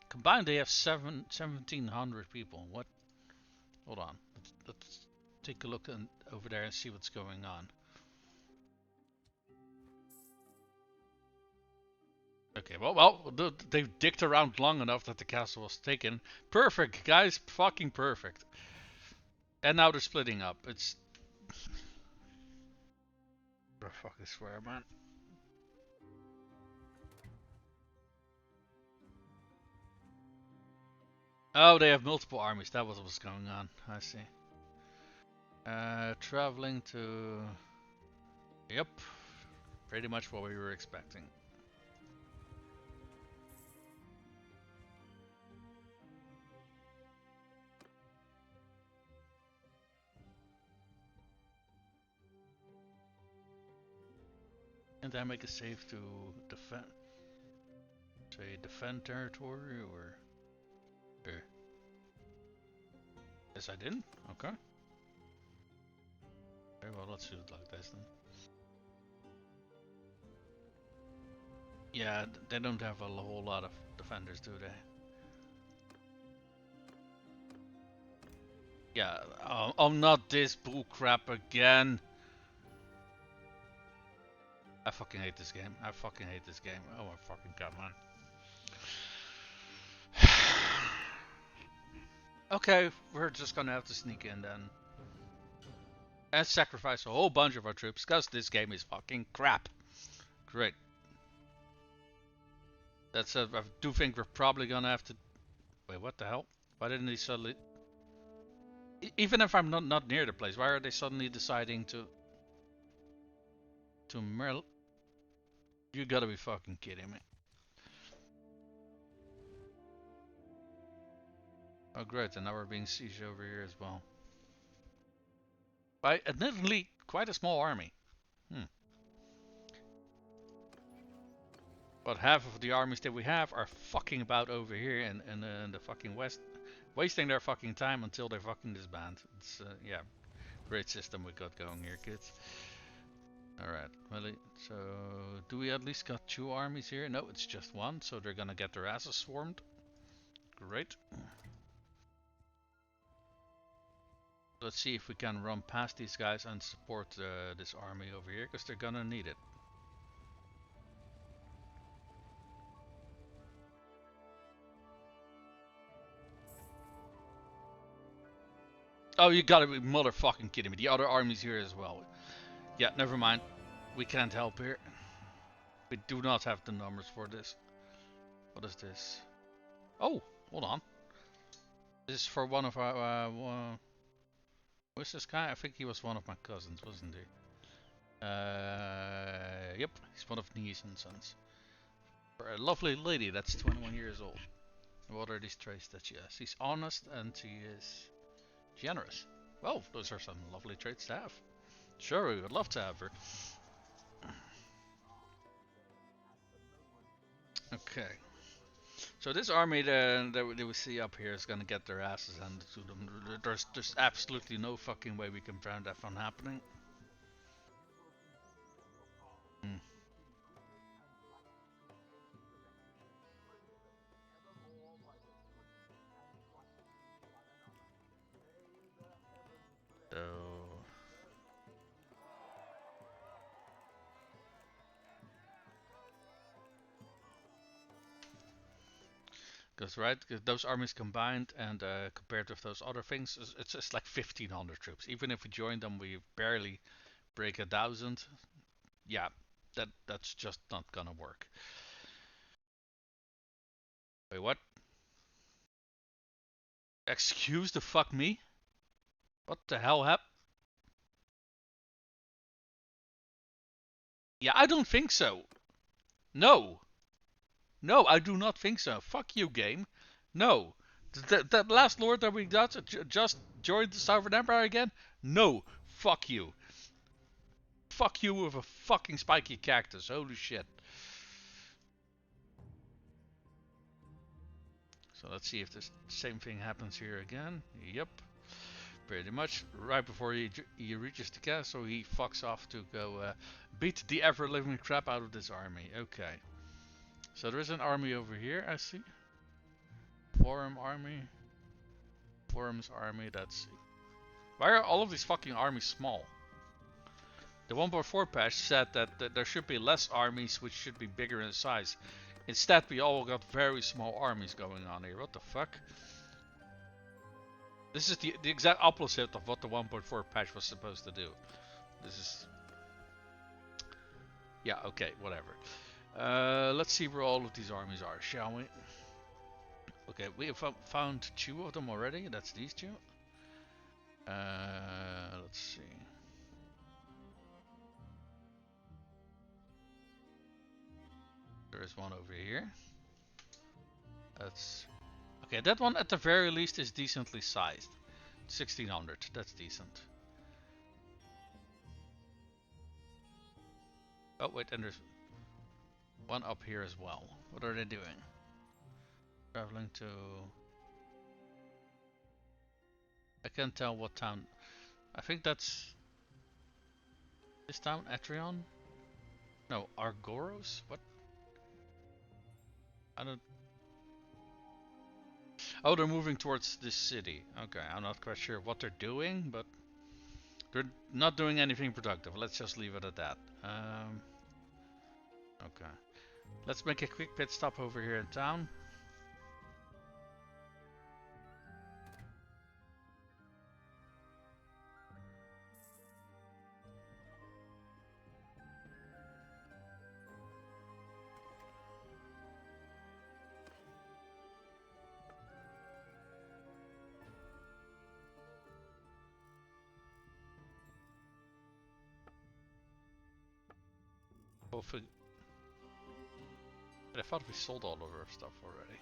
Combined, they have 1,700 people. What? Hold on. Let's take a look over there and see what's going on. Okay, well, they've dicked around long enough that the castle was taken. Perfect, guys. Fucking perfect. And now they're splitting up. It's... I fucking swear, man. Oh, they have multiple armies. That was what's going on. I see. Traveling to... Yep. Pretty much what we were expecting. And then make a save to defend... Say, defend territory, or... Here. Yes, I didn't? Okay. Okay, well, let's do it like this then. Yeah, they don't have a whole lot of defenders, do they? Yeah, oh, not this bullcrap again. I fucking hate this game. I fucking hate this game. Oh my fucking god, man. Okay, we're just gonna have to sneak in then. And sacrifice a whole bunch of our troops, because this game is fucking crap. Great. That's I do think we're probably gonna have to. Wait, what the hell? Why didn't they suddenly? Even if I'm not near the place, why are they suddenly deciding to merl? You gotta be fucking kidding me. Oh great, and now we're being sieged over here as well. By admittedly quite a small army. But half of the armies that we have are fucking about over here in the fucking west, wasting their fucking time until they're fucking disbanded. It's yeah, great system we got going here, kids. Alright, well, so do we at least got 2 armies here? No, it's just 1, so they're gonna get their asses swarmed. Great. Let's see if we can run past these guys and support this army over here, because they're gonna need it. Oh, you gotta be motherfucking kidding me. The other army's here as well. Yeah, never mind. We can't help here. We do not have the numbers for this. What is this? Oh, hold on. This is for one of our... who's this guy? I think he was one of my cousins, wasn't he? Yep, he's one of Niece and Sons. For a lovely lady that's 21 years old. What are these traits that she has? She's honest and she is generous. Well, those are some lovely traits to have. Sure, we would love to have her. Okay. So this army that we see up here is gonna get their asses handed to them. There's absolutely no fucking way we can prevent that from happening. So... Because right, those armies combined and compared with those other things, it's just like 1,500 troops. Even if we join them, we barely break 1,000. Yeah, that's just not gonna work. Wait, what? Excuse the fuck me? What the hell happened? Yeah, I don't think so. No. No, I do not think so. Fuck you, game. No. That last lord that we got just joined the Sovereign Empire again? No. Fuck you. Fuck you with a fucking spiky cactus. Holy shit. So let's see if the same thing happens here again. Yep. Pretty much. Right before he reaches the castle, he fucks off to go beat the ever-living crap out of this army. Okay. So there is an army over here, I see. Forum army. Forum's army, that's... Why are all of these fucking armies small? The 1.4 patch said that there should be less armies which should be bigger in size. Instead we all got very small armies going on here. What the fuck? This is the exact opposite of what the 1.4 patch was supposed to do. This is... Yeah, okay, whatever. Let's see where all of these armies are, shall we? Okay, we have found 2 of them already. That's these 2. Let's see. There is one over here. That's... Okay, that one at the very least is decently sized. 1,600, that's decent. Oh wait, and there's one up here as well. What are they doing? Traveling to... I can't tell what town. I think that's... This town? Atrion? No, Argoros? What? I don't... Oh, they're moving towards this city. Okay, I'm not quite sure what they're doing, but... They're not doing anything productive. Let's just leave it at that. Okay. Let's make a quick pit stop over here in town. Hopefully, but I thought we sold all of our stuff already.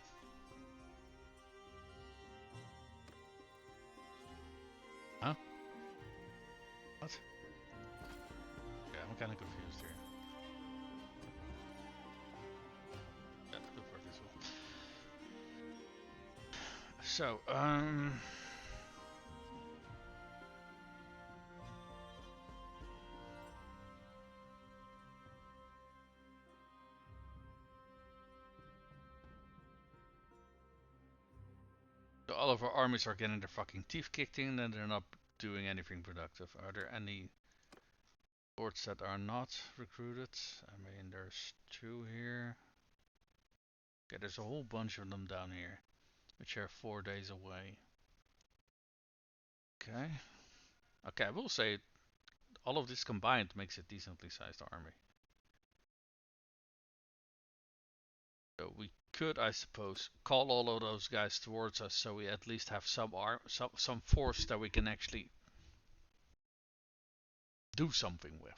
Huh? What? Yeah, I'm kind of confused here. Yeah, go for this one. So, so all of our armies are getting their fucking teeth kicked in and they're not doing anything productive. Are there any lords that are not recruited? I mean, there's 2 here. Okay, there's a whole bunch of them down here, which are 4 days away. Okay. Okay, I will say all of this combined makes a decently sized army. So we could, I suppose, call all of those guys towards us, so we at least have some force that we can actually do something with.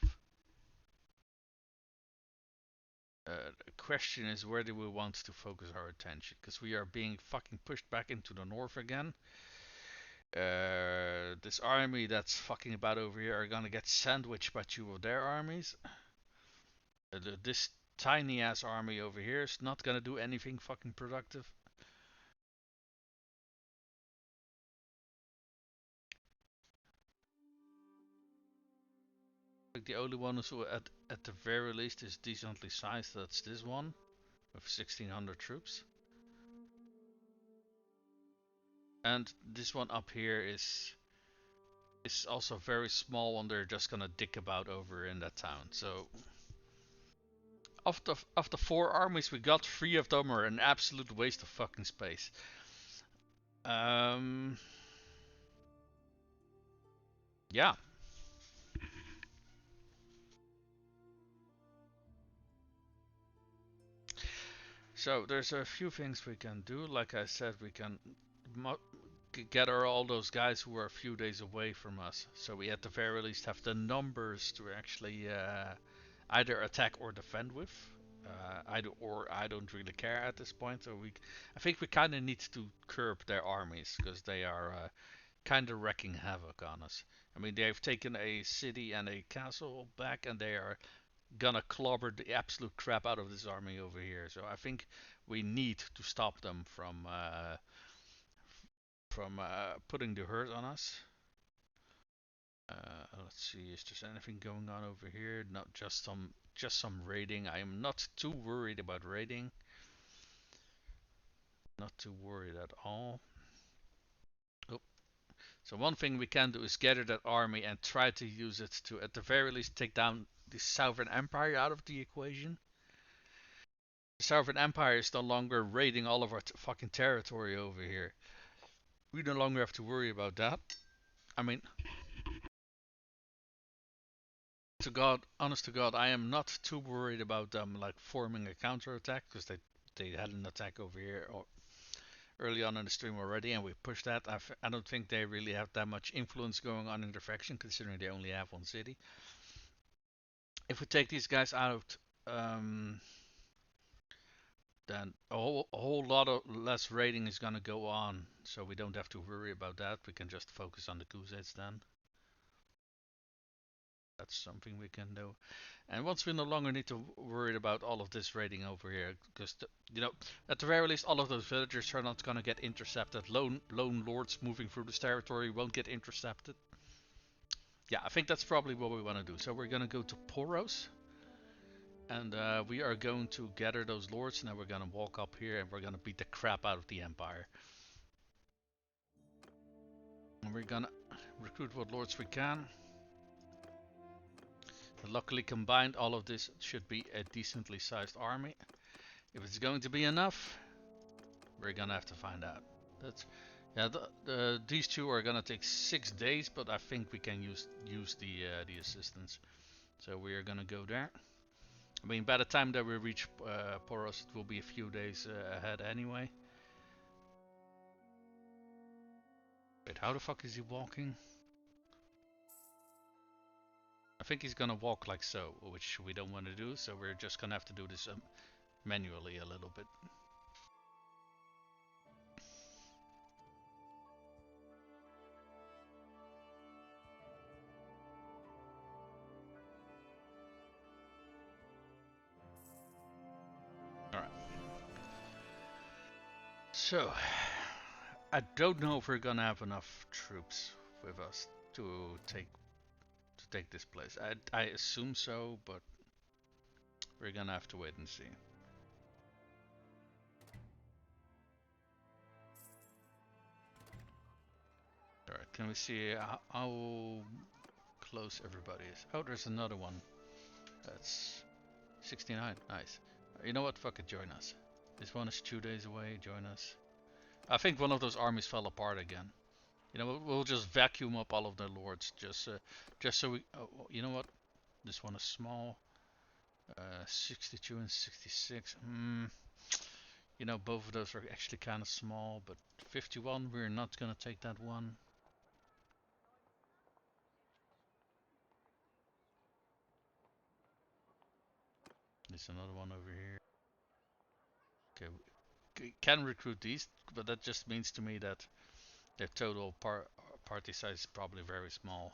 The question is, where do we want to focus our attention? Because we are being fucking pushed back into the north again. This army that's fucking about over here are gonna get sandwiched by 2 of their armies. This tiny ass army over here is not gonna do anything fucking productive. Like the only one who at the very least is decently sized, that's this one with 1600 troops. And this one up here is also very small and they're just gonna dick about over in that town. So of the 4 armies we got, 3 of them are an absolute waste of fucking space. Yeah. So there's a few things we can do. Like I said, we can gather all those guys who are a few days away from us. So we at the very least have the numbers to actually either attack or defend with. Either or, I don't really care at this point. So I think we kind of need to curb their armies because they are kind of wrecking havoc on us. I mean, they've taken a city and a castle back, and they are gonna clobber the absolute crap out of this army over here. So I think we need to stop them from putting the hurt on us. Let's see, is there anything going on over here? Not just some raiding. I am not too worried about raiding. Not too worried at all. Oh. So one thing we can do is gather that army and try to use it to, at the very least, take down the Southern Empire out of the equation. The Southern Empire is no longer raiding all of our fucking territory over here. We no longer have to worry about that. I mean, honest to God, I am not too worried about them like forming a counterattack because they had an attack over here early on in the stream already, and we pushed that. I don't think they really have that much influence going on in their faction, considering they only have 1 city. If we take these guys out, then a whole lot of less raiding is gonna go on, so we don't have to worry about that. We can just focus on the Khuzxaits then. That's something we can do. And once we no longer need to worry about all of this raiding over here, because you know, at the very least, all of those villagers are not gonna get intercepted. Lone lords moving through this territory won't get intercepted. Yeah, I think that's probably what we want to do. So we're gonna go to Poros. And we are going to gather those lords, and then we're gonna walk up here and we're gonna beat the crap out of the Empire. And we're gonna recruit what lords we can. And luckily combined, all of this should be a decently sized army. If it's going to be enough, we're gonna have to find out. Yeah, these 2 are gonna take 6 days, but I think we can use the assistance. So we are gonna go there. I mean, by the time that we reach Poros, it will be a few days ahead anyway. Wait, how the fuck is he walking? think he's gonna walk like so, which we don't want to do, so we're just gonna have to do this manually a little bit. Alright. So, I don't know if we're gonna have enough troops with us to take this place. I assume so, but we're gonna have to wait and see. Alright, can we see how close everybody is? Oh, there's another one. That's 69. Nice. You know what? Fuck it, join us. This one is 2 days away. Join us. I think one of those armies fell apart again. You know, we'll just vacuum up all of the lords, just so we. Oh, you know what? This one is small. 62 and 66. You know, both of those are actually kind of small, but 51, we're not gonna take that one. There's another one over here. Okay, we can recruit these, but that just means to me that their total party size is probably very small.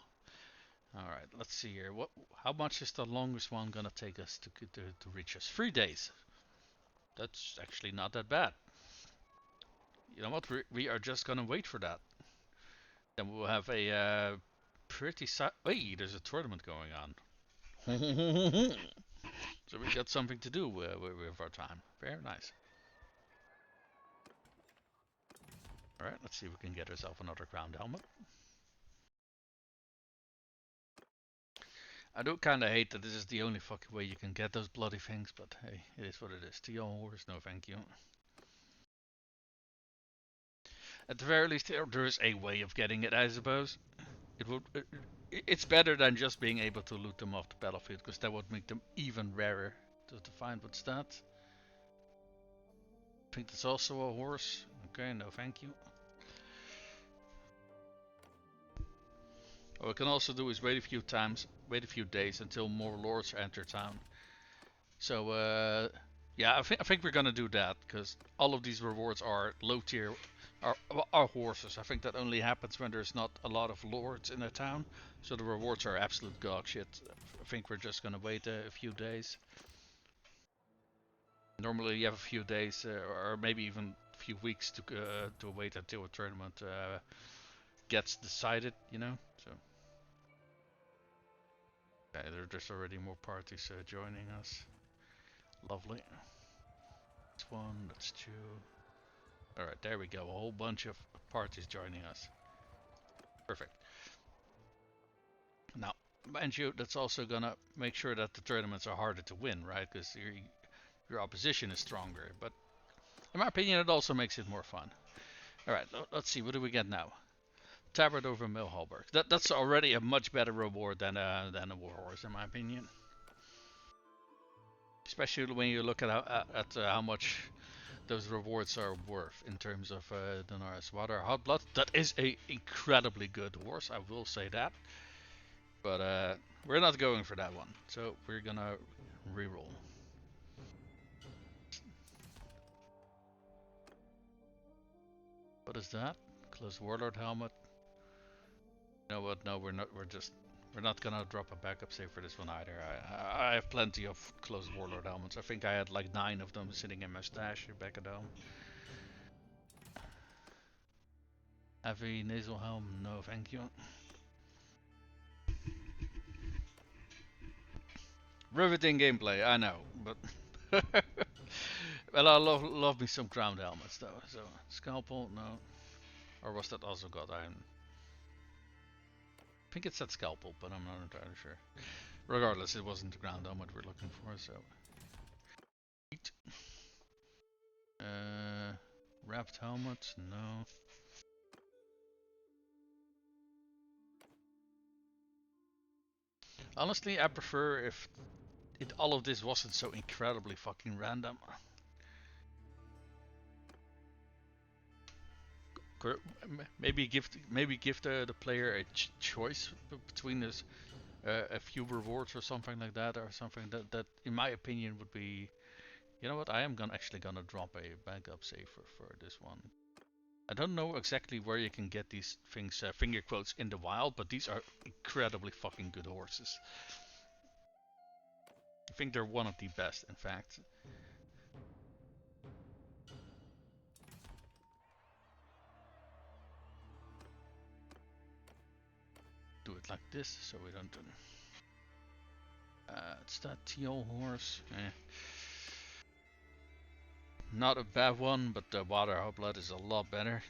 Alright, let's see here. How much is the longest one gonna take us to reach us? 3 days. That's actually not that bad. You know what? We are just gonna wait for that. Then we'll have a pretty wait, there's a tournament going on. So we got something to do with our time. Very nice. Alright, let's see if we can get ourselves another crowned helmet. I do kinda hate that this is the only fucking way you can get those bloody things, but hey, it is what it is. To your horse, no thank you. At the very least, there is a way of getting it, I suppose. It's better than just being able to loot them off the battlefield, because that would make them even rarer to find. What's that? I think that's also a horse. Okay, no thank you. What we can also do is wait a few days until more lords enter town. So yeah, I think we're gonna do that, because all of these rewards are low tier, are horses. I think that only happens when there's not a lot of lords in a town, so the rewards are absolute dog shit. I think we're just gonna wait a few days. Normally you have a few days, or maybe even a few weeks to wait until a tournament gets decided, you know. So okay, there's already more parties joining us. Lovely. That's one, that's two. Alright, there we go. A whole bunch of parties joining us. Perfect. Now, mind you, that's also gonna make sure that the tournaments are harder to win, right? Because your opposition is stronger. But in my opinion, it also makes it more fun. Alright, let's see. What do we get now? Tabard over Milhalberg. That's already a much better reward than a warhorse, in my opinion. Especially when you look at how much those rewards are worth in terms of Donaris. Water Hot Blood, that is a incredibly good horse, I will say that. But we're not going for that one, so we're gonna reroll. What is that? Close Warlord helmet. You know what? No, we're not. We're not gonna drop a backup save for this one either. I have plenty of close Warlord helmets. I think I had like 9 of them sitting in my stash back at home. Heavy nasal helm, no thank you. Riveting gameplay, I know, but well, I love me some crowned helmets though. So scalpel, no, or was that also God Iron? I think it said scalpel, but I'm not entirely sure. Regardless, it wasn't the ground helmet we're looking for, so. Wrapped helmet, no. Honestly, I prefer if all of this wasn't so incredibly fucking random. Maybe give the player a choice between this a few rewards or something like that, or something that in my opinion would be, you know what, I am actually gonna drop a backup saver for this one. I don't know exactly where you can get these things, finger quotes, in the wild, but these are incredibly fucking good horses. I think they're one of the best, in fact. Do it like this, so we don't. It's that teal horse. Not a bad one, but the water blood is a lot better.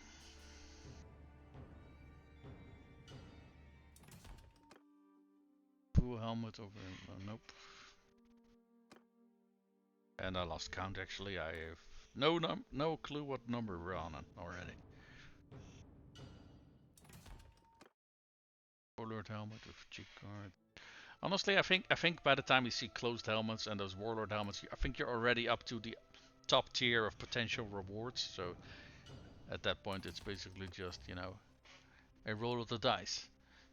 Pool helmet over. Nope. And I lost count actually. I have no clue what number we're on already. Warlord helmet with cheek guard. Honestly, I think by the time you see closed helmets and those warlord helmets, I think you're already up to the top tier of potential rewards. So at that point, it's basically just, you know, a roll of the dice.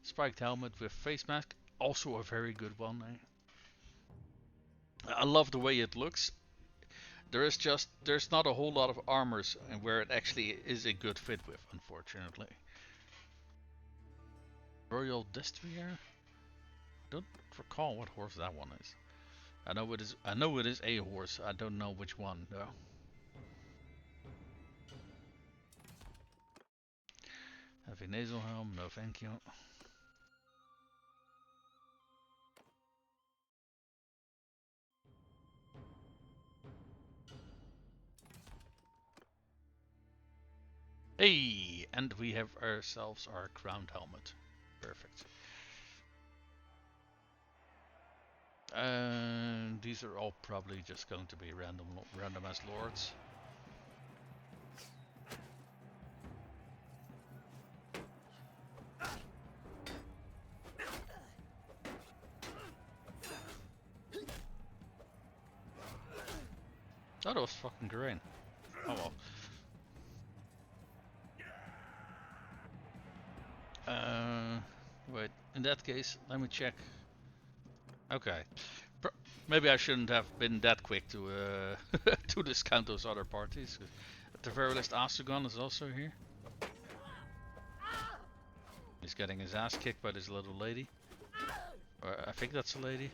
Spiked helmet with face mask, also a very good one. I love the way it looks. There's not a whole lot of armors and where it actually is a good fit with, unfortunately. Royal Destrier? Don't recall what horse that one is. I know it is a horse. I don't know which one though. Heavy nasal helm, no thank you. Hey, and we have ourselves our crowned helmet. Perfect. And these are all probably just going to be random as lords. Oh, that was fucking great. Oh well. Wait, in that case, let me check. Okay. Maybe I shouldn't have been that quick to to discount those other parties. At the very least, Asugan is also here. He's getting his ass kicked by this little lady. Or I think that's a lady.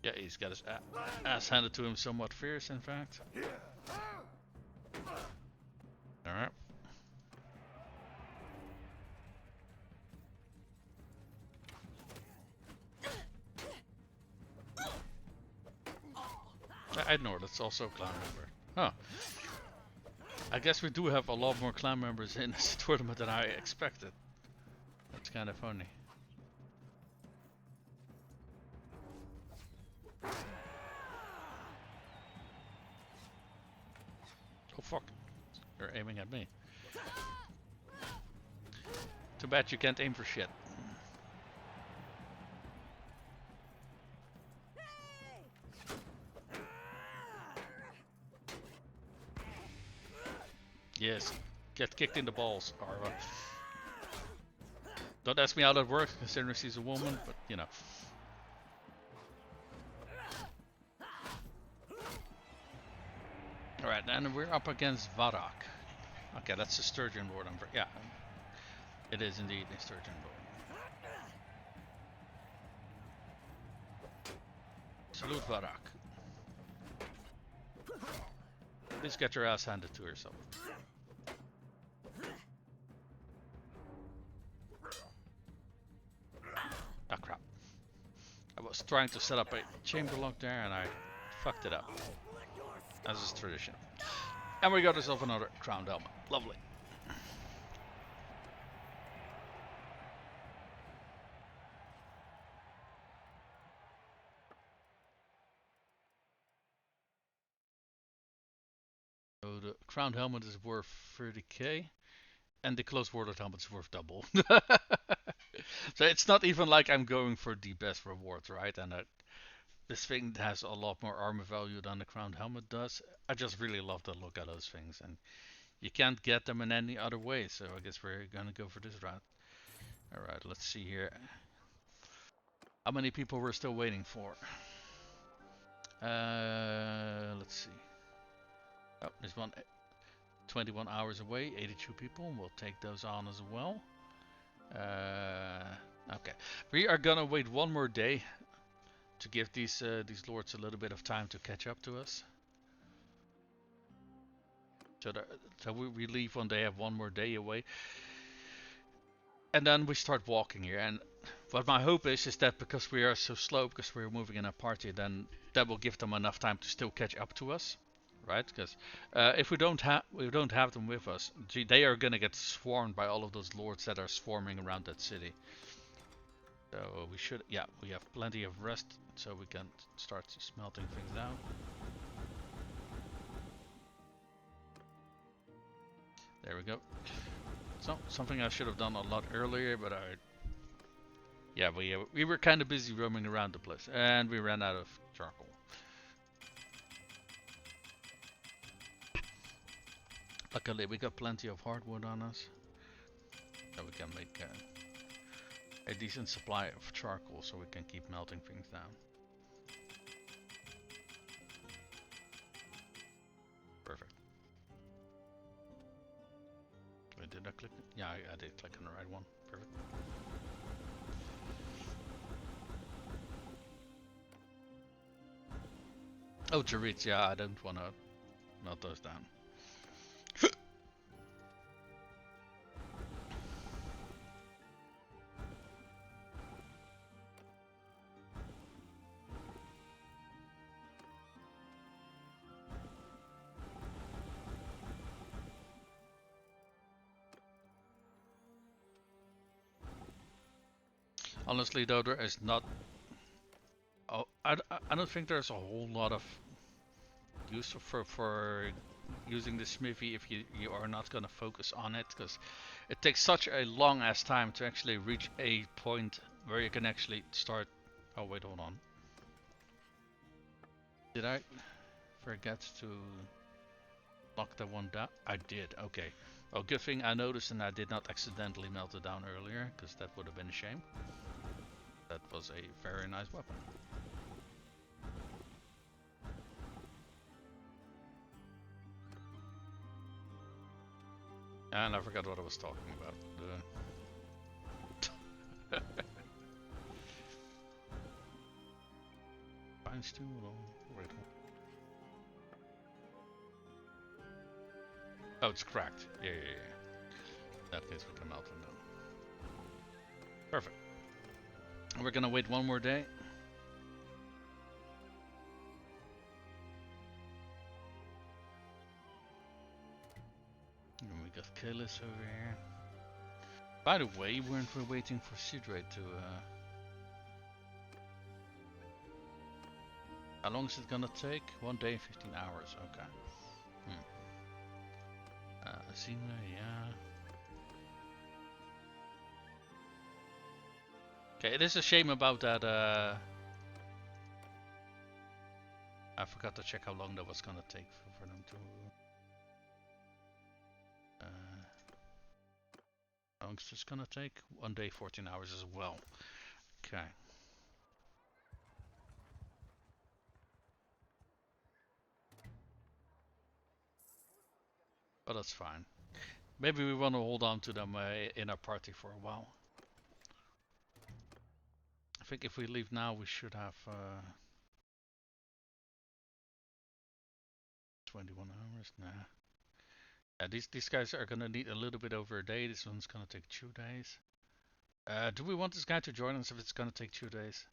Yeah, he's got his ass handed to him somewhat fierce, in fact. Alright. I ignored, it's also a clan member. Huh. I guess we do have a lot more clan members in this tournament than I expected. That's kind of funny. Oh fuck. You're aiming at me. Too bad you can't aim for shit. Yes, get kicked in the balls, Arva. Don't ask me how that works, considering she's a woman, but you know. Alright, and we're up against Varak. Okay, that's the Sturgeon Lord. Yeah, it is indeed a Sturgeon Lord. Salute Varak. Please get your ass handed to yourself. Ah crap. I was trying to set up a chamber lock there and I fucked it up. As is tradition. And we got ourselves another crowned helmet. Lovely. So the crowned helmet is worth 30k. And the close warlord helmet is worth double. So it's not even like I'm going for the best rewards, right? And this thing has a lot more armor value than the crowned helmet does. I just really love the look of those things. And you can't get them in any other way. So I guess we're gonna go for this route. All right, let's see here. How many people we're still waiting for? Let's see. Oh, there's one 21 hours away, 82 people. We'll take those on as well. Okay, we are gonna wait one more day to give these lords a little bit of time to catch up to us. So we leave when they have one more day away, and then we start walking here. And what my hope is that because we are so slow, because we're moving in a party, then that will give them enough time to still catch up to us, right? Because if we don't have them with us, they are gonna get swarmed by all of those lords that are swarming around that city. So we should, yeah, we have plenty of rest, so we can start smelting things down. There we go. So something I should have done a lot earlier, but yeah, we were kind of busy roaming around the place, and we ran out of charcoal. Luckily, we got plenty of hardwood on us, so we can make a decent supply of charcoal, so we can keep melting things down. Perfect. Wait, did I click it? Yeah, I did click on the right one. Perfect. Oh, Jarits, yeah, I don't want to melt those down. Honestly, though, there is not. Oh, I don't think there's a whole lot of use for using the smithy if you are not gonna focus on it, because it takes such a long ass time to actually reach a point where you can actually start. Oh wait, hold on. Did I forget to lock that one down? I did. Okay. Oh, good thing I noticed and I did not accidentally melt it down earlier, because that would have been a shame. That was a very nice weapon. And I forgot what I was talking about. Pine stew? Wait. Oh, it's cracked. Yeah. In that case, we can melt them down. Perfect. We're gonna wait one more day. And we got Kalis over here. By the way, weren't we waiting for Khuzxaits to How long is it gonna take? 1 day, 15 hours. Okay. Aserai, yeah. Okay, it is a shame about that. I forgot to check how long that was gonna take for them to. How long is this gonna take? 1 day, 14 hours as well. Okay. But that's fine. Maybe we want to hold on to them in our party for a while. I think if we leave now, we should have 21 hours. Nah. Yeah, these guys are gonna need a little bit over a day. This one's gonna take 2 days. Do we want this guy to join us if it's gonna take 2 days?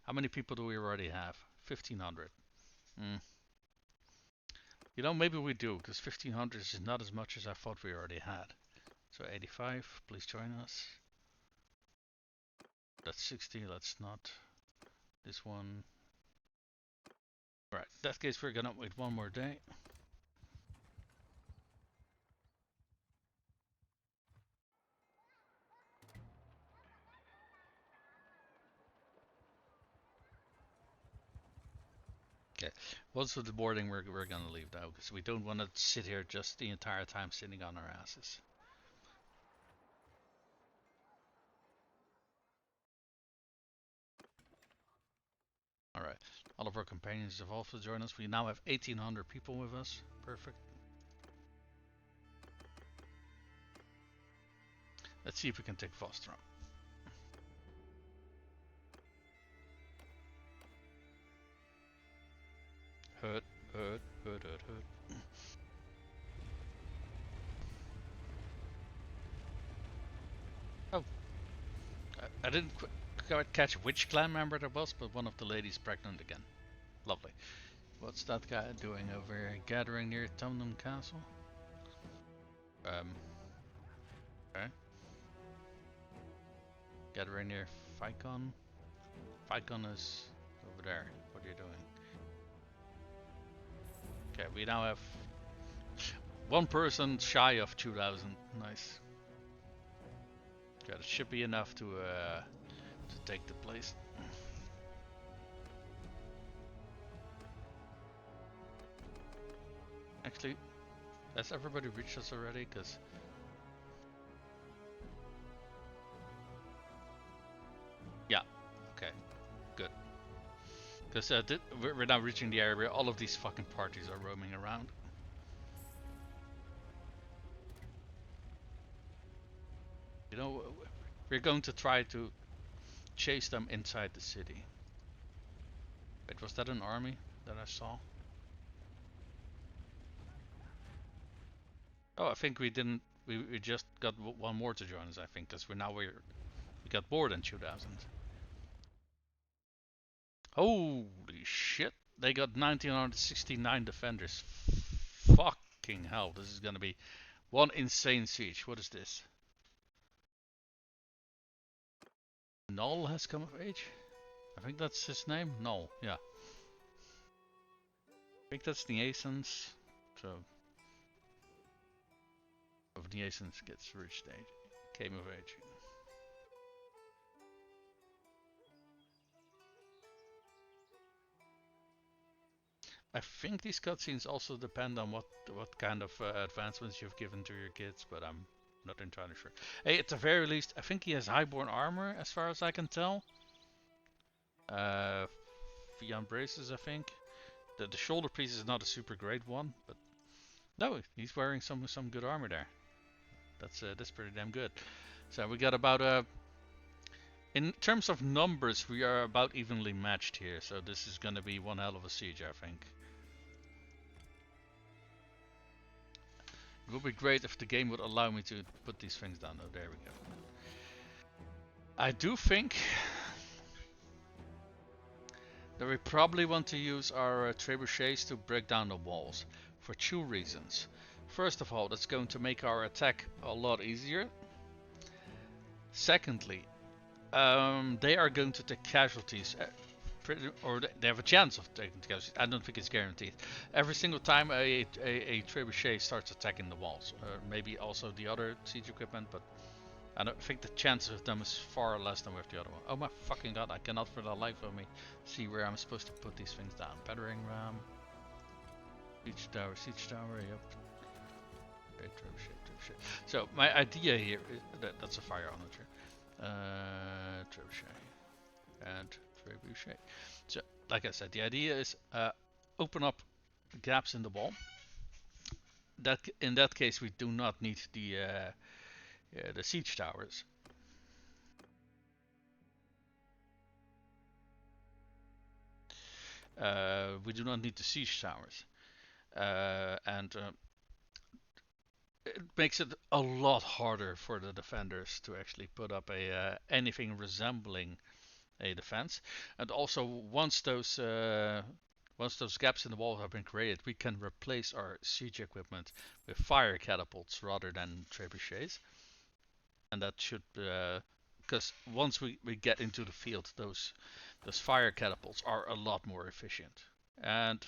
How many people do we already have? 1,500. You know, maybe we do, because 1,500 is not as much as I thought we already had. So 85, please join us. That's 60, that's not this one. Right, in that case we're gonna wait one more day. Okay. Once with the boarding, we're gonna leave now because we don't want to sit here just the entire time sitting on our asses. All right. All of our companions have also joined us. We now have 1,800 people with us. Perfect. Let's see if we can take Vostrom. Hurt. Oh, I didn't quite catch which clan member there was, but one of the ladies pregnant again. Lovely. What's that guy doing over here? Gathering near Tumnum Castle? Okay. Gathering near Ficon? Ficon is over there. What are you doing? Okay, we now have one person shy of 2,000. Nice. Okay, that should be enough to take the place. Actually, has everybody reached us already? Because yeah, okay, good. Because we're now reaching the area where all of these fucking parties are roaming around. You know, we're going to try to chase them inside the city. Wait, was that an army that I saw? Oh, I think we didn't. We just got one more to join us. I think because we got more than 2,000. Holy shit! They got 1,969 defenders. Fucking hell! This is gonna be one insane siege. What is this? Null has come of age. I think that's his name. Null. Yeah. I think that's the Asens. So. Of the Asens gets reached age. Came of age. I think these cutscenes also depend on what kind of advancements you've given to your kids, but I'm not entirely sure. Hey, at the very least, I think he has highborn armor, as far as I can tell. Fian braces, I think. The shoulder piece is not a super great one, but no, he's wearing some good armor there. That's pretty damn good. So we got about in terms of numbers, we are about evenly matched here. So this is gonna be one hell of a siege, I think. It would be great if the game would allow me to put these things down. Oh, there we go. I do think that we probably want to use our trebuchets to break down the walls for two reasons. First of all, that's going to make our attack a lot easier. Secondly, they are going to take casualties, or they have a chance of taking casualties. I don't think it's guaranteed. Every single time a trebuchet starts attacking the walls, maybe also the other siege equipment, but I don't think the chances of them is far less than with the other one. Oh my fucking god, I cannot for the life of me see where I'm supposed to put these things down. Battering ram, siege tower, yep. Okay, trebuchet. So my idea here is that's a fire onager. Trebuchet and trebuchet. So, like I said, the idea is open up gaps in the wall. That in that case, we do not need the siege towers. We do not need the siege towers, and it makes it a lot harder for the defenders to actually put up a anything resembling a defense. And also, once those gaps in the wall have been created, we can replace our siege equipment with fire catapults rather than trebuchets. And that should, because once we get into the field, those fire catapults are a lot more efficient. And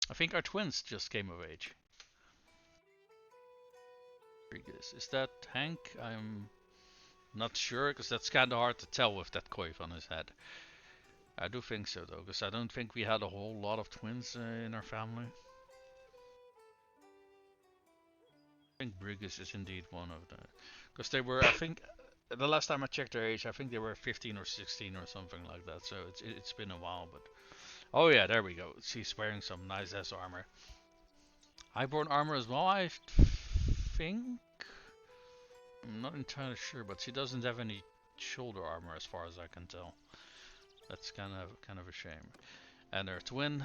I think our twins just came of age. Is that Hank? I'm not sure, because that's kind of hard to tell with that coif on his head. I do think so though, because I don't think we had a whole lot of twins in our family. I think Brigus is indeed one of the, because they were, I think, the last time I checked their age, I think they were 15 or 16 or something like that. So it's been a while, but oh yeah, there we go. She's wearing some nice ass armor. Highborn armor as well, I think. I'm not entirely sure, but she doesn't have any shoulder armor as far as I can tell. That's kind of a shame. And her twin.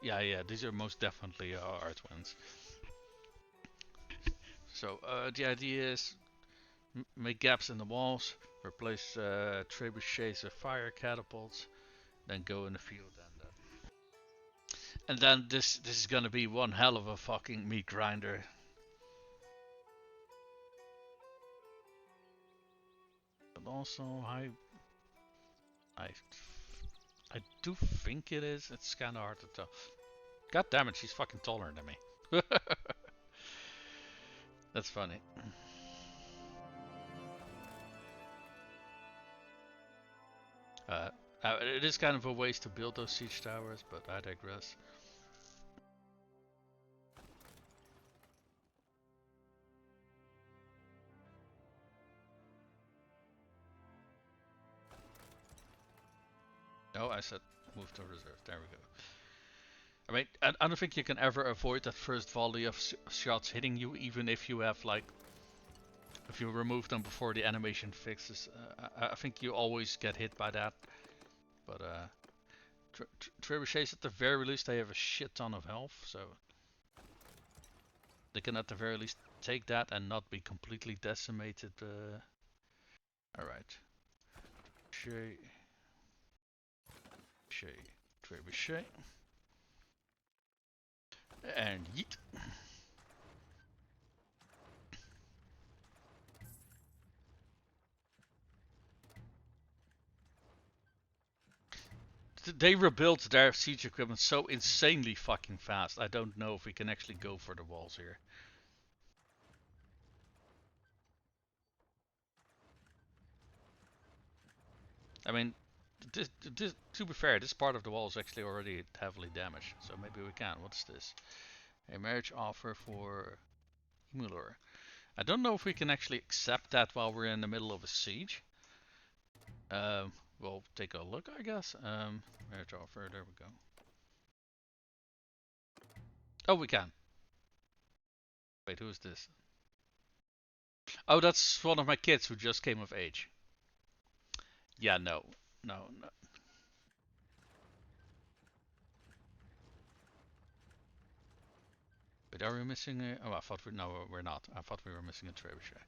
Yeah, these are most definitely our twins. So the idea is make gaps in the walls, replace trebuchets with fire catapults, then go in the field and then this is gonna be one hell of a fucking meat grinder. But also I do think it is. It's kind of hard to tell. God damn it, she's fucking taller than me. That's funny. It is kind of a waste to build those siege towers, but I digress. No, I said move to reserve. There we go. I mean, I don't think you can ever avoid that first volley of shots hitting you, even if you have like, if you remove them before the animation fixes. I think you always get hit by that. But trebuchets at the very least, they have a shit ton of health, so they can at the very least take that and not be completely decimated. Alright. Trebuchet. And yeet. They rebuilt their siege equipment so insanely fucking fast. I don't know if we can actually go for the walls here. I mean, to be fair, this part of the wall is actually already heavily damaged, so maybe we can. What's this? A marriage offer for Emulor. I don't know if we can actually accept that while we're in the middle of a siege. We'll take a look, I guess. Marriage offer, there we go. Oh, we can. Wait, who is this? Oh, that's one of my kids who just came of age. Yeah, no. Wait, are we missing a... Oh, I thought we... No, we're not. I thought we were missing a trebuchet.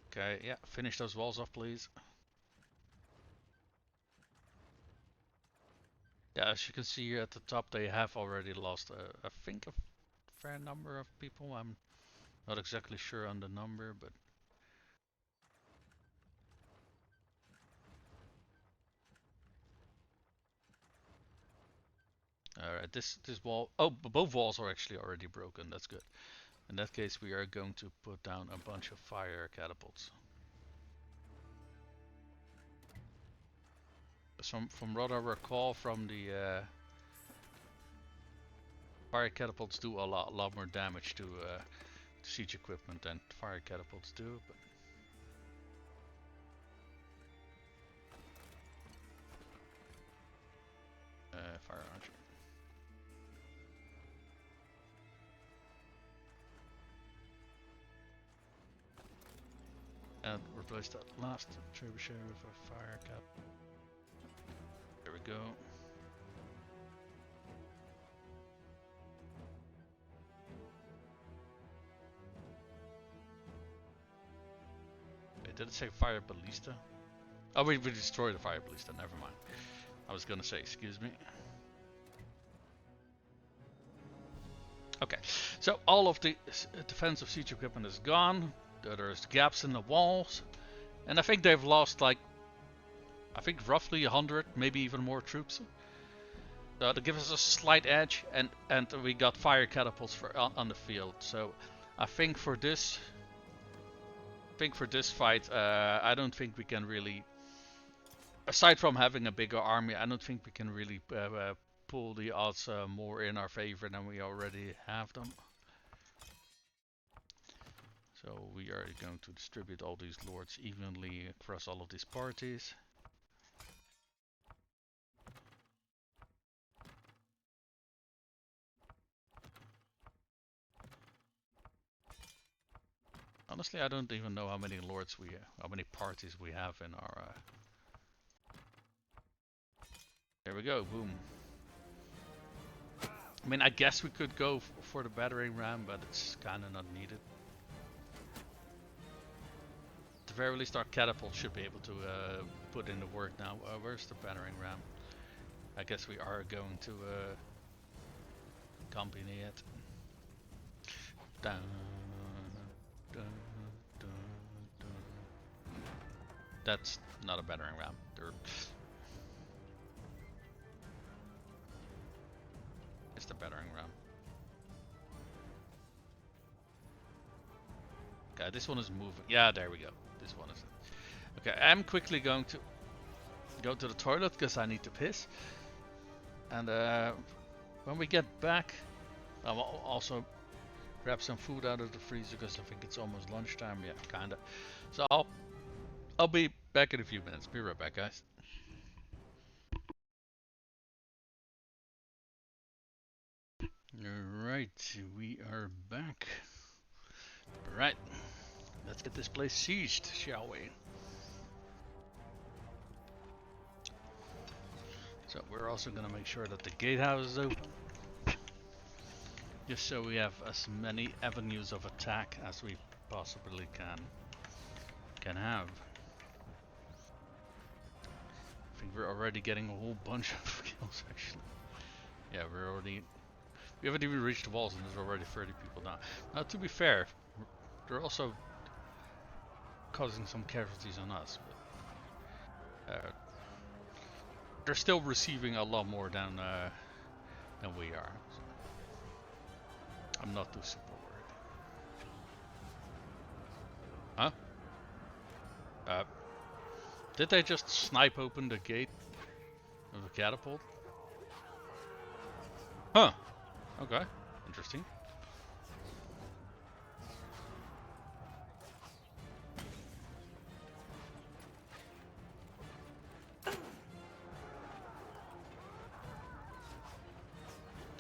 Okay, yeah, finish those walls off, please. Yeah, as you can see here at the top, they have already lost, I think, a fair number of people. I'm not exactly sure on the number, but... Alright, this wall... Oh, both walls are actually already broken. That's good. In that case, we are going to put down a bunch of fire catapults. From what I recall from the fire catapults do a lot more damage to siege equipment than fire catapults do. But fire archer. And replace that last trebuchet with a fire cap. There we go. Wait, did it say fire ballista? Oh, we destroyed the fire ballista, never mind. I was gonna say, excuse me. Okay, so all of the defensive siege equipment is gone. There's gaps in the walls. And I think they've lost like, I think roughly 100, maybe even more troops. So that gives us a slight edge, and we got fire catapults for on the field. So I think for this fight, I don't think we can really aside from having a bigger army, I don't think we can really pull the odds more in our favor than we already have them. So we are going to distribute all these lords evenly across all of these parties. Honestly, I don't even know how many lords how many parties we have in our. There we go, boom. I mean, I guess we could go for the battering ram, but it's kind of not needed. At the very least, our catapult should be able to put in the work now. Where's the battering ram? I guess we are going to accompany it. Dun, dun, dun, dun. That's not a battering ram. It's the battering ram. Okay, this one is moving. Yeah, there we go. This one is it. Okay, I'm quickly going to go to the toilet because I need to piss. And when we get back, I'll also grab some food out of the freezer because I think it's almost lunchtime. Yeah, kinda. So I'll be back in a few minutes. Be right back, guys. Alright, we are back. Alright, let's get this place sieged, shall we? So we're also going to make sure that the gatehouse is open. Just so we have as many avenues of attack as we possibly can have. I think we're already getting a whole bunch of kills actually. Yeah, we haven't even reached the walls and there's already 30 people down. Now to be fair, they're also causing some casualties on us, but they're still receiving a lot more than we are. So I'm not too super worried. Huh? Did they just snipe open the gate of the catapult? Huh. Okay. Interesting. The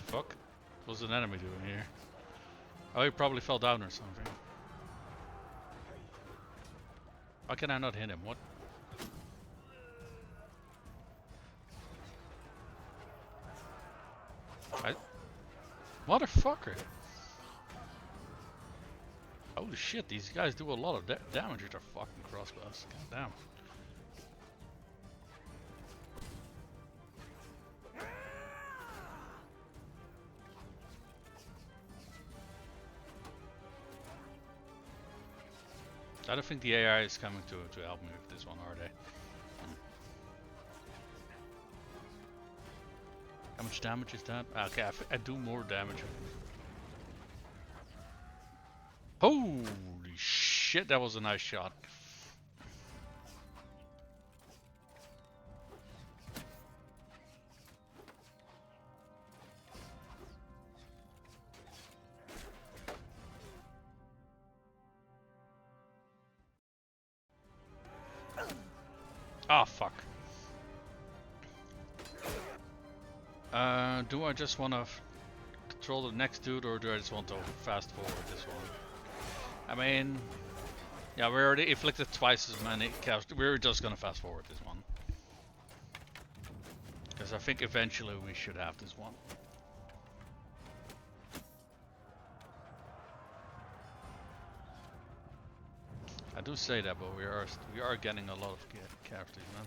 fuck? What's an enemy doing here? Oh, he probably fell down or something. Why can I not hit him? What? Motherfucker! Holy shit, these guys do a lot of damage with their fucking crossbows. God damn. I don't think the AI is coming to help me with this one, are they? How much damage is that? Okay, I do more damage. Holy shit, that was a nice shot. Ah, oh, fuck. Do I just want to control the next dude, or do I just want to fast forward this one? I mean, yeah, we already inflicted twice as many chaos. We're just gonna fast forward this one. Because I think eventually we should have this one. I do say that, but we are getting a lot of characters, man.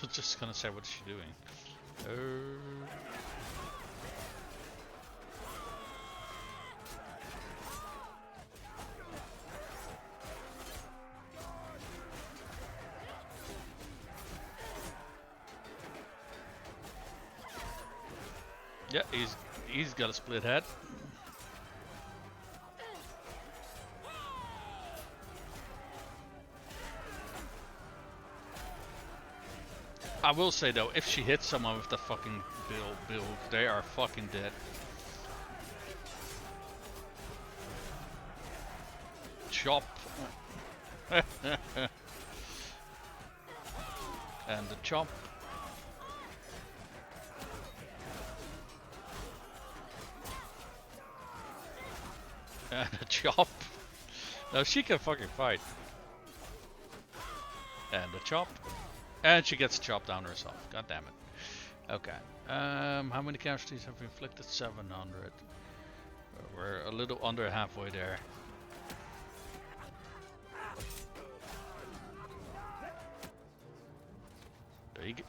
I was just gonna say, what is she doing? Yeah, he's got a split head. I will say though, if she hits someone with the fucking bill, they are fucking dead. Chop. And the chop. And the chop. No, she can fucking fight. And the chop. And she gets chopped down herself. God damn it. Okay. How many casualties have we inflicted? 700. We're a little under halfway there.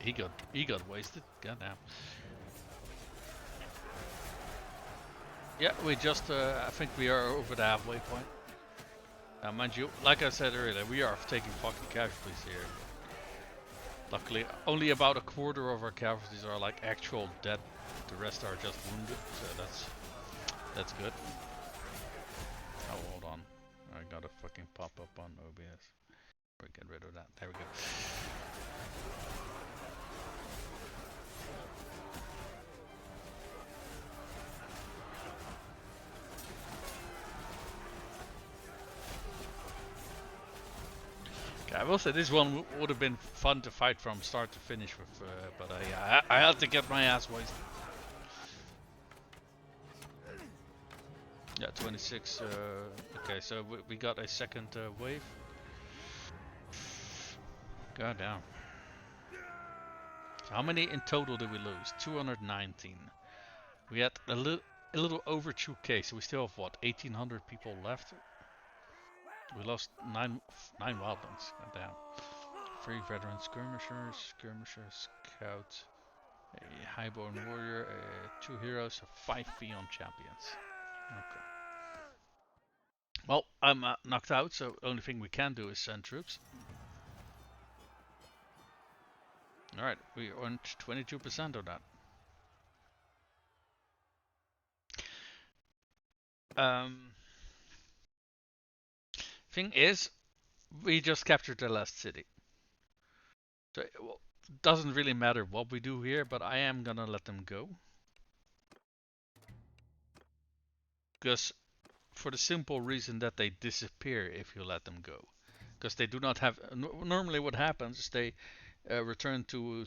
He got wasted. God damn. Yeah, we just I think we are over the halfway point. Mind you, like I said earlier, we are taking fucking casualties here. Luckily, only about a quarter of our casualties are like actual dead. The rest are just wounded, so that's good. Oh, hold on. I got a fucking pop up on OBS. We get rid of that. There we go. Okay, I will say this one would have been fun to fight from start to finish with, but I had to get my ass wasted. Yeah, 26. Okay, so we got a second wave. God damn. So how many in total did we lose? 219. We had a little over 2k, so we still have what, 1800 people left? We lost nine wildlings. God damn. 3 veteran skirmishers, scout, a highborn warrior, 2 heroes, 5 Fion champions. Okay. Well, I'm knocked out, so the only thing we can do is send troops. Alright, we earned 22% of that. Thing is, we just captured the last city. So it doesn't really matter what we do here, but I am gonna let them go. Because for the simple reason that they disappear if you let them go. Because they do not have. Normally, what happens is they return to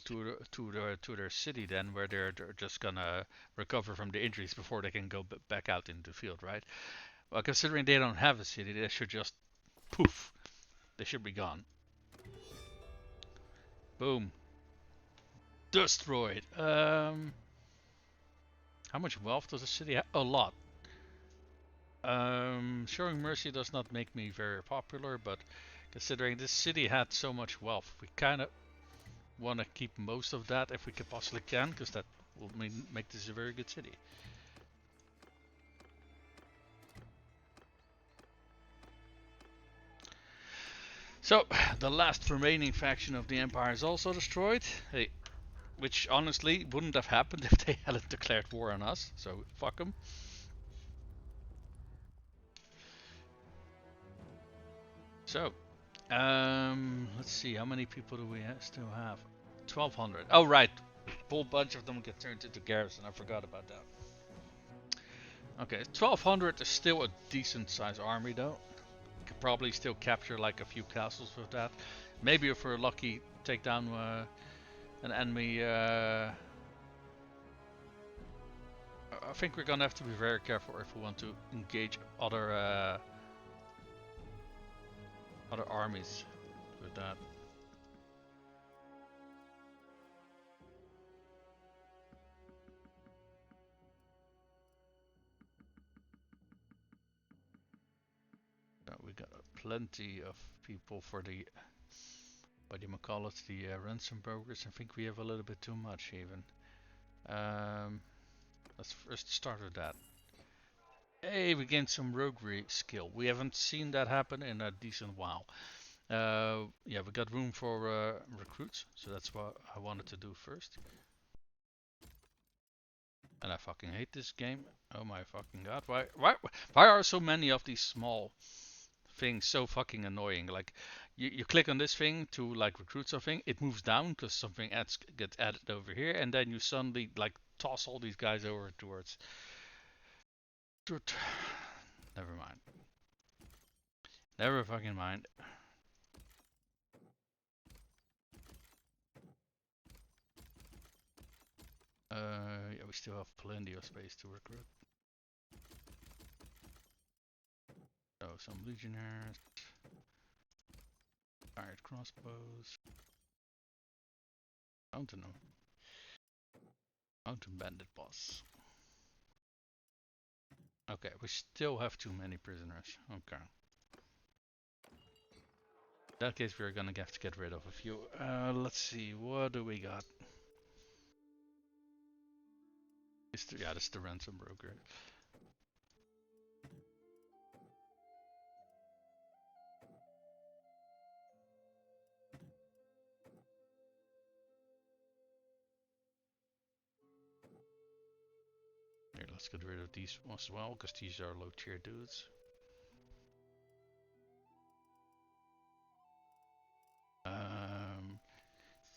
their city then, where they're just gonna recover from the injuries before they can go back out into the field, right? Well, considering they don't have a city, they should just poof. They should be gone. Boom. Destroyed. How much wealth does the city have? A lot. Showing mercy does not make me very popular, but considering this city had so much wealth, we kind of want to keep most of that if we possibly can, because that will make this a very good city. So, the last remaining faction of the Empire is also destroyed. Hey, which honestly wouldn't have happened if they hadn't declared war on us, so fuck them. So, let's see, how many people do we still have? 1200. Oh, right. A whole bunch of them get turned into garrison. I forgot about that. Okay, 1200 is still a decent sized army though. We could probably still capture like a few castles with that. Maybe if we're lucky, take down an enemy. I think we're gonna have to be very careful if we want to engage other armies with that. We got plenty of people for the, what do you call it, the ransom brokers. I think we have a little bit too much even. Let's first start with that. Hey, we gained some roguery skill. We haven't seen that happen in a decent while. Yeah, we got room for recruits, so that's what I wanted to do first. And I fucking hate this game. Oh my fucking god. Why are so many of these small things so fucking annoying? Like, you click on this thing to like recruit something, it moves down because something gets added over here, and then you suddenly like toss all these guys over towards. Never mind. Never fucking mind. Yeah, we still have plenty of space to recruit. So some legionnaires, fired crossbows. Mountain bandit boss. Okay, we still have too many prisoners. Okay. In that case, we're gonna have to get rid of a few. Let's see, what do we got? Yeah, this is the ransom broker. Here, let's get rid of these as well, because these are low tier dudes.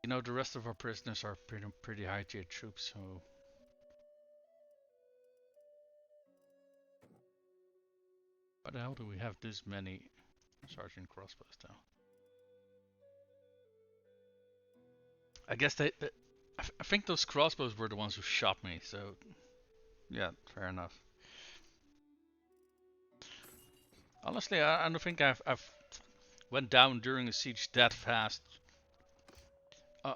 You know, the rest of our prisoners are pretty high tier troops, so. Why the hell do we have this many sergeant crossbows though? I guess I think those crossbows were the ones who shot me, so yeah, fair enough. Honestly, I don't think I've went down during a siege that fast,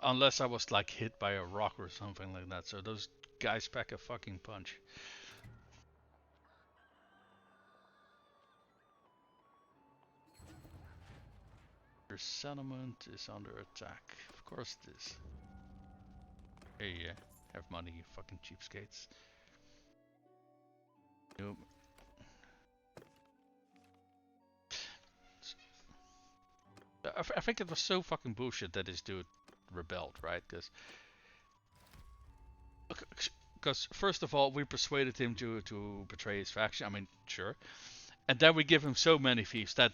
unless I was like hit by a rock or something like that. So those guys pack a fucking punch. Your settlement is under attack. Of course it is. Hey, have money, you fucking cheapskates. Nope. I think it was so fucking bullshit that this dude rebelled, right? Because first of all, we persuaded him to betray his faction. I mean, sure. And then we give him so many fiefs that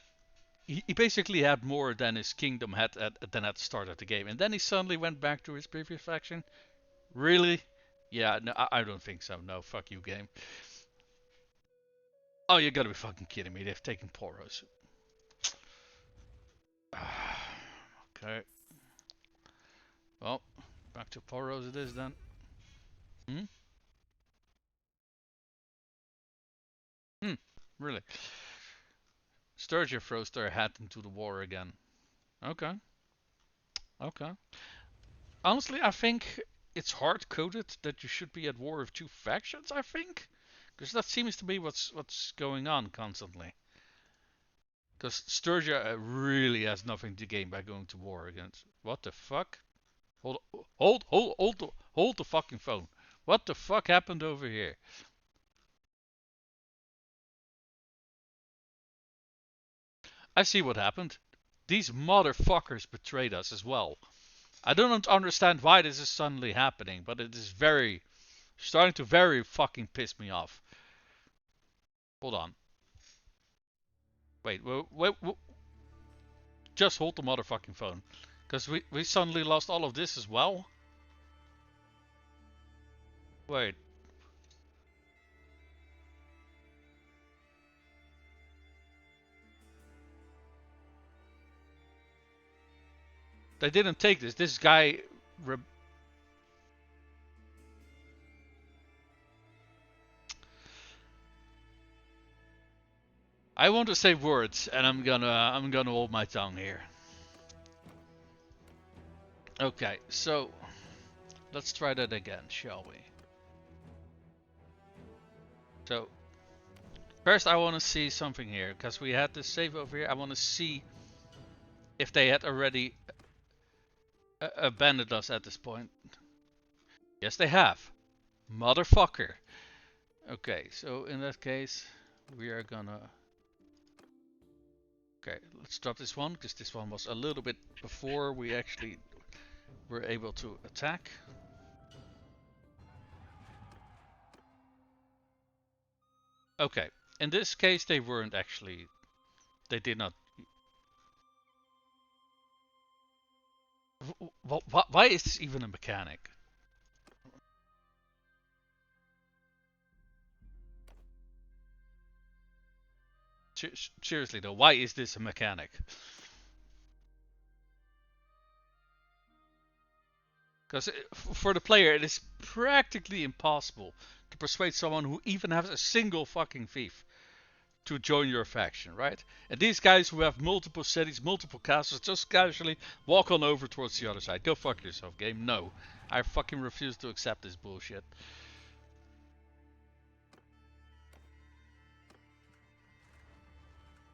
he basically had more than his kingdom had than at the start of the game. And then he suddenly went back to his previous faction. Really? Yeah, no, I don't think so. No, fuck you, game. Oh, you gotta be fucking kidding me. They've taken Poros. Okay. Well, back to Poros it is then. Really? Sturgia throws their hat into the war again. Okay. Okay. Honestly, I think it's hard-coded that you should be at war with two factions, I think. Because that seems to be what's going on constantly. Because Sturgia really has nothing to gain by going to war against. What the fuck? Hold the fucking phone. What the fuck happened over here? I see what happened. These motherfuckers betrayed us as well. I don't understand why this is suddenly happening, but it is starting to very fucking piss me off. Hold on. Wait, just hold the motherfucking phone. Because we suddenly lost all of this as well? Wait. They didn't take this. This guy... I want to say words, and I'm gonna hold my tongue here. Okay, so let's try that again, shall we? So first, I want to see something here, because we had this save over here. I want to see if they had already abandoned us at this point. Yes, they have. Motherfucker. Okay, so in that case, we are gonna... Okay, let's drop this one, because this one was a little bit before we actually were able to attack. Okay, in this case they weren't actually. They did not. Why is this even a mechanic? Seriously though, why is this a mechanic? Because for the player, it is practically impossible to persuade someone who even has a single fucking thief to join your faction, right? And these guys who have multiple cities, multiple castles, just casually walk on over towards the other side. Go fuck yourself, game. No. I fucking refuse to accept this bullshit.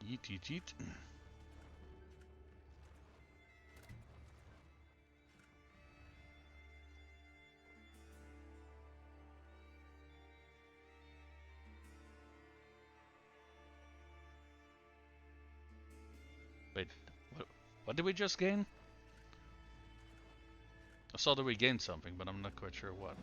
Yeet, yeet, yeet. Wait, what did we just gain? I saw that we gained something, but I'm not quite sure what.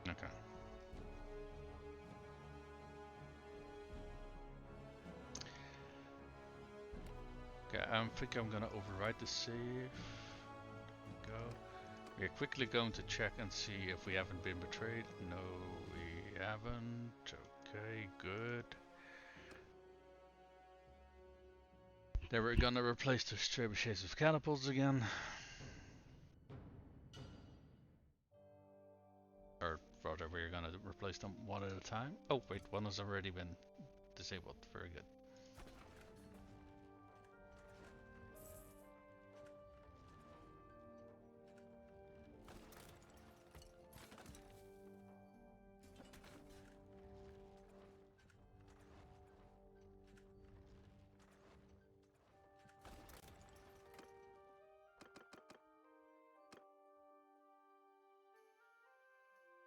Okay. Okay, I think I'm gonna override the save. Go. We're quickly going to check and see if we haven't been betrayed. No, we haven't. Okay, good. Then we're gonna replace the trebuchets with catapults again. Or rather, we're gonna replace them one at a time. Oh wait, one has already been disabled. Very good.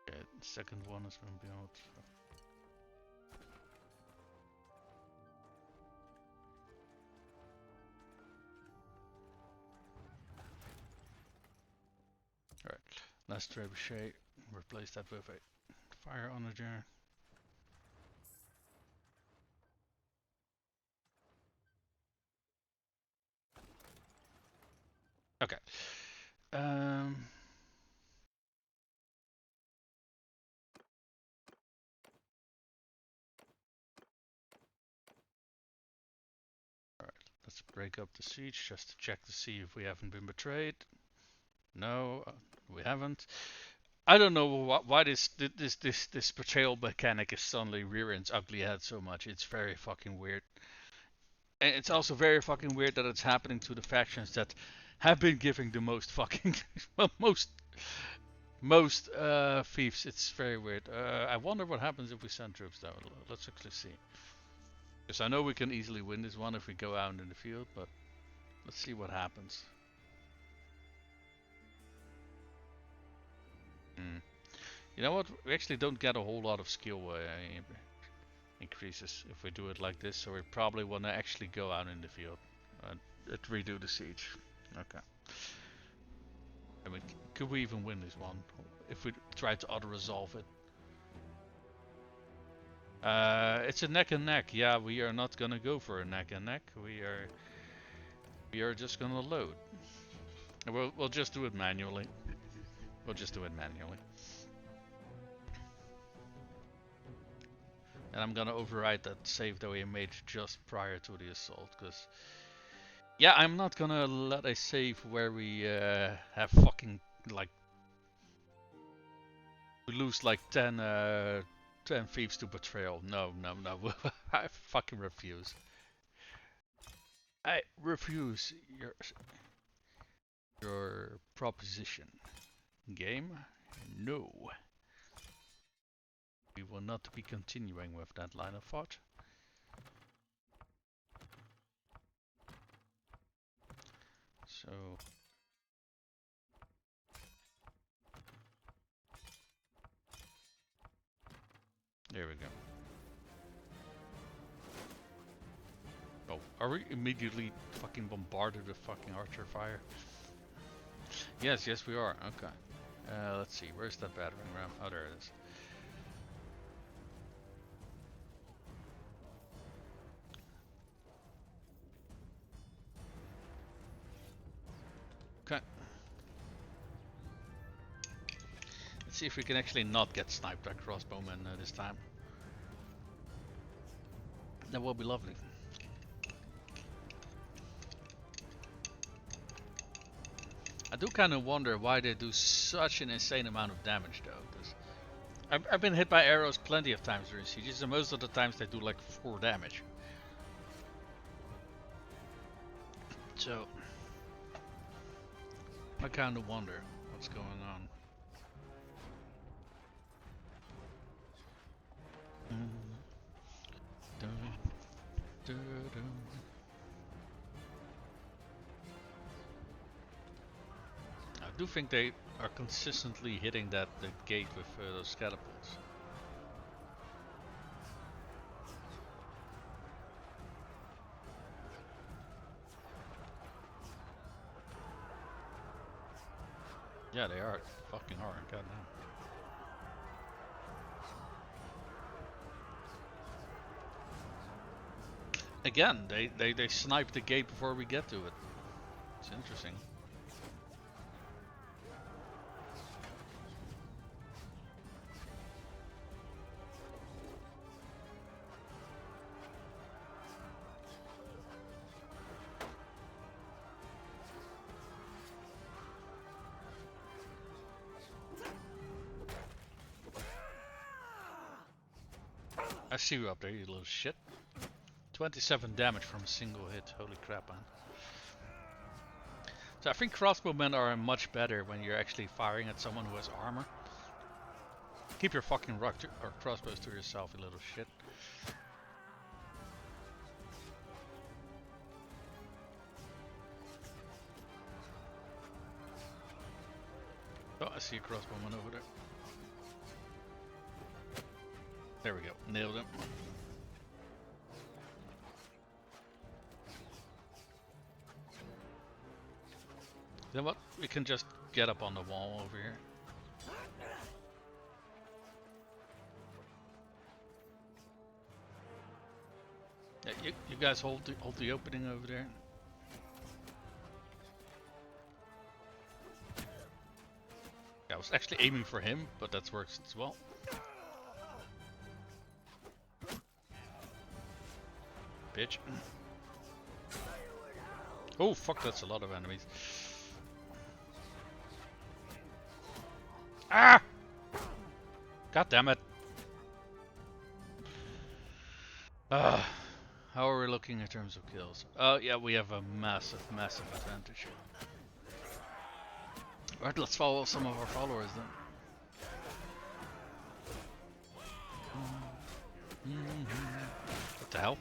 Okay, the second one has been built. Alright, last trebuchet. Replace that with a fire onager. Okay. Alright, let's break up the siege just to check to see if we haven't been betrayed. No, we haven't. I don't know why this betrayal mechanic is suddenly rearing its ugly head so much. It's very fucking weird. And it's also very fucking weird that it's happening to the factions that have been giving the most fucking well, most thieves. It's very weird. I wonder what happens if we send troops though. Let's actually see. Because I know we can easily win this one if we go out in the field, but let's see what happens. You know what? We actually don't get a whole lot of skill increases if we do it like this, so we probably want to actually go out in the field and redo the siege. Okay. I mean, could we even win this one if we try to auto-resolve it? It's a neck and neck. Yeah, we are not gonna go for a neck and neck. We are just gonna load. We'll just do it manually. We'll just do it manually. And I'm gonna override that save that we made just prior to the assault, because yeah, I'm not gonna let a save where we have fucking like we lose like 10 thieves to betrayal. No, no, no. I fucking refuse. I refuse your proposition. Game? No. We will not be continuing with that line of thought. So there we go. Oh, are we immediately fucking bombarded with fucking archer fire? Yes, yes we are. Okay. Let's see, where's that battering ram? Oh, there it is. Okay. Let's see if we can actually not get sniped by crossbowmen this time. That will be lovely. I do kind of wonder why they do such an insane amount of damage though. 'Cause I've been hit by arrows plenty of times during sieges, and most of the times they do like 4 damage. So I kind of wonder what's going on. I do think they are consistently hitting the gate with those catapults. Yeah, they are fucking hard. Goddamn. Again, they snipe the gate before we get to it. It's interesting. I see you up there, you little shit. 27 damage from a single hit. Holy crap, man. So I think crossbowmen are much better when you're actually firing at someone who has armor. Keep your fucking or crossbows to yourself, you little shit. Oh, I see a crossbowman over there. There we go. Nailed him. You know what? We can just get up on the wall over here. Yeah, you guys hold the opening over there. Yeah, I was actually aiming for him, but that works as well. Bitch. Oh fuck, that's a lot of enemies. Ah! God damn it. How are we looking in terms of kills? Oh yeah, we have a massive advantage. Alright, let's follow some of our followers then. What the hell?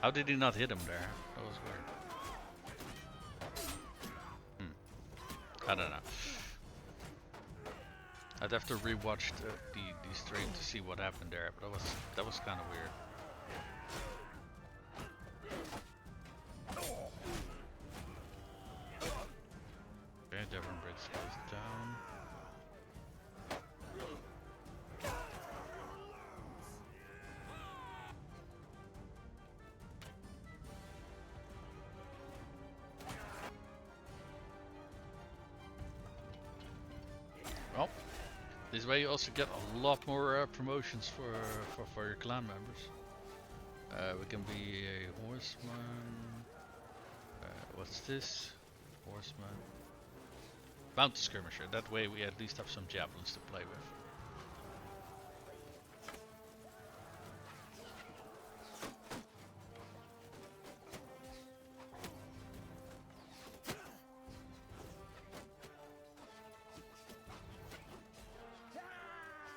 How did he not hit him there? That was weird. I don't know. I'd have to rewatch the stream to see what happened there, but that was kind of weird. Okay, Devon Bridge goes down. Well, this way you also get a lot more promotions for your clan members. We can be a horseman. What's this? Horseman. Mounted skirmisher. That way we at least have some javelins to play with.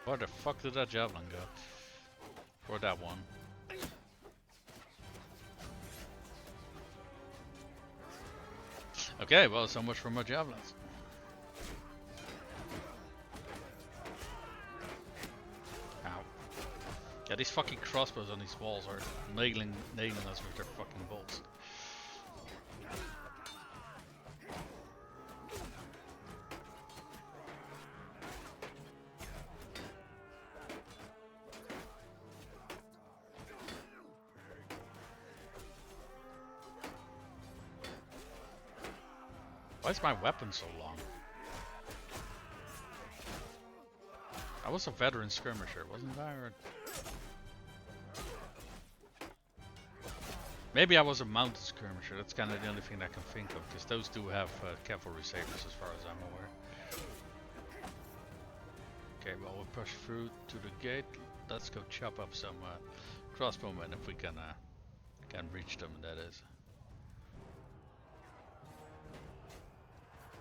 Where the fuck did that javelin go? Or that one? Okay, well, so much for my javelins. Ow. Yeah, these fucking crossbows on these walls are nailing us with their fucking bolts. Why is my weapon so long? I was a veteran skirmisher, wasn't I? Or... maybe I was a mounted skirmisher. That's kind of the only thing I can think of, because those do have cavalry sabers as far as I'm aware. Okay, well, we'll push through to the gate. Let's go chop up some crossbowmen if we can reach them, that is.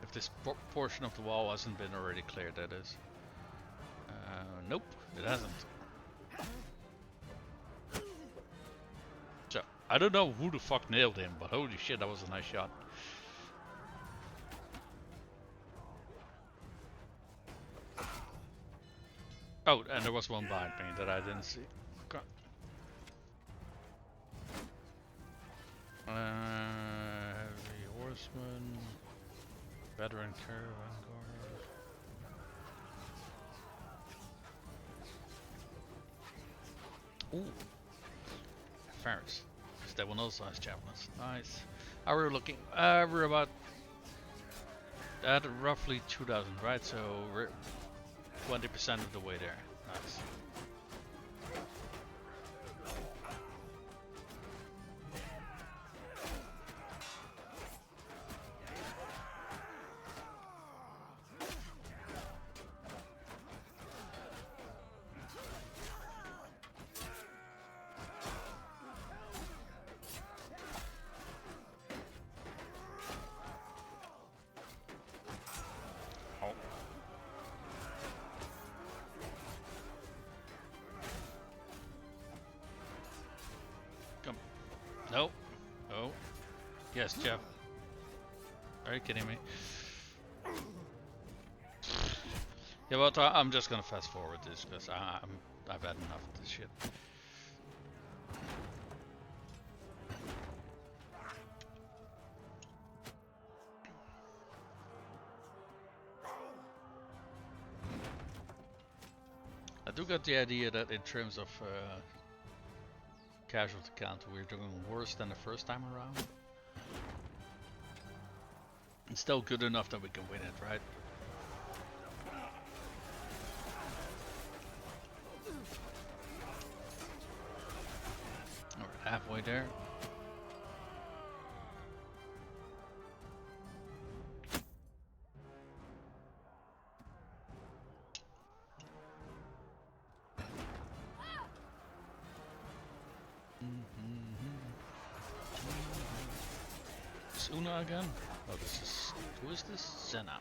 If this portion of the wall hasn't been already cleared, that is. Nope, it hasn't. So, I don't know who the fuck nailed him, but holy shit, that was a nice shot. Oh, and there was one behind me that I didn't see. Okay. Heavy horseman, veteran caravan guard. Ooh, Ferris. That one also has javelins. Nice. How are we looking? We're about at roughly 2,000, right? So we're 20% of the way there. Nice. Nope. Oh. Yes, Jeff. Are you kidding me? Yeah, well, I'm just gonna fast forward this because I've had enough of this shit. I do get the idea that in terms of casualty count, we're doing worse than the first time around. It's still good enough that we can win it, right? We're halfway there. Una again? Oh, this is... who is this? Senna.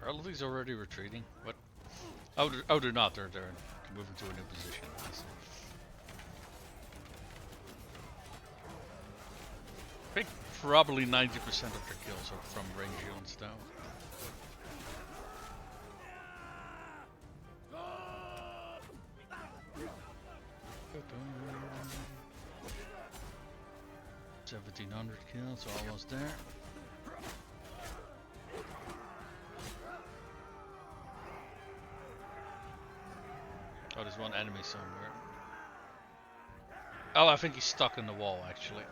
Are all of these already retreating? What? Oh, they're not. They're moving to a new position. I think probably 90% of their kills are from range units though. Kills, almost there. Oh, there's one enemy somewhere. Oh, I think he's stuck in the wall actually.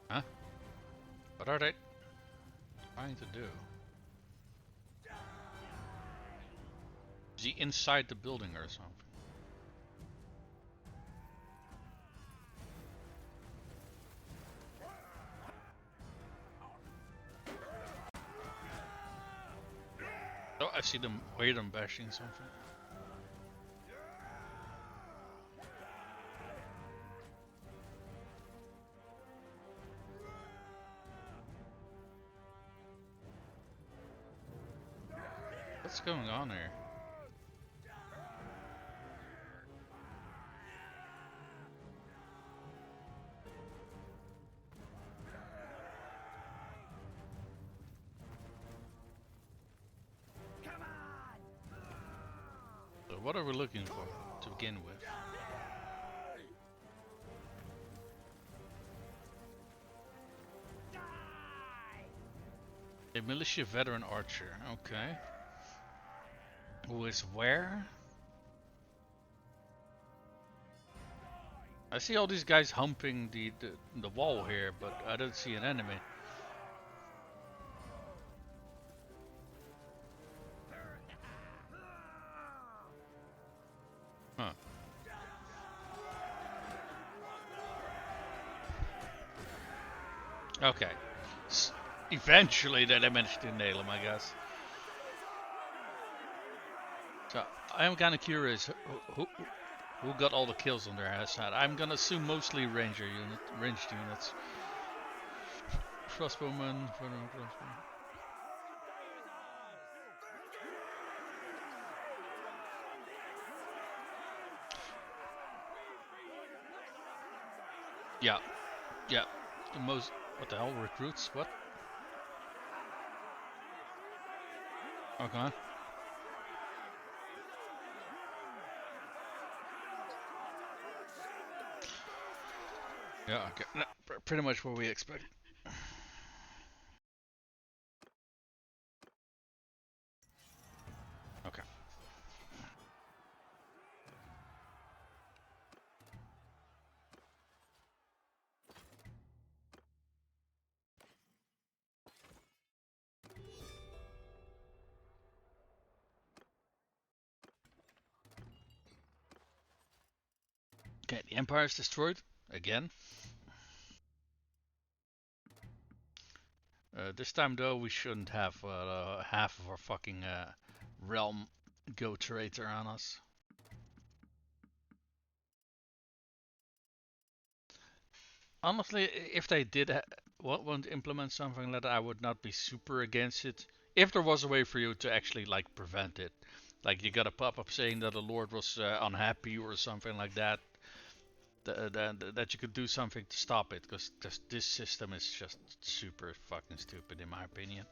Huh? What are they trying to do? Is he inside the building or something? see them, hear them bashing something. What's going on here? So what are we looking for to begin with? A militia veteran archer, okay. Who is where? I see all these guys humping the wall here, but I don't see an enemy. Huh. Okay. Eventually they managed to nail him, I guess. So I am kind of curious who got all the kills on their side. I'm gonna assume mostly ranged units. Crossbowmen, crossbowmen. Yeah, yeah. The most. What the hell? Recruits? What? Okay. Yeah, okay. No, pretty much what we expect. Okay. Okay, the Empire is destroyed again. This time though, we shouldn't have half of our fucking realm go traitor on us. Honestly, if they did want to implement something like that, I would not be super against it. If there was a way for you to actually like prevent it, like you got a pop-up saying that the Lord was unhappy or something like that, that you could do something to stop it, because this system is just super fucking stupid in my opinion.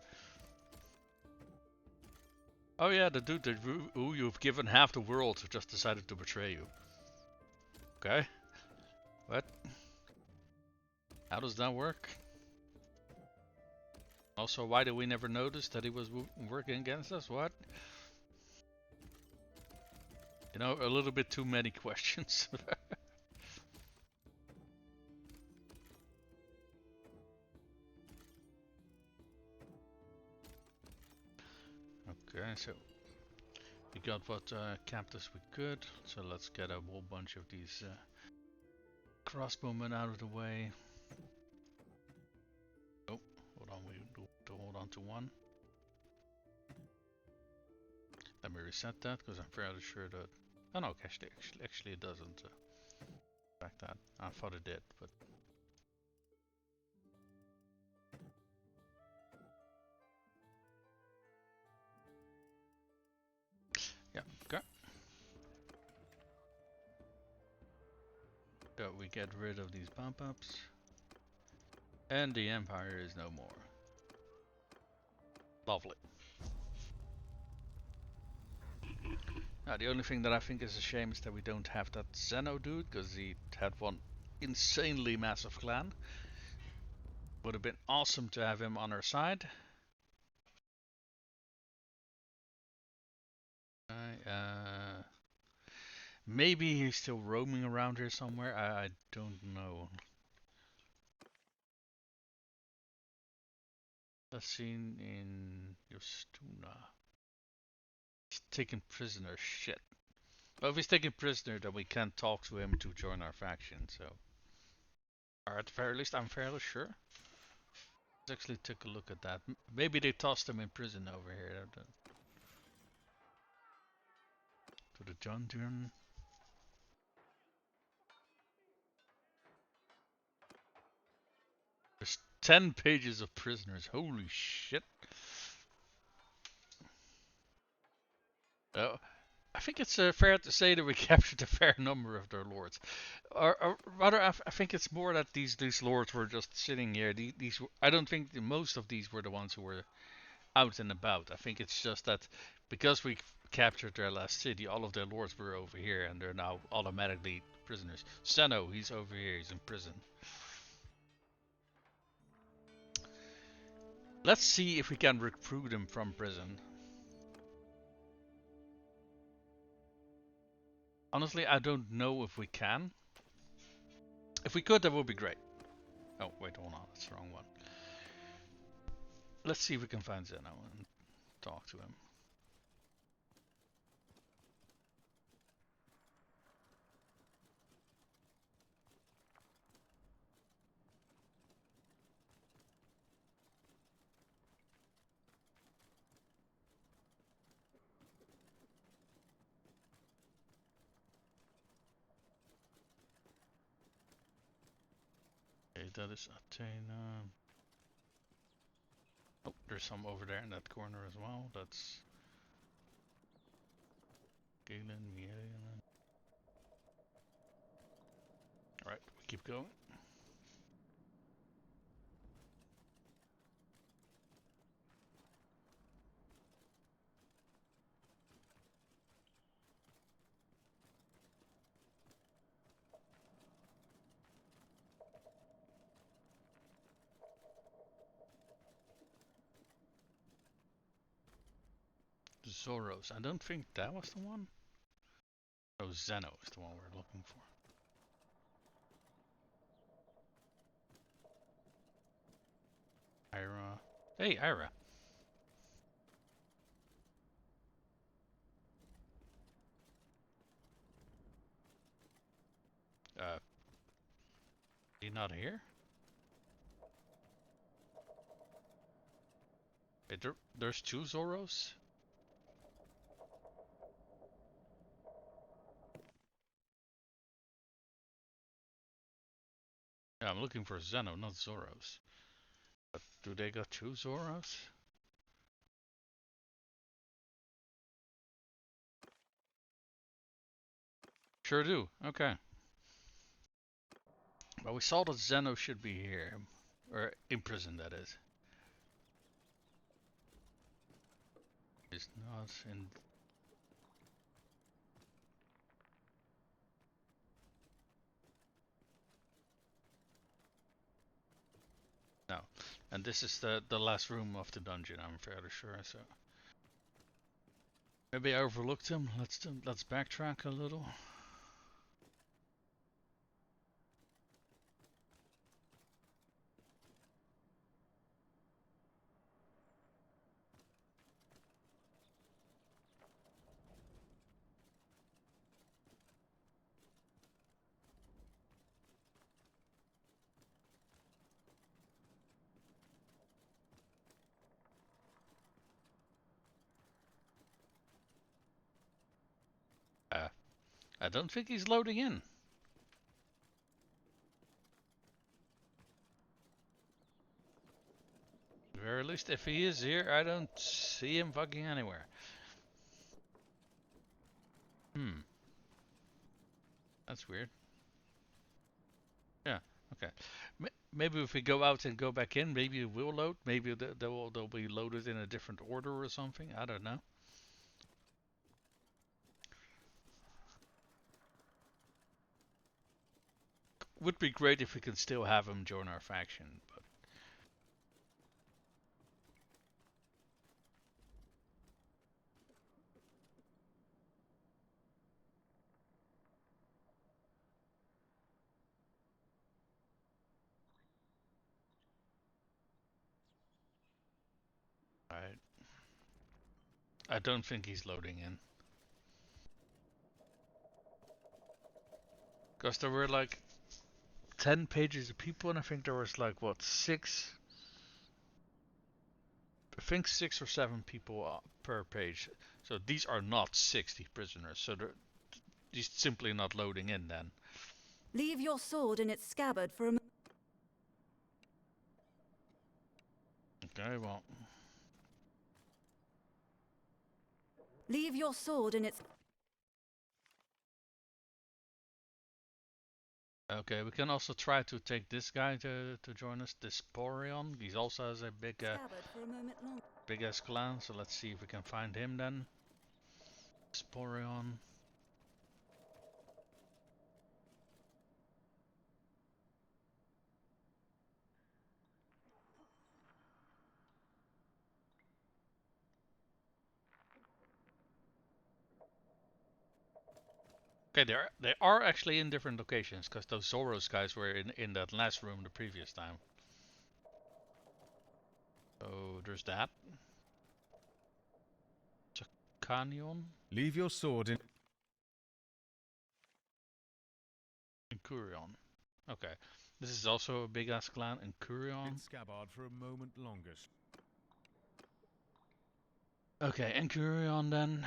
Oh yeah, the dude who you've given half the world just decided to betray you. Okay. What? How does that work? Also, why did we never notice that he was working against us? What? You know, a little bit too many questions. Okay, so we got what captives we could. So let's get a whole bunch of these crossbowmen out of the way. Oh, hold on, we do to hold on to one. Let me reset that because I'm fairly sure that. Oh no, actually it doesn't. Back that. I thought it did, but. Yeah, okay. So we get rid of these pop-ups. And the Empire is no more. Lovely. Now the only thing that I think is a shame is that we don't have that Zeno dude, because he had one insanely massive clan. Would have been awesome to have him on our side. Maybe he's still roaming around here somewhere. I don't know. That's seen in Yostuna. He's taken prisoner. Shit. Well, if he's taken prisoner, then we can't talk to him to join our faction. So, or at the very least, I'm fairly sure. Let's actually take a look at that. Maybe they tossed him in prison over here. To the dungeon. There's 10 pages of prisoners. Holy shit. Oh, I think it's fair to say that we captured a fair number of their lords. Or rather, I think it's more that these lords were just sitting here. These I don't think most of these were the ones who were out and about. I think it's just that because we captured their last city, all of their lords were over here and they're now automatically prisoners. Zeno, he's over here. He's in prison. Let's see if we can recruit him from prison. Honestly, I don't know if we can. If we could, that would be great. Oh, wait, hold on. That's the wrong one. Let's see if we can find Zeno and talk to him. Okay, that is Athena. Oh, there's some over there in that corner as well. That's Galen, Mielen. Alright, we keep going. Zoros. I don't think that was the one. Oh, Zeno is the one we're looking for. Ira. Hey, Ira. He not here? Wait, there's two Zoros? Yeah, I'm looking for Zeno, not Zoros. But do they got two Zoros? Sure do. Okay. Well, we saw that Zeno should be here. Or in prison, that is. He's not in... No. And this is the last room of the dungeon, I'm fairly sure, so... Maybe I overlooked him. Let's backtrack a little. I don't think he's loading in. Or at least if he is here, I don't see him fucking anywhere. That's weird. Yeah, okay. Maybe if we go out and go back in, maybe it will load. Maybe they'll be loaded in a different order or something. I don't know. Would be great if we can still have him join our faction, but I don't think he's loading in. Because there were like 10 pages of people, and I think there was like, what, 6 think 6 or 7 people per page. So these are not 60 prisoners. So they're just simply not loading in then. Leave your sword in its scabbard for a moment. Okay, well. Leave your sword in its... Okay, we can also try to take this guy to join us, this Porion. He also has a scabbard for a moment longer. big ass clan, so let's see if we can find him then. Sporion. Okay, they are actually in different locations, because those Zoros guys were in that last room the previous time. So there's that. Canyon. Leave your sword in. Incurion. Okay. This is also a big ass clan, Incurion. Scabbard for a moment longer. Okay, Incurion then.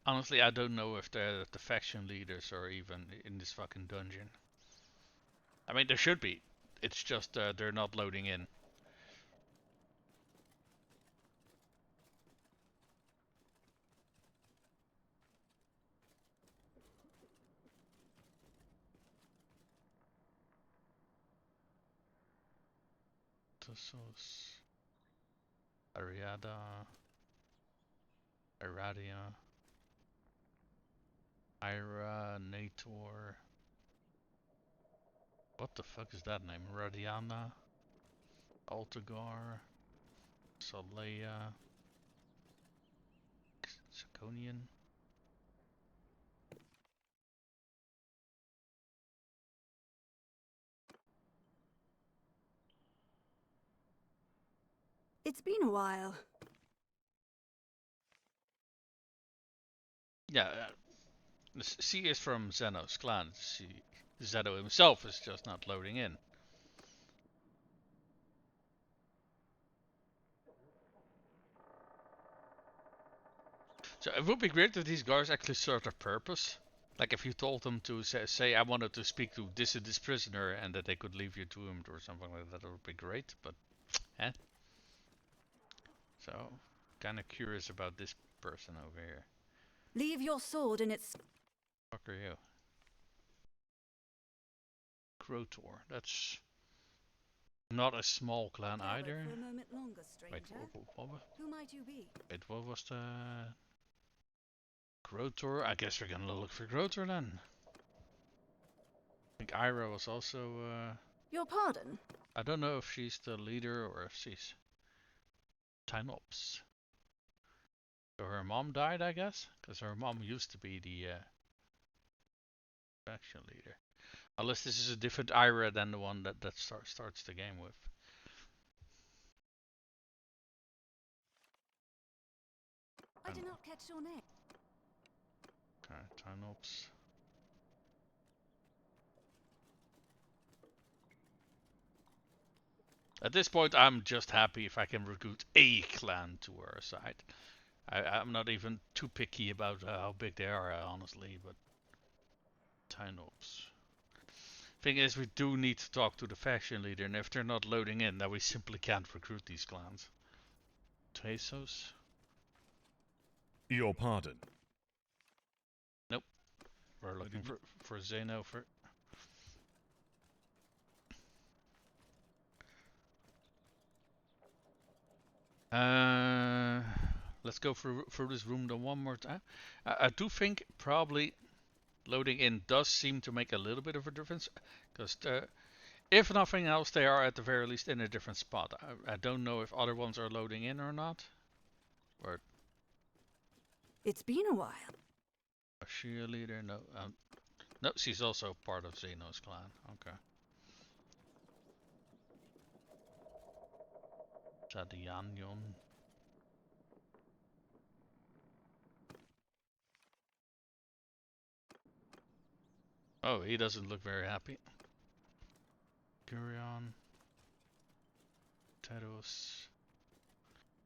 Honestly, I don't know if they're the faction leaders or even in this fucking dungeon. I mean, there should be. It's just they're not loading in. Tussos, Ariada, Iradia, Ira, Nator. What the fuck is that name? Radiana, Altagar, Solea, Saconian. It's been a while. Yeah, C is from Zeno's clan. Zeno himself is just not loading in. So it would be great if these guys actually served a purpose. Like if you told them to say I wanted to speak to this and this prisoner and that they could leave you to him or something like that, would be great. But, eh. So, kind of curious about this person over here. Leave your sword in its... Fuck are you? Crotor. That's not a small clan either. For a moment longer, stranger. Wait, Who might you be? wait, what was the... Crotor? I guess we're gonna look for Crotor then. I think Ira was also... Your pardon? I don't know if she's the leader or if she's... Tynops. So her mom died, I guess? Because her mom used to be the faction leader. Unless this is a different Ira than the one that starts the game with. I did not catch your name. Okay, Tynops. At this point, I'm just happy if I can recruit a clan to our side. I'm not even too picky about how big they are, honestly, but Tynops. Thing is, we do need to talk to the faction leader, and if they're not loading in, then we simply can't recruit these clans. Tesos? Your pardon. Nope. We're looking for Zeno for... Let's go through this room then one more time. I do think probably loading in does seem to make a little bit of a difference, because if nothing else, they are at the very least in a different spot. I don't know if other ones are loading in or not. Or It's been a while. is she a leader? No. No, she's also part of Zeno's clan. Okay. Tadianyon. Oh, he doesn't look very happy. Gurion. Teros.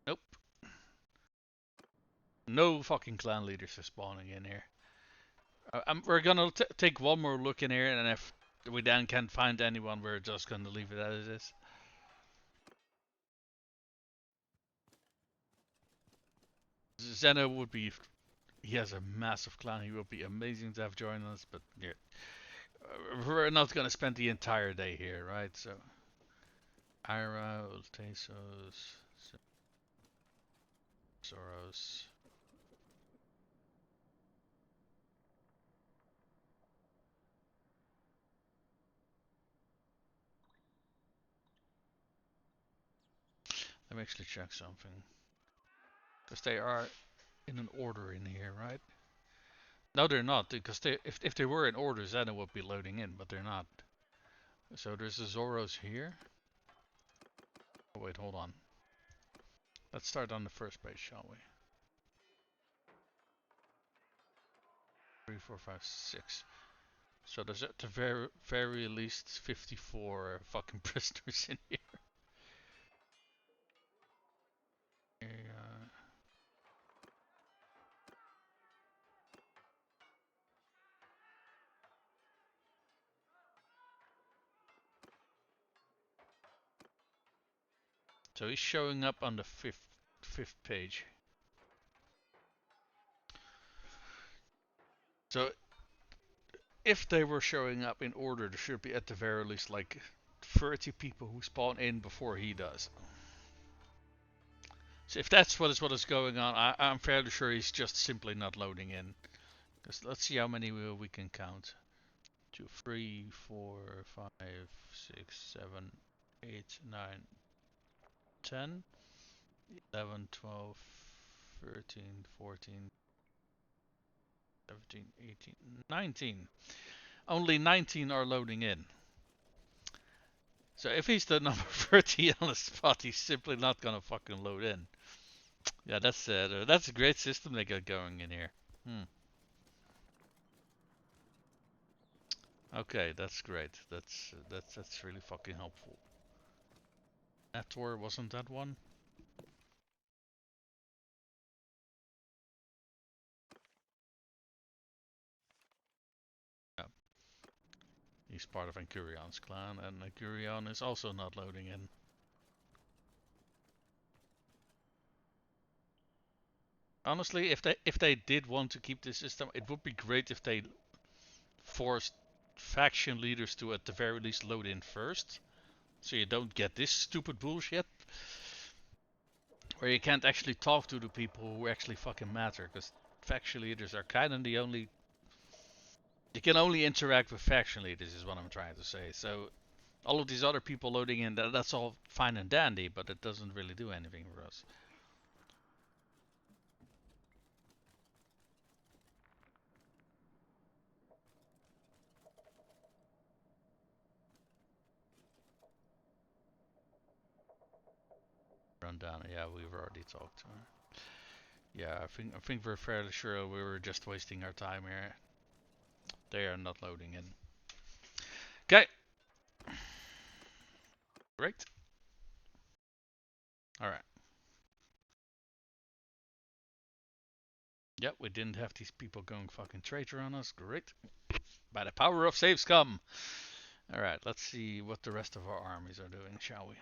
Nope. No fucking clan leaders are spawning in here. We're gonna take one more look in here, and if we then can't find anyone, we're just gonna leave it as it is. Zeno would be... He has a massive clan. He would be amazing to have joined us, but yeah, we're not gonna spend the entire day here, right? So, Ira, Ultesos, Soros. Let me actually check something. Because they are in an order in here, right? No, they're not, because if they were in order, then it would be loading in, but they're not. So there's a Zoros here. Oh wait, hold on. Let's start on the first page, shall we? 3, 4, 5, 6. So there's at the very least 54 fucking prisoners in here. So he's showing up on the fifth page. So if they were showing up in order, there should be at the very least like 30 people who spawn in before he does. So if that's what is going on, I'm fairly sure he's just simply not loading in. Because let's see how many we can count. 2, 3, 4, 5, 6, 7, 8, 9, 10, 11, 12, 13, 14, 17, 18, 19. Only 19 are loading in. So if he's the number 30 on the spot, he's simply not gonna fucking load in. Yeah, that's a great system they got going in here. Okay, that's great. That's really fucking helpful. Ator, wasn't that one? Yeah. He's part of Ancurion's clan, and Ancurion is also not loading in. Honestly, if they did want to keep this system, it would be great if they forced faction leaders to at the very least load in first, so you don't get this stupid bullshit where you can't actually talk to the people who actually fucking matter, because faction leaders are kind of the only... You can only interact with faction leaders is what I'm trying to say. So all of these other people loading in, that's all fine and dandy, but it doesn't really do anything for us. Run down. Yeah, we've already talked to her. Yeah, I think we're fairly sure we were just wasting our time here. They are not loading in. Okay. Great. Alright. Yep, we didn't have these people going fucking traitor on us. Great. By the power of saves come. Alright, let's see what the rest of our armies are doing, shall we?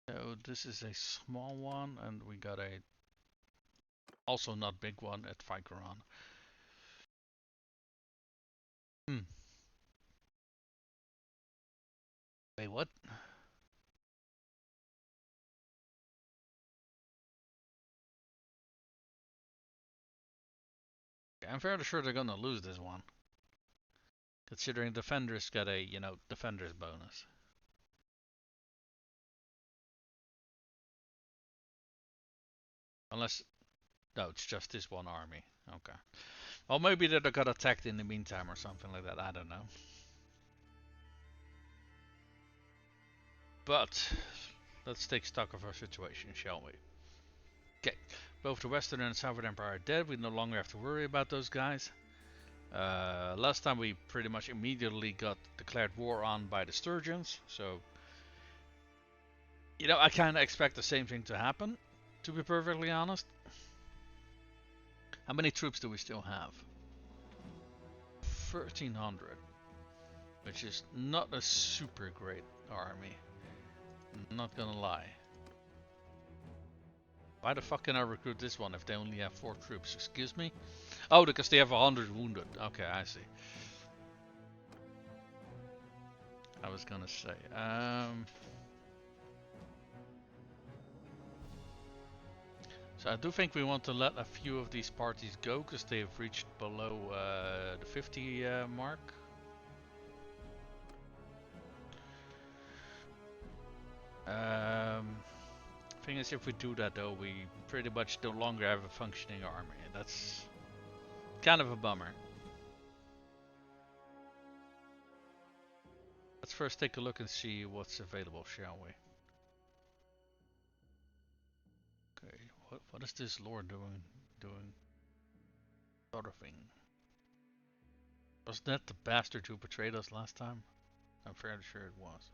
So this is a small one, and we got a also not big one at Vykeron. Wait, what? I'm fairly sure they're gonna lose this one. Considering defenders got a, defenders bonus. Unless, no, it's just this one army. Okay. Well, maybe they got attacked in the meantime or something like that. I don't know. But let's take stock of our situation, shall we? Okay, both the Western and Southern Empire are dead. We no longer have to worry about those guys. Last time we pretty much immediately got declared war on by the Sturgeons, so you know, I kind of expect the same thing to happen, to be perfectly honest. How many troops do we still have? 1300, which is not a super great army, not gonna lie. Why the fuck can I recruit this one if they only have 4 troops? Excuse me? Oh, because they have 100 wounded. Okay, I see. I was gonna say, so I do think we want to let a few of these parties go because they have reached below the 50 mark. Thing is, if we do that though, we pretty much no longer have a functioning army. That's kind of a bummer. Let's first take a look and see what's available, shall we? Okay, what is this lord doing? Sort of thing. Wasn't that the bastard who betrayed us last time? I'm fairly sure it was.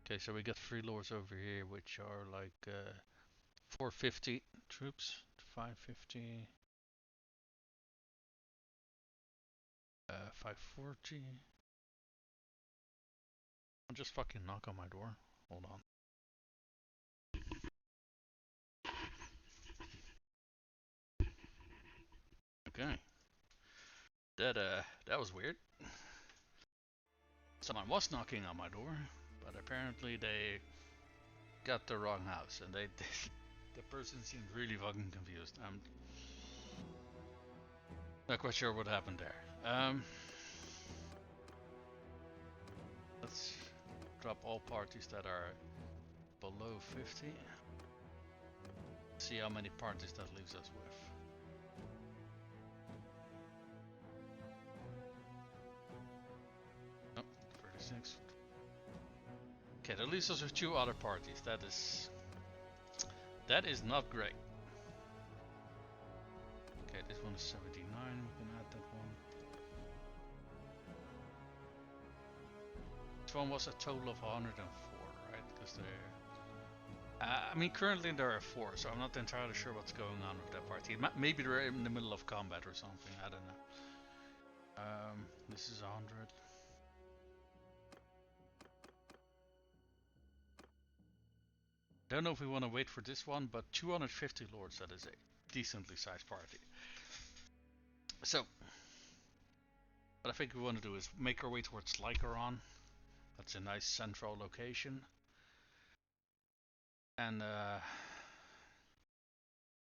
Okay, so we got 3 lords over here, which are like 450 troops, 550, 540. I'll just fucking knock on my door. Hold on. Okay. That was weird. Someone was knocking on my door, but apparently they got the wrong house, and the person seemed really fucking confused. I'm not quite sure what happened there. Let's drop all parties that are below 50. See how many parties that leaves us with. Oh, 36. Okay, that leaves us with 2 other parties. That is not great. Okay, this one is 79. We can add that one. This one was a total of 104, right? Because I mean, currently there are 4, so I'm not entirely sure what's going on with that party. Maybe they're in the middle of combat or something. I don't know. This is 100. Don't know if we want to wait for this one, but 250 lords, that is a decently sized party. So, what I think we want to do is make our way towards Lycaron. That's a nice central location. And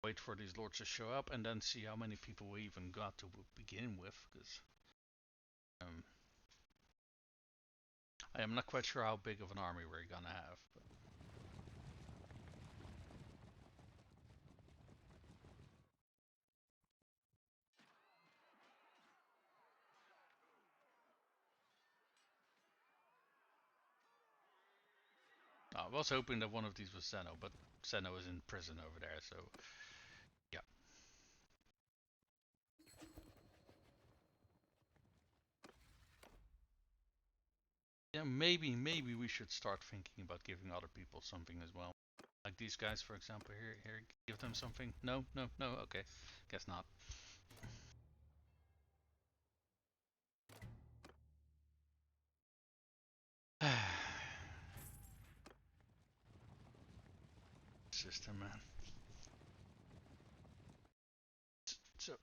wait for these lords to show up and then see how many people we even got to begin with. Because I am not quite sure how big of an army we're gonna have. But I was hoping that one of these was Zeno, but Zeno is in prison over there, so yeah. Yeah, maybe we should start thinking about giving other people something as well. Like these guys, for example, here, give them something. No, okay, guess not. System, man. So,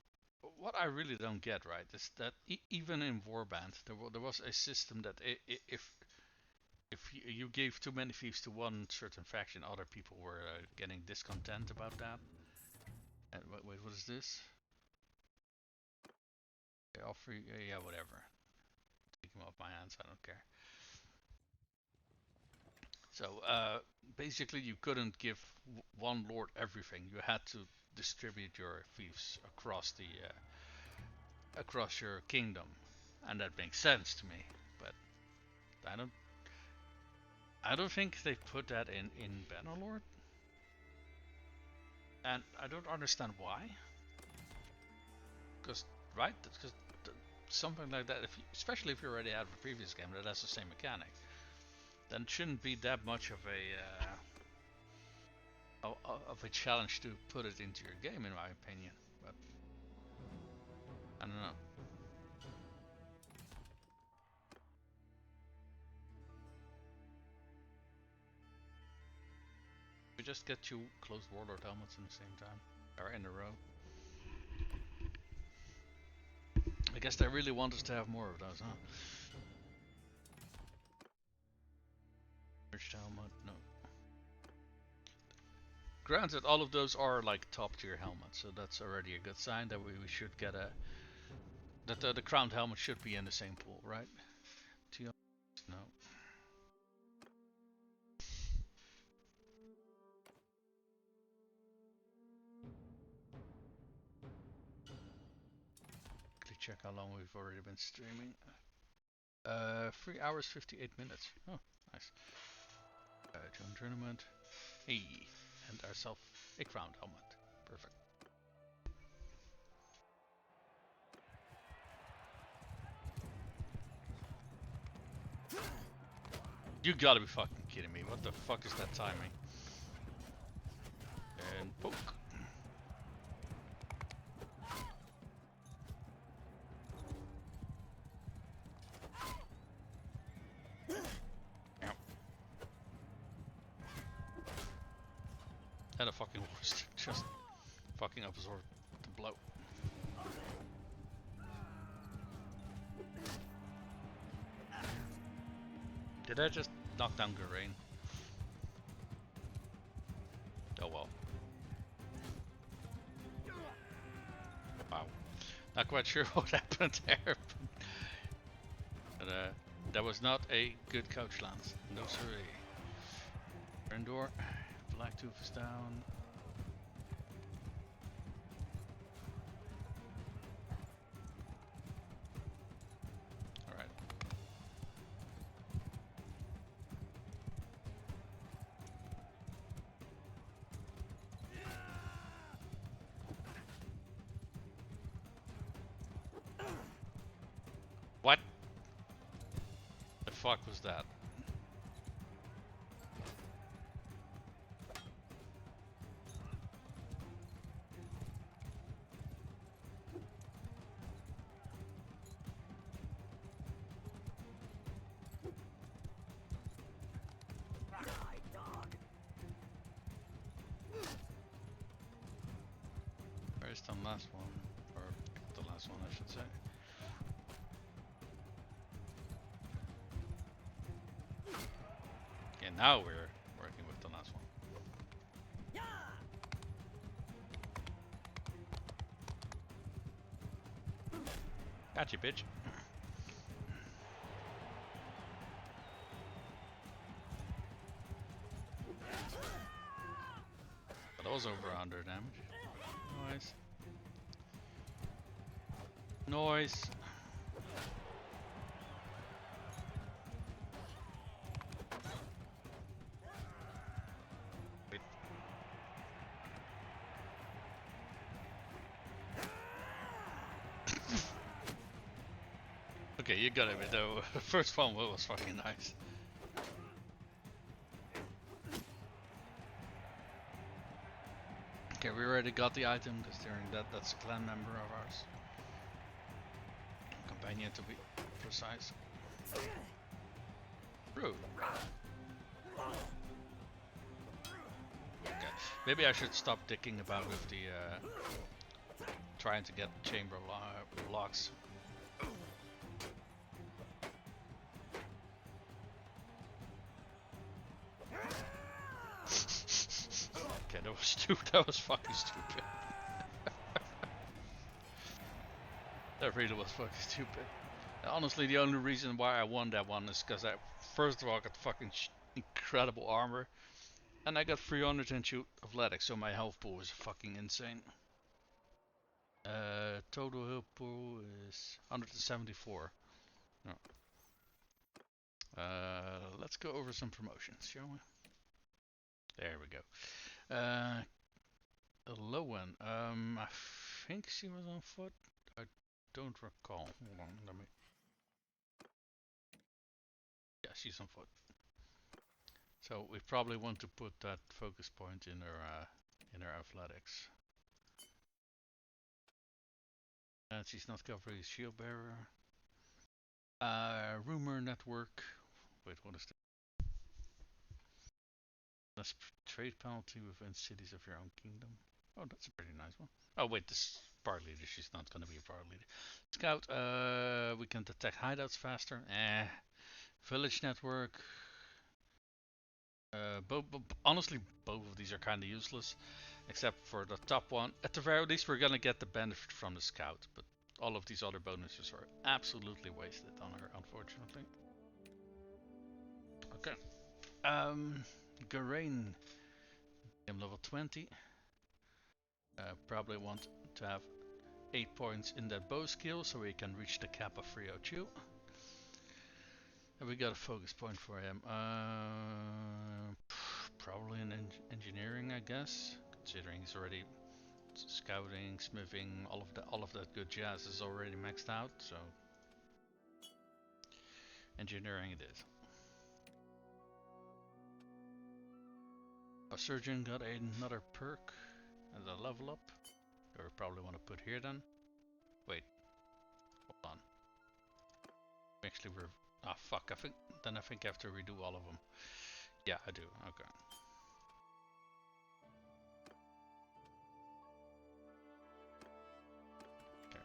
what I really don't get, right, is that even in Warband, there was a system that if you gave too many thieves to one certain faction, other people were getting discontent about that. And wait, what is this? Okay, offer, yeah, whatever. Take them off my hands, I don't care. So basically, you couldn't give one lord everything. You had to distribute your thieves across the across your kingdom, and that makes sense to me. But I don't I don't think they put that in Bannerlord. And I don't understand why. Because, right? Because something like that, especially if you already have a previous game that has the same mechanic, then it shouldn't be that much of a challenge to put it into your game, in my opinion. But I don't know. We just get 2 closed warlord helmets in the same time, or in a row. I guess they really want us to have more of those, huh? Merged helmet, no. Granted, all of those are like top tier helmets, so that's already a good sign that we should get that the crowned helmet should be in the same pool, right? No. Quickly check how long we've already been streaming. 3 hours 58 minutes. Oh, nice. Join tournament. Hey, and ourselves a crowned helmet. Perfect. You gotta be fucking kidding me. What the fuck is that timing? And poke. And a fucking horse just fucking absorb the blow. Did I just knock down Garain? Oh well. Wow. Not quite sure what happened there. But that was not a good couch lance. No siree. Endor. Black Tooth is down. Alright. What the fuck was that? Where's the last one? Or the last one, I should say. Okay, now we're working with the last one. Gotcha, bitch. But that was over 100 damage. Nice. Noise. Wait. Okay, you got it, though. The first one was fucking nice. Okay, we already got the item, because that's a clan member of ours. Companion to be precise. Rude. Okay, maybe I should stop dicking about with the trying to get chamber locks. Okay, that was stupid. That was fucking stupid. That really was fucking stupid. Honestly, the only reason why I won that one is because I, first of all, got fucking incredible armor, and I got 302 athletics, so my health pool is fucking insane. Total health pool is 174. No. Let's go over some promotions, shall we? There we go. A low one. I think she was on foot. I don't recall. Hold on, let me. Yeah, she's on foot. So we probably want to put that focus point in her athletics. And she's not covering shield bearer. Rumor network. Wait, what is that? Less trade penalty within cities of your own kingdom. Oh, that's a pretty nice one. Oh wait, this part leader. She's not gonna be a part leader. Scout. We can detect hideouts faster. Village network. Honestly, both of these are kind of useless, except for the top one. At the very least, we're gonna get the benefit from the scout, but all of these other bonuses are absolutely wasted on her, unfortunately. Okay. Garain, I'm level 20. Probably want to have 8 points in that bow skill so we can reach the cap of 302. And we got a focus point for him. Probably in engineering, I guess, considering he's already scouting, smithing, all of that good jazz is already maxed out. So engineering it is. Our surgeon got another perk and a level up. Or probably want to put here then. Wait, hold on. Actually, we're fuck. I think I have to redo all of them. Yeah, I do. Okay. Okay,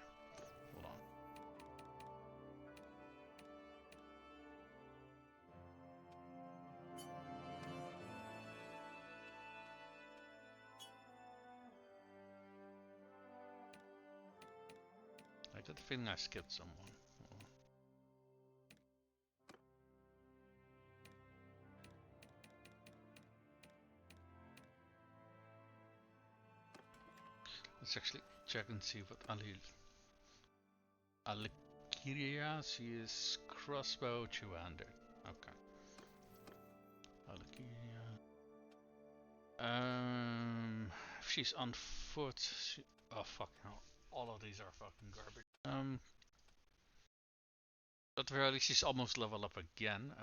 hold on. I got the feeling I skipped someone. Let's actually check and see what Alikiria, she is crossbow 200. Okay. Alikiria. If she's on foot, oh fuck hell. All of these are fucking garbage. At the very least, she's almost level up again.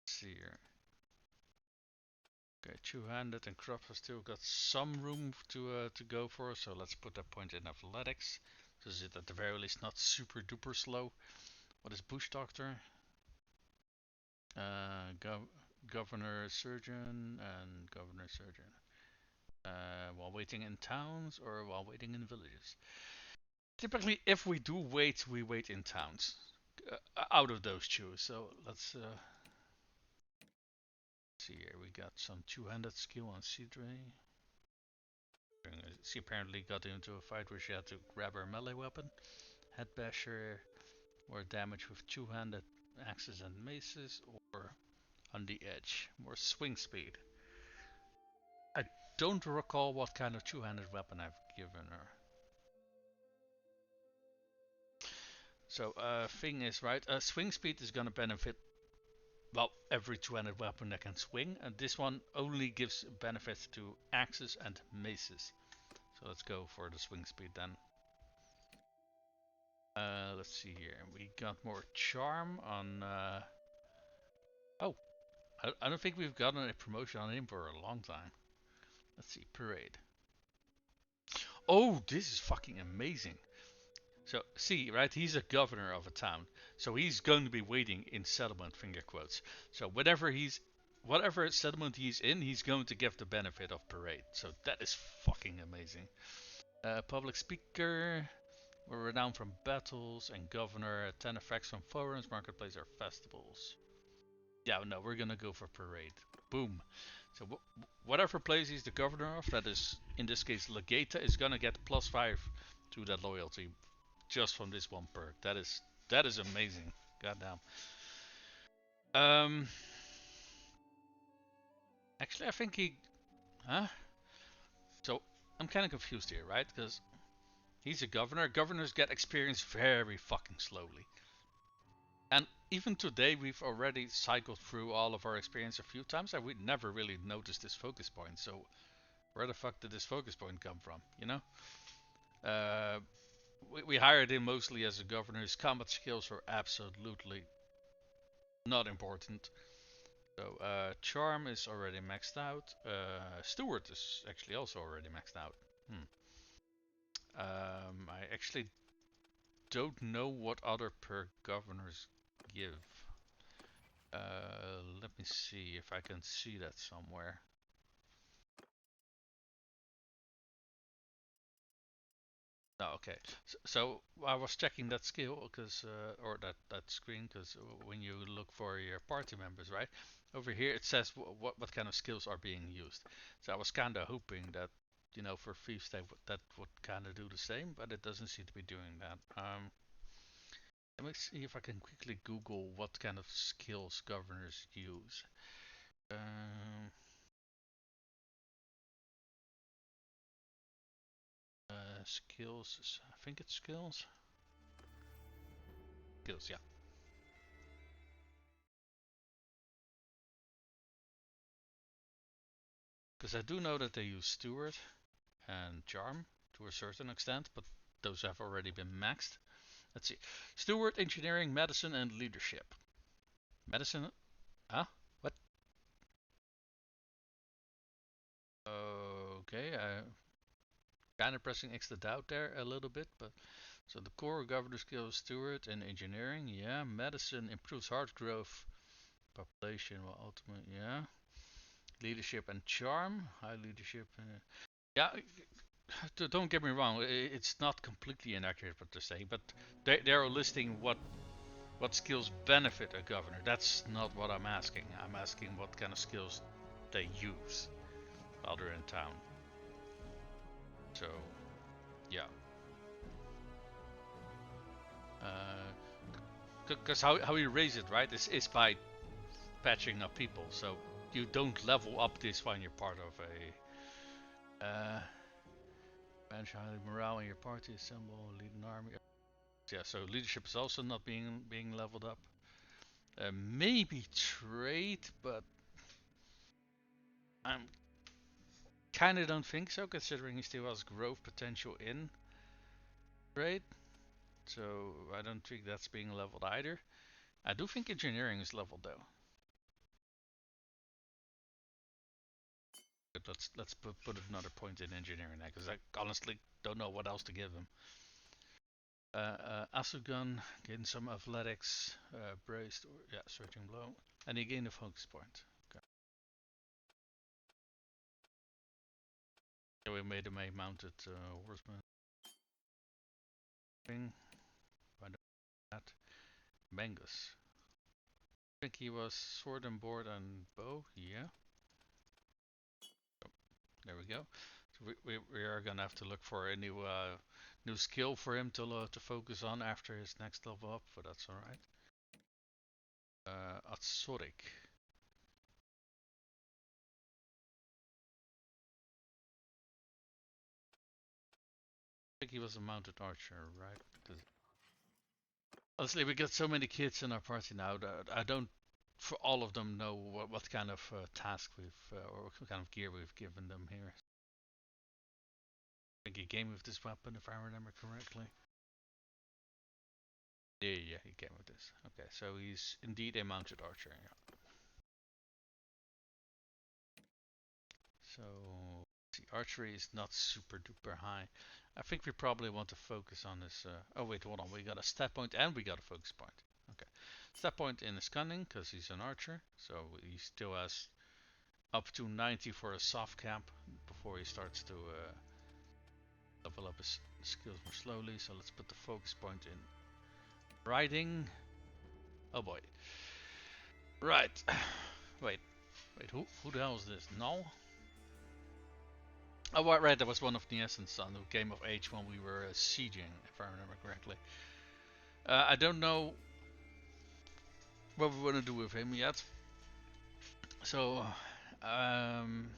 Let's see here. Okay, 200 and crops have still got some room to go for, so let's put that point in athletics. So is it at the very least not super duper slow? What is bush doctor? Governor surgeon and governor surgeon. While waiting in towns or while waiting in villages. Typically, if we do wait, we wait in towns. Out of those two, so let's see here. We got some 200 skill on Sidre. She apparently got into a fight where she had to grab her melee weapon. Head basher, more damage with two-handed axes and maces, or on the edge, more swing speed. I don't recall what kind of two-handed weapon I've given her. So, thing is, right, swing speed is gonna benefit, well, every two-handed weapon that can swing, and this one only gives benefits to axes and maces. So let's go for the swing speed then. Let's see here. We got more charm on. Oh, I don't think we've gotten a promotion on him for a long time. Let's see, parade. Oh, this is fucking amazing. So, see, right? He's a governor of a town, so he's going to be waiting in settlement, finger quotes. So whatever settlement he's in, he's going to get the benefit of parade. So that is fucking amazing. Public speaker. We're renowned from battles and governor. 10 effects from forums, marketplace, or festivals. Yeah, no, we're gonna go for parade. Boom. So whatever place he's the governor of, that is in this case Legata, is gonna get +5 to that loyalty just from this one perk. That is amazing. Goddamn. Actually, I think he. Huh? So I'm kind of confused here, right? Because he's a governor. Governors get experience very fucking slowly. And even today, we've already cycled through all of our experience a few times, and we never really noticed this focus point. So where the fuck did this focus point come from? You know, uh, we hired him mostly as a governor. His combat skills were absolutely not important. So charm is already maxed out. Steward is actually also already maxed out. I actually don't know what other perk governors give. Let me see if I can see that somewhere. Oh, okay. So I was checking that skill because, or that screen, because when you look for your party members, right, over here it says what kind of skills are being used. So I was kind of hoping that, you know, for thieves that would kind of do the same, but it doesn't seem to be doing that. Let me see if I can quickly Google what kind of skills governors use. Skills. I think it's skills. Skills, yeah. Because I do know that they use Steward and Charm to a certain extent, but those have already been maxed. Let's see. Steward, Engineering, Medicine, and Leadership. Medicine? Huh? What? Okay, kind of pressing X the doubt there a little bit, but so the core governor skill is Steward and Engineering, yeah. Medicine improves heart growth, population, well, ultimate, yeah. Leadership and Charm, high leadership. Yeah, don't get me wrong, it's not completely inaccurate what they're saying, but they're listing what skills benefit a governor. That's not what I'm asking. I'm asking what kind of skills they use while they're in town. So, yeah. Because how you raise it, right, is by patching up people. So you don't level up this when you're part of a manage highly morale in your party, assemble, lead an army. Yeah, so leadership is also not being leveled up. Maybe trade, but I'm kind of don't think so, considering he still has growth potential in trade. So I don't think that's being leveled either. I do think engineering is leveled though. But let's put another point in engineering now, because I honestly don't know what else to give him. Asugun, gain some athletics, braced, or yeah, searching blow, and he gained a focus point. Okay. So we made him a mounted horseman. By that, Mangus. I think he was sword and board and bow. Yeah. Oh, there we go. So we are gonna have to look for a new skill for him to focus on after his next level up, but that's all right. Aserai. I think he was a mounted archer, right? Because honestly, we got so many kids in our party now that I don't, for all of them, know what kind of task or what kind of gear we've given them here. I think he came with this weapon, if I remember correctly. Yeah, he came with this. Okay, so he's indeed a mounted archer. Yeah. So the archery is not super duper high. I think we probably want to focus on this. Oh wait, hold on. We got a stat point and we got a focus point. Okay, stat point in his cunning because he's an archer, so he still has up to 90 for a soft cap before he starts to level up his skills more slowly. So let's put the focus point in riding. Oh boy. Right. wait, who the hell is this? No. Oh, right, that was one of the essence on the Game of Age when we were sieging, if I remember correctly. I don't know what we want to do with him yet. So, I'm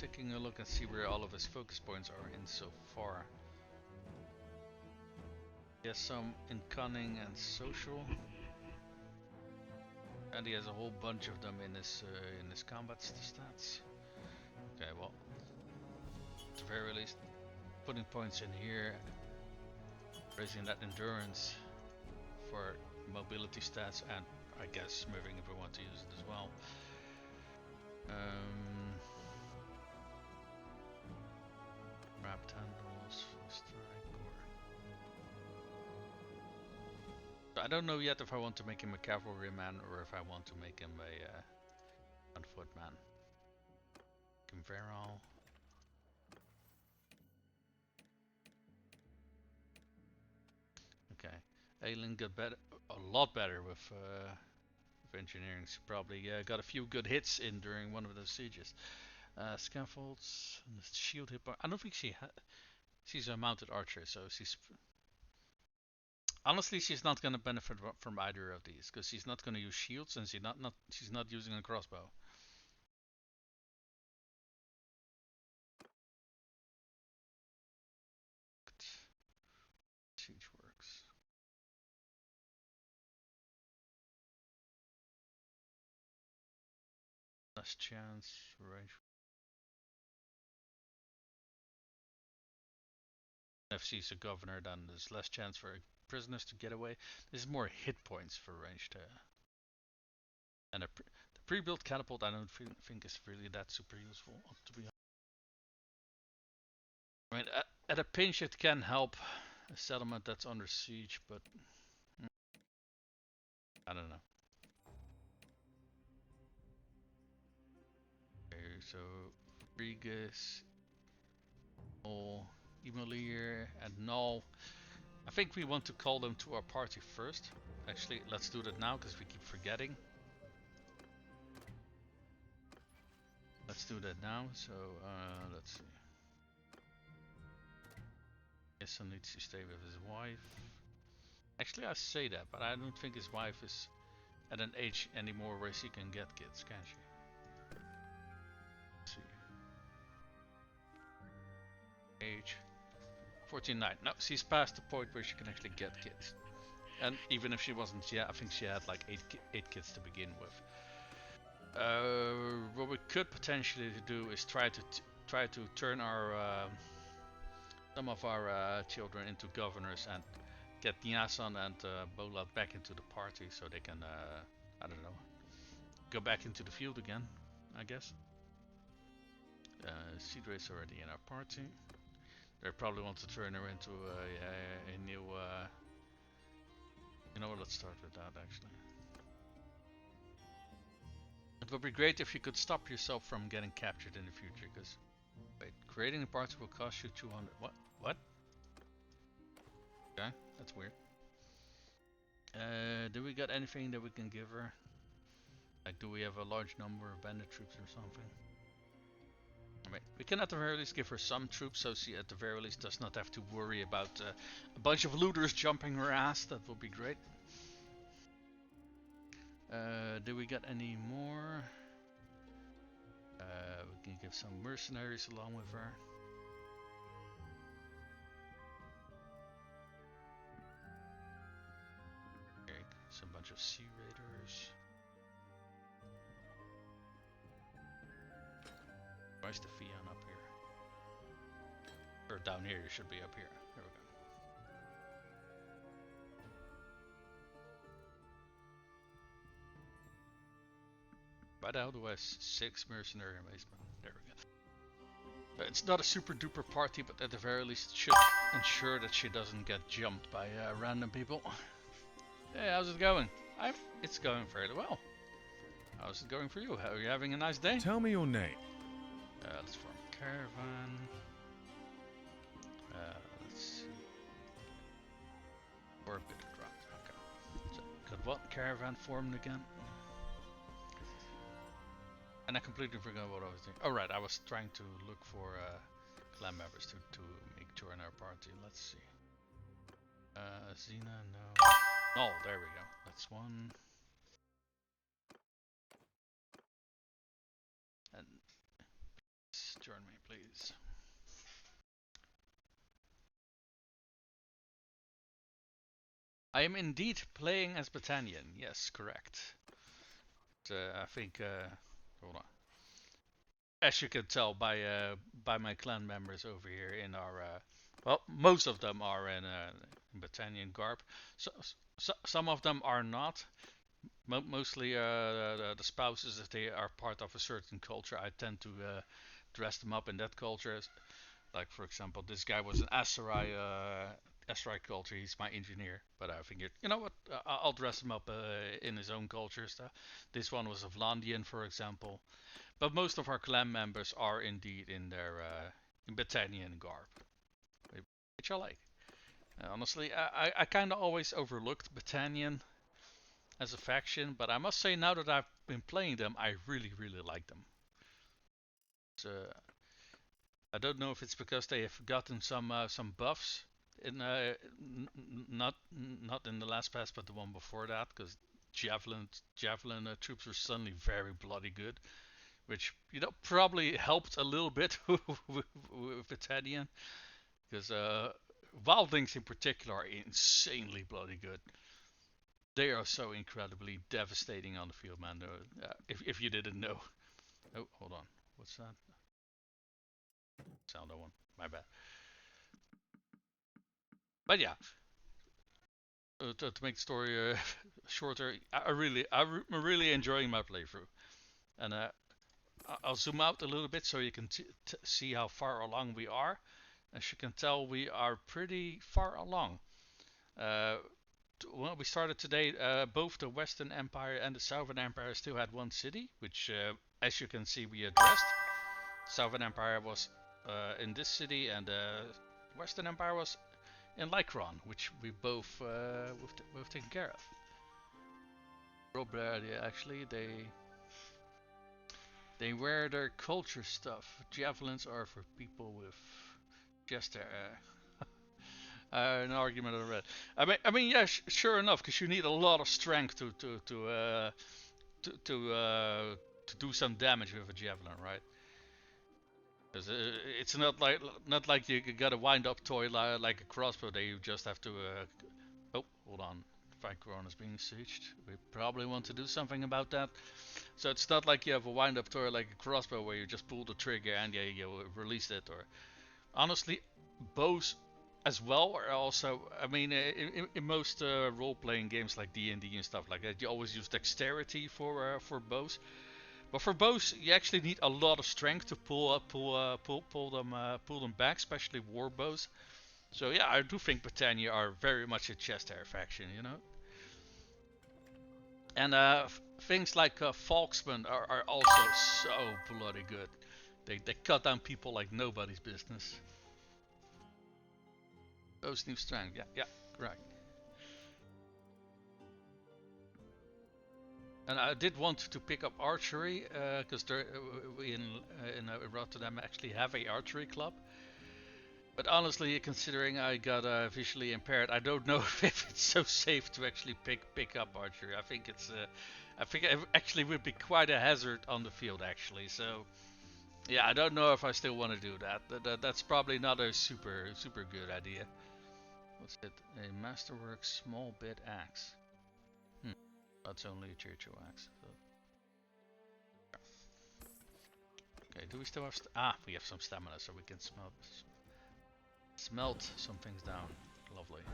taking a look and see where all of his focus points are in so far. He has some in cunning and social, and he has a whole bunch of them in his combat stats. Okay, well, at the very least, putting points in here, raising that endurance for mobility stats, and I guess moving if we want to use it as well. Wrapped handles, strike, or I don't know yet if I want to make him a cavalryman or if I want to make him a on foot man. Converal. Okay, Aelin got better, a lot better with engineering. She probably got a few good hits in during one of those sieges. Scaffolds, shield hit point. I don't think she's a mounted archer, so she's honestly she's not gonna benefit from either of these because she's not gonna use shields and she's not using a crossbow. Siege works. Less chance range. If she's a governor, then there's less chance for prisoners to get away. There's more hit points for ranged. And the pre-built catapult I don't think is really that super useful, to be honest. I mean, at a pinch it can help a settlement that's under siege, but I don't know. Okay, so Regas, Emolier, and Null. I think we want to call them to our party first. Actually, let's do that now because we keep forgetting. Let's do that now. So let's see. Jason needs to stay with his wife. Actually, I say that, but I don't think his wife is at an age anymore where she can get kids, can she? Let's see. Age 49. No, she's past the point where she can actually get kids. And even if she wasn't, yeah, I think she had like eight kids to begin with. What we could potentially do is try to turn our some of our children into governors and get Nyasan and Bolat back into the party so they can, I don't know, go back into the field again, I guess. Seedra's already in our party. They probably want to turn her into a new, you know what, let's start with that actually. It would be great if you could stop yourself from getting captured in the future, because wait, creating a party will cost you 200. What? Okay, that's weird. Do we got anything that we can give her? Like, do we have a large number of bandit troops or something? I mean, we can at the very least give her some troops, so she at the very least does not have to worry about a bunch of looters jumping her ass. That would be great. Do we got any more? We can give some mercenaries along with her. Okay, some bunch of sea raiders. Where's the Fion up here? Or down here, it should be up here. There we go. Why the hell do I have 6 mercenary amazement? There we go. It's not a super duper party, but at the very least it should ensure that she doesn't get jumped by random people. Hey, how's it going? It's going fairly well. How's it going for you? Are you having a nice day? Tell me your name. Let's form a caravan. Let's see. Or a bit of drop. Okay. So, got what? Caravan formed again. And I completely forgot what I was doing. Alright, I was trying to look for clan members to make join our party. Let's see. Xena, no. Oh, there we go. That's one. And Join me, please. I am indeed playing as Battanian. Yes, correct. I think. Hold on. As you can tell by my clan members over here in our. Well, most of them are in Battanian garb. Some of them are not. Mostly the spouses, if they are part of a certain culture, I tend to dress them up in that culture. Like, for example, this guy was an Aserai culture. He's my engineer, but I figured, you know what, I'll dress him up in his own culture stuff. This one was a Vlandian, for example. But most of our clan members are indeed in their in Battanian garb, which I like. Honestly, I kind of always overlooked Battanian as a faction, but I must say now that I've been playing them, I really like them. I don't know if it's because they have gotten some buffs in not in the last patch, but the one before that, because javelin troops were suddenly very bloody good, which probably helped a little bit with Battanian, because wildlings in particular are insanely bloody good. They are so incredibly devastating on the field, man. If you didn't know. Oh, hold on. What's that? Sound that one. My bad. But yeah, to make the story shorter, I'm really enjoying my playthrough, and I'll zoom out a little bit so you can see how far along we are. As you can tell, we are pretty far along. Well, we started today. Both the Western Empire and the Southern Empire still had one city, which, as you can see, we addressed. Southern Empire was in this city, and Western Empire was in Lycron, which we both we've taken care of. Robert, yeah, actually, they wear their culture stuff. Javelins are for people with just an argument I read. I mean, yeah, sure enough, because you need a lot of strength to do some damage with a javelin, right? Because it's not like you got a wind-up toy like a crossbow that you just have to. Oh, hold on, Vicron is being sieged. We probably want to do something about that. So it's not like you have a wind-up toy like a crossbow where you just pull the trigger and you release it. Or honestly, bows as well are also. I mean, in most role-playing games like D&D and stuff like that, you always use dexterity for bows. But for bows, you actually need a lot of strength to pull them back, especially war bows. So yeah, I do think Britannia are very much a chest hair faction, you know. And things like Falksmen are also so bloody good. They cut down people like nobody's business. Those need strength, yeah, correct. And I did want to pick up archery because we in Rotterdam actually have a archery club. But honestly, considering I got visually impaired, I don't know if it's so safe to actually pick up archery. I think it actually would be quite a hazard on the field actually. So yeah, I don't know if I still want to do that. That's probably not a super good idea. What's it? A masterwork small bit axe. That's only a Churchill axe. So. Okay, do we still have we have some stamina, so we can smelt some things down. Lovely.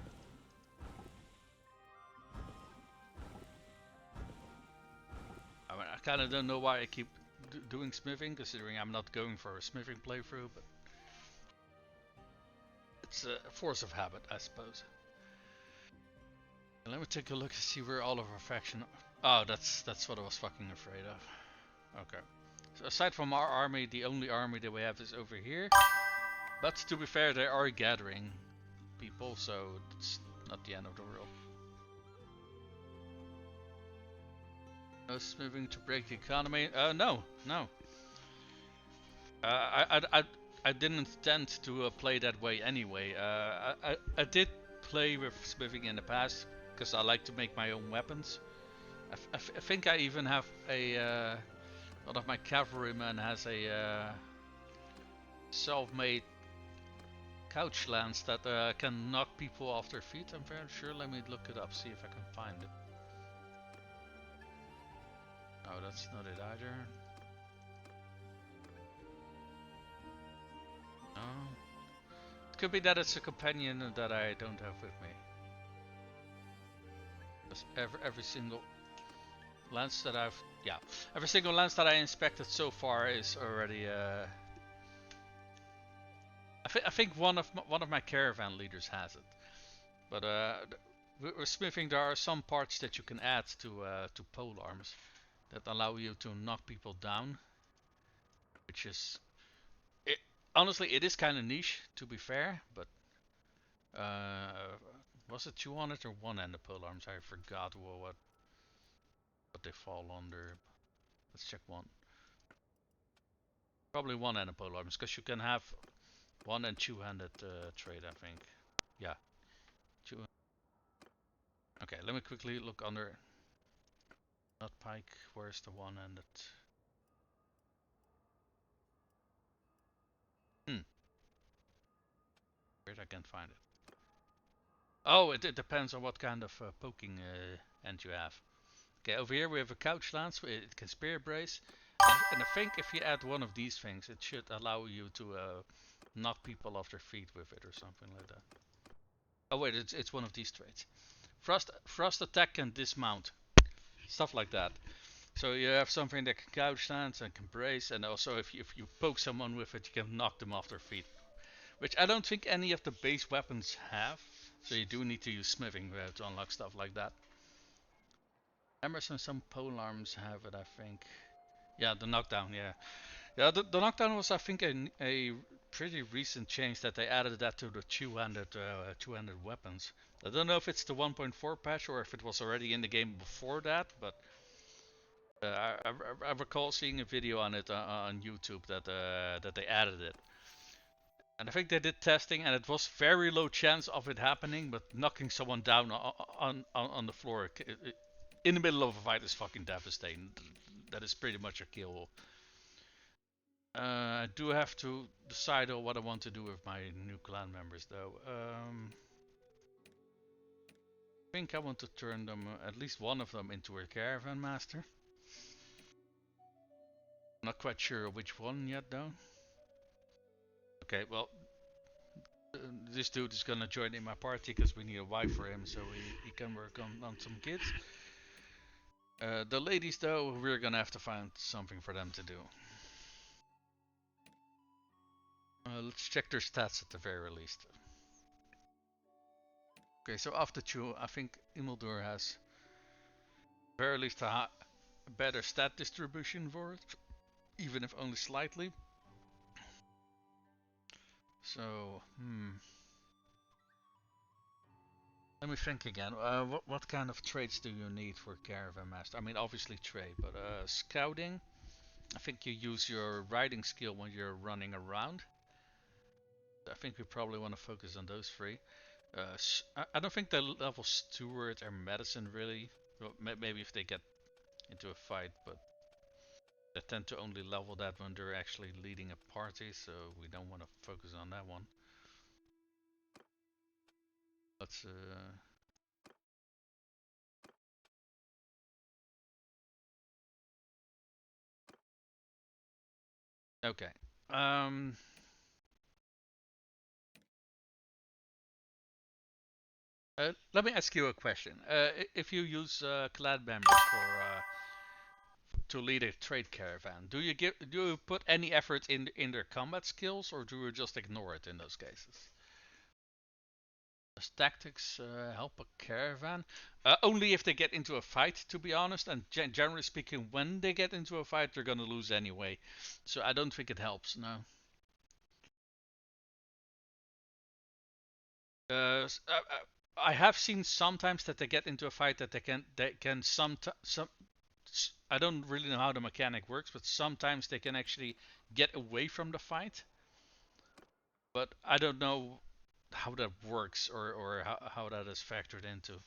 I mean, I kind of don't know why I keep doing smithing, considering I'm not going for a smithing playthrough, but it's a force of habit, I suppose. Let me take a look and see where all of our faction. Oh, that's what I was fucking afraid of. Okay. So aside from our army, the only army that we have is over here. But to be fair, they are gathering people, so it's not the end of the world. No smithing to break the economy. No. I didn't intend to play that way anyway. I did play with smithing in the past. Because I like to make my own weapons. I think I even have a one of my cavalrymen has a self-made couch lands that can knock people off their feet. I'm very sure. Let me look it up, see if I can find it. Oh, that's not it either. No. It could be that it's a companion that I don't have with me. Because every single lance that every single lance that I inspected so far is already. I think one of my caravan leaders has it, but with smithing there are some parts that you can add to pole arms that allow you to knock people down, which is honestly it is kind of niche to be fair, but was it 200 or 1-handed pole arms? I forgot what they fall under. Let's check one. Probably 1-handed pole arms because you can have 1- and 2-handed trade, I think. Yeah, 2. Okay, let me quickly look under. Not pike. Where's the 1-handed? Weird, I can't find it. Oh, it depends on what kind of poking end you have. Okay, over here we have a couch lance. It can spear brace, and I think if you add one of these things, it should allow you to knock people off their feet with it or something like that. Oh wait, it's one of these traits. Frost attack and dismount, stuff like that. So you have something that can couch lance and can brace, and also if you poke someone with it, you can knock them off their feet. Which I don't think any of the base weapons have. So you do need to use smithing to unlock stuff like that. Emerson, some pole arms have it, I think. Yeah, the knockdown, yeah. Yeah, the knockdown was, I think, a pretty recent change that they added that to the two-handed weapons. I don't know if it's the 1.4 patch or if it was already in the game before that, but I recall seeing a video on it on YouTube that they added it. And I think they did testing, and it was very low chance of it happening, but knocking someone down on the floor in the middle of a fight is fucking devastating. That is pretty much a kill. I do have to decide on what I want to do with my new clan members, though. I think I want to turn them, at least one of them, into a caravan master. Not quite sure which one yet, though. Okay, well, this dude is gonna join in my party because we need a wife for him, so he can work on some kids. The ladies, though, we're gonna have to find something for them to do. Let's check their stats at the very least. Okay, so after 2, I think Imeldur has very least a better stat distribution for it, even if only slightly. So, let me think again. What kind of traits do you need for Caravan Master? I mean, obviously trade, but scouting. I think you use your riding skill when you're running around. I think we probably want to focus on those 3. I don't think they level steward or medicine really. Well, maybe if they get into a fight, but they tend to only level that when they're actually leading a party, so we don't want to focus on that one. Let's okay. Let me ask you a question. If you use clan members to lead a trade caravan, do you put any effort in their combat skills, or do you just ignore it in those cases? Does tactics help a caravan? Only if they get into a fight, to be honest. And generally speaking, when they get into a fight, they're gonna lose anyway. So I don't think it helps. No. I have seen sometimes that they get into a fight that they can some. I don't really know how the mechanic works, but sometimes they can actually get away from the fight. But I don't know how that works or how that is factored into.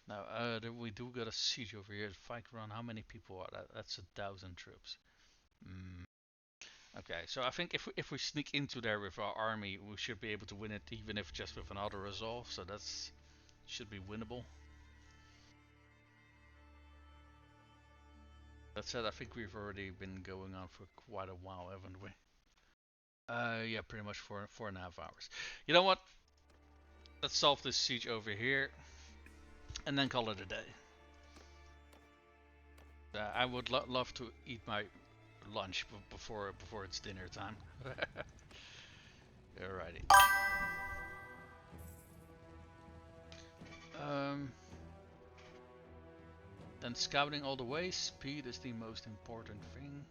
Now, we do got a siege over here. Fight run. How many people are that? That's 1,000 troops. Okay, so I think if we sneak into there with our army, we should be able to win it, even if just with an auto resolve. So that's should be winnable. That said, I think we've already been going on for quite a while, haven't we? Yeah, pretty much 4.5 hours. You know what? Let's solve this siege over here, and then call it a day. I would love to eat my lunch before it's dinner time. Alrighty. Then scouting all the way. Speed is the most important thing.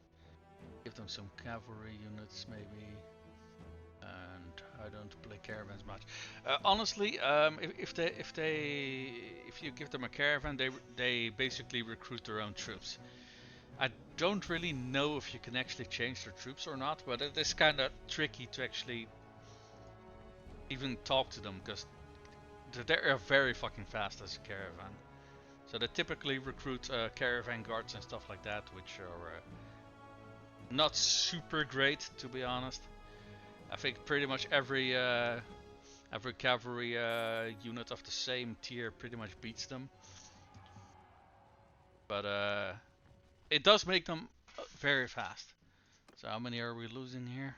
Give them some cavalry units maybe. And I don't play caravans much. Honestly, if you give them a caravan, they basically recruit their own troops. I don't really know if you can actually change their troops or not, but it is kind of tricky to actually even talk to them because they're very fucking fast as a caravan. So they typically recruit caravan guards and stuff like that, which are not super great, to be honest. I think pretty much every cavalry unit of the same tier pretty much beats them. But it does make them very fast. So how many are we losing here?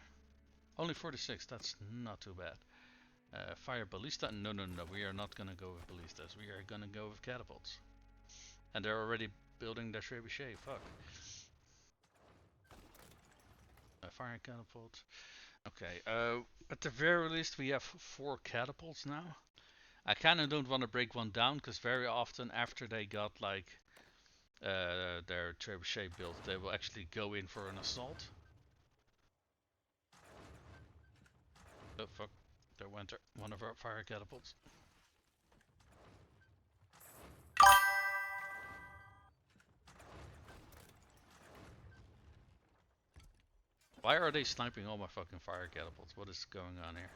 Only 46, that's not too bad. Fire ballista? No, we are not gonna go with ballistas. We are gonna go with catapults. And they're already building their trebuchet, fuck. Fire catapult. Okay, at the very least we have 4 catapults now. I kinda don't want to break one down, because very often after they got like their trebuchet built, they will actually go in for an assault. Oh fuck, there went one of our fire catapults. Why are they sniping all my fucking fire catapults? What is going on here?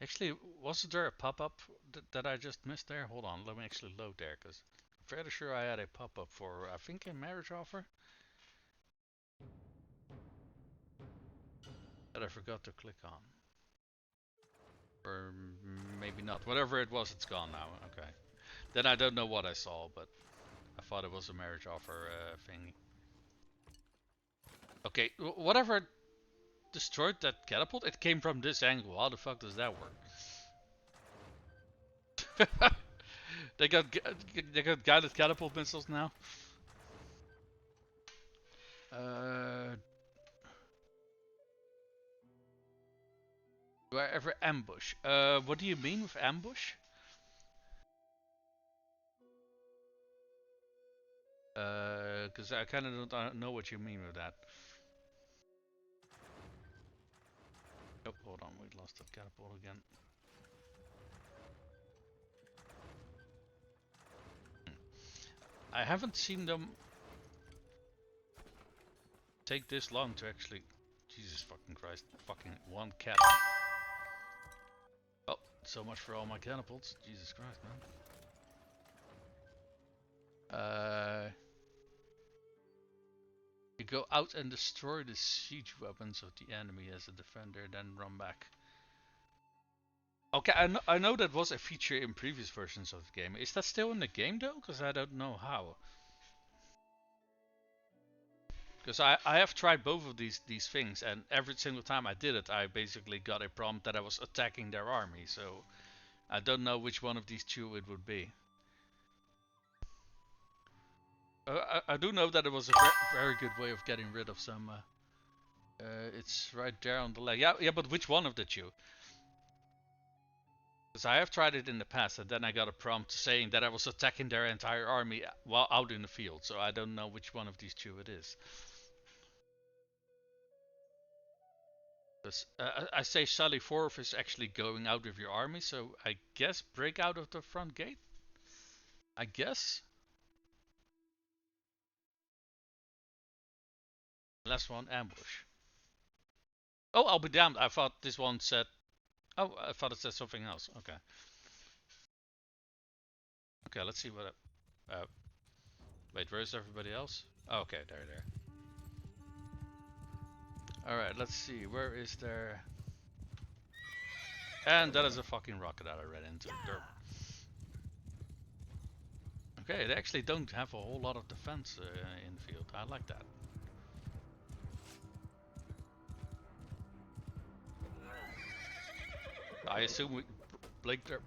Actually, wasn't there a pop-up that I just missed there? Hold on, let me actually load there, because I'm fairly sure I had a pop-up for, I think, a marriage offer that I forgot to click on. Or maybe not. Whatever it was, it's gone now. Okay. Then I don't know what I saw, but I thought it was a marriage offer thing. Okay, whatever destroyed that catapult, it came from this angle. How the fuck does that work? They got guided catapult missiles now. Do I ever ambush? What do you mean with ambush? Because I kind of don't know what you mean with that. Oh, hold on, we lost that catapult again. I haven't seen them take this long to actually... Jesus fucking Christ. Fucking one cat. Oh, so much for all my catapults. Jesus Christ, man. You go out and destroy the siege weapons of the enemy as a defender, then run back. Okay, I know that was a feature in previous versions of the game. Is that still in the game though? Because I don't know how. Because I have tried both of these things, and every single time I did it, I basically got a prompt that I was attacking their army. So I don't know which one of these two it would be. I do know that it was a very good way of getting rid of some. It's right there on the leg. Yeah, but which one of the two? Because I have tried it in the past, and then I got a prompt saying that I was attacking their entire army while out in the field. So I don't know which one of these two it is. Because I say Sally Forth is actually going out with your army, so I guess break out of the front gate? I guess? Last one, ambush. Oh, I'll be damned. I thought this one said... Oh, I thought it said something else. Okay. Okay, let's see what. Wait, where's everybody else? Oh, okay, there. All right, let's see. Where is there? And that is a fucking rocket that I ran into. Okay, they actually don't have a whole lot of defense in the field. I like that. I assume we blinked there.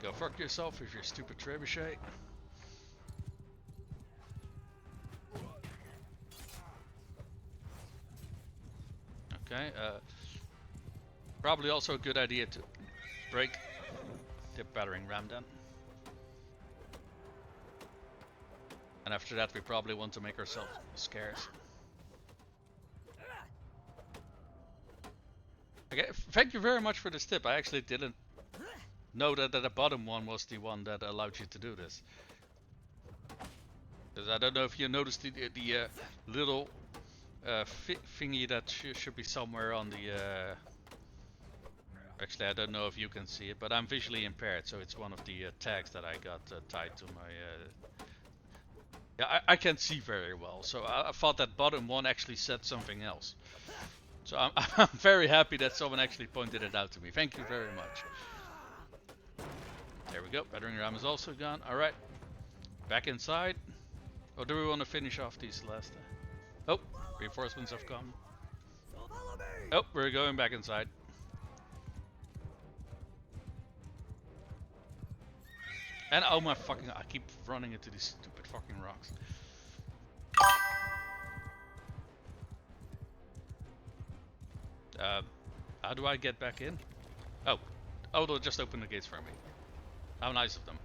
Go fuck yourself with your stupid trebuchet. Okay, probably also a good idea to break the battering ram then. And after that we probably want to make ourselves scarce. Okay, thank you very much for this tip. I actually didn't know that the bottom one was the one that allowed you to do this. Because I don't know if you noticed the little thingy that should be somewhere on the... Actually, I don't know if you can see it, but I'm visually impaired, so it's one of the tags that I got tied to my... Yeah, I can't see very well, so I thought that bottom one actually said something else. So I'm very happy that someone actually pointed it out to me. Thank you very much. There we go. Battering ram is also gone. Alright. Back inside. Or do we want to finish off these last... Oh, reinforcements have come. Oh, we're going back inside. And oh my fucking... I keep running into these stupid fucking rocks. How do I get back in? Oh. Oh, they'll just open the gates for me. How nice of them.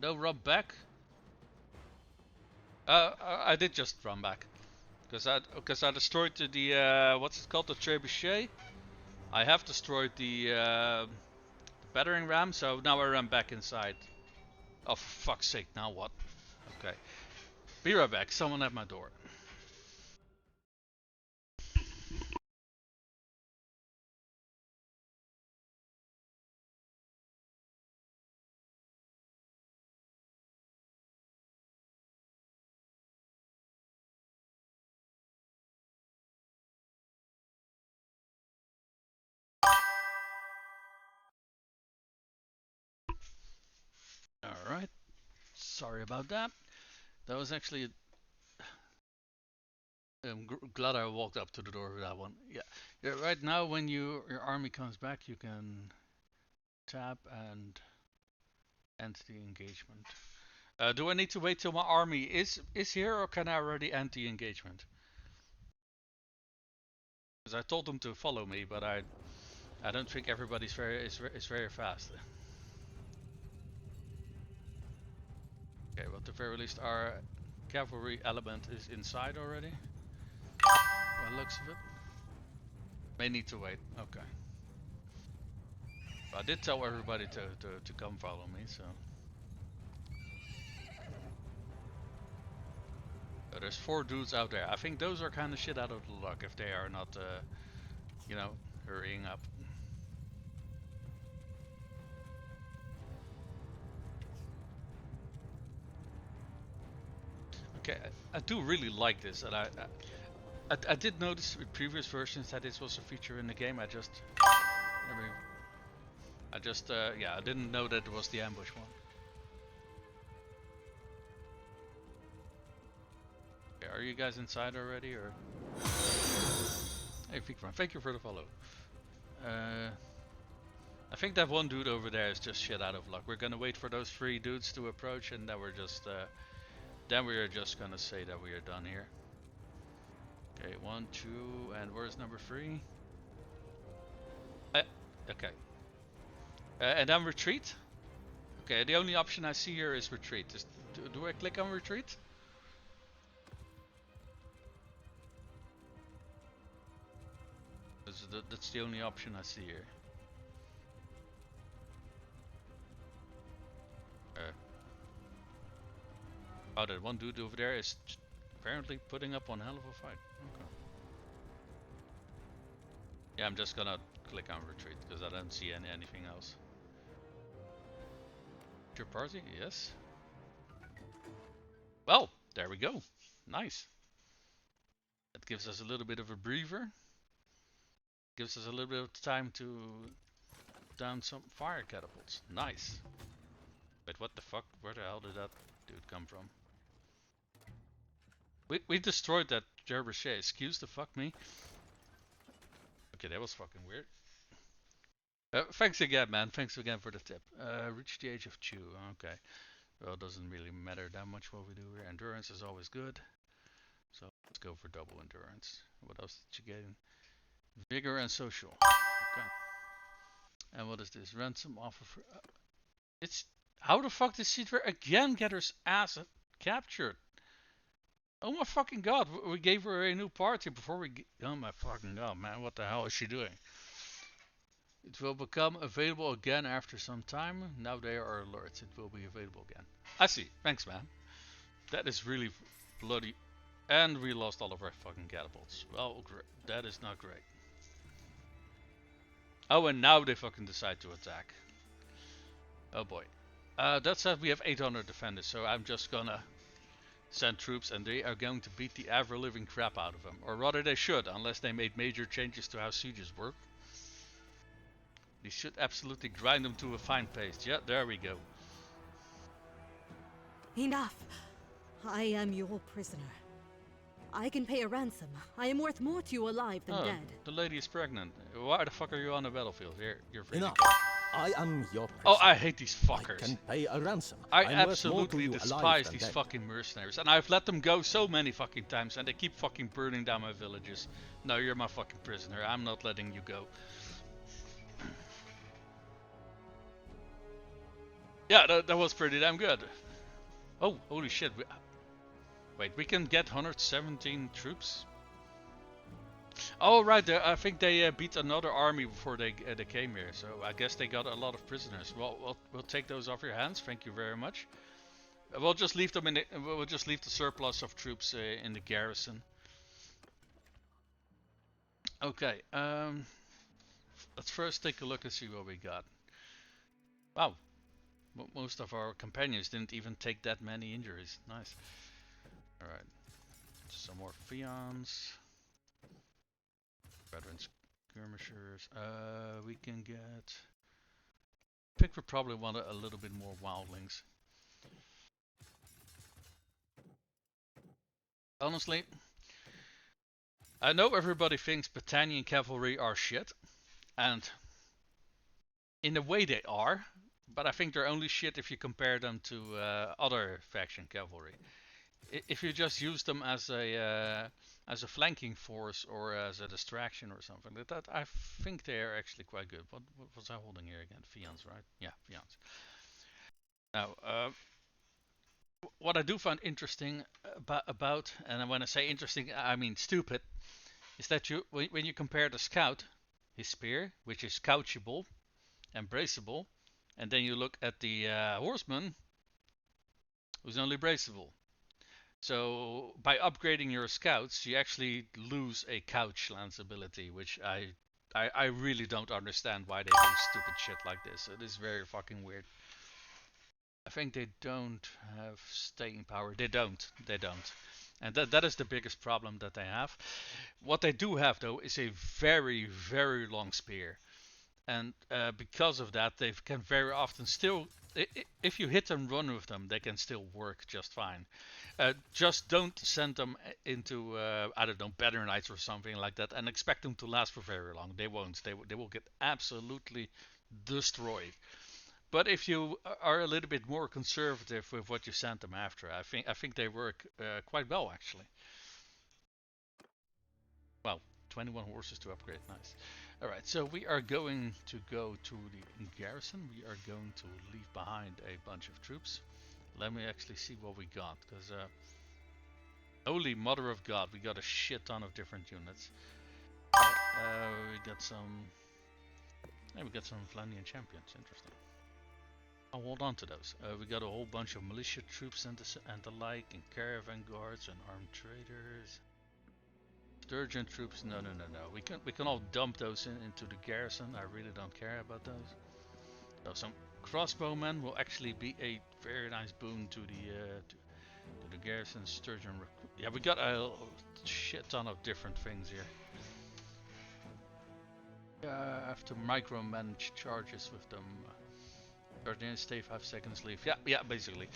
No, run back. I did just run back. Because I destroyed the, what's it called? The trebuchet. I have destroyed the battering ram, so now I run back inside. Oh, for fuck's sake, now what? Okay. Be right back, someone at my door. Alright. Sorry about that. That was actually... I'm glad I walked up to the door with that one. Yeah. Right now, when your army comes back, you can tab and end the engagement. Do I need to wait till my army is here, or can I already end the engagement? Because I told them to follow me, but I don't think everybody's very fast. Okay, well, at the very least, our cavalry element is inside already. By the looks of it. May need to wait. Okay. But I did tell everybody to come follow me, so. But there's 4 dudes out there. I think those are kind of shit out of the luck if they are not, you know, hurrying up. Okay, I do really like this, and I did notice with previous versions that this was a feature in the game. I just, yeah, I didn't know that it was the ambush one. Okay, are you guys inside already, or? Hey, Fikran, thank you for the follow. I think that one dude over there is just shit out of luck. We're gonna wait for those 3 dudes to approach, and then we're just gonna say that we are done here. Okay, 1, 2, and where's number 3? Okay. And then retreat? Okay, the only option I see here is retreat. Do I click on retreat? That's the only option I see here. Oh, that one dude over there is apparently putting up one hell of a fight. Okay. Yeah, I'm just gonna click on retreat because I don't see anything else. Your party? Yes. Well, there we go. Nice. That gives us a little bit of a breather. Gives us a little bit of time to down some fire catapults. Nice. Wait, what the fuck? Where the hell did that dude come from? We destroyed that Gerbichet. Excuse the fuck me. Okay, that was fucking weird. Thanks again, man. Thanks again for the tip. Reach the age of 2. Okay. Well, it doesn't really matter that much what we do here. Endurance is always good. So let's go for double endurance. What else did you get? Vigor and social. Okay. And what is this? Ransom offer for... it's... How the fuck did Citra again get her ass captured? Oh my fucking god. We gave her a new party before we... oh my fucking god, man. What the hell is she doing? It will become available again after some time. Now they are alerts. It will be available again. I see. Thanks, man. That is really bloody... And we lost all of our fucking catapults. Well, that is not great. Oh, and now they fucking decide to attack. Oh boy. That said, we have 800 defenders, so I'm just gonna send troops and they are going to beat the ever-living crap out of them. Or rather they should, unless they made major changes to how sieges work. They should absolutely grind them to a fine paste. Yeah, there we go. Enough. I am your prisoner. I can pay a ransom. I am worth more to you alive than dead. The lady is pregnant. Why the fuck are you on the battlefield? Here, you're free. Enough. I am your prisoner. Oh, I hate these fuckers. I can pay a ransom. I I'm worth more to absolutely you despise alive than these dead. fucking mercenaries. And I've let them go so many fucking times and they keep fucking burning down my villages. No, you're my fucking prisoner. I'm not letting you go. Yeah, that was pretty damn good. Oh, holy shit. Wait, we can get 117 troops? Oh, right. I think they beat another army before they came here. So I guess they got a lot of prisoners. Well, we'll take those off your hands. Thank you very much. We'll just leave them in. We'll just leave the surplus of troops in the garrison. Okay. Let's first take a look and see what we got. Wow. Most of our companions didn't even take that many injuries. Nice. Alright. Some more Fions. Veteran skirmishers. We can get... I think we probably want a little bit more wildlings. Honestly, I know everybody thinks Battanian cavalry are shit. And in a way they are. But I think they're only shit if you compare them to other faction cavalry. If you just use them as a flanking force or as a distraction or something like that, I think they are actually quite good. What was I holding here again? Fions, right? Yeah, Fions. Now, what I do find interesting about, and when I say interesting, I mean stupid, is that when you compare the scout, his spear, which is couchable and braceable, and then you look at the horseman, who's only braceable. So by upgrading your scouts, you actually lose a couch lance ability, which I really don't understand why they do stupid shit like this. It is very fucking weird. I think they don't have staying power. They don't. And that is the biggest problem that they have. What they do have though is a very, very long spear. And because of that, they can very often still, if you hit and run with them, they can still work just fine. Just don't send them into, I don't know, Banner Knights or something like that and expect them to last for very long. They won't. They will get absolutely destroyed. But if you are a little bit more conservative with what you send them after, I think they work quite well actually. Well, 21 horses to upgrade, nice. Alright, so we are going to go to the garrison. We are going to leave behind a bunch of troops. Let me actually see what we got, because holy mother of god, we got a shit ton of different units. We got some Flandrian champions, interesting. I'll hold on to those. We got a whole bunch of militia troops and the like, and caravan guards and armed traders. Sturgeon troops, no. We can all dump those into the garrison. I really don't care about those. So some crossbowmen will actually be a very nice boon to the garrison. Sturgeon. Yeah, we got a shit ton of different things here. I have to micromanage charges with them. Guardian stay 5 seconds leave. Yeah, basically.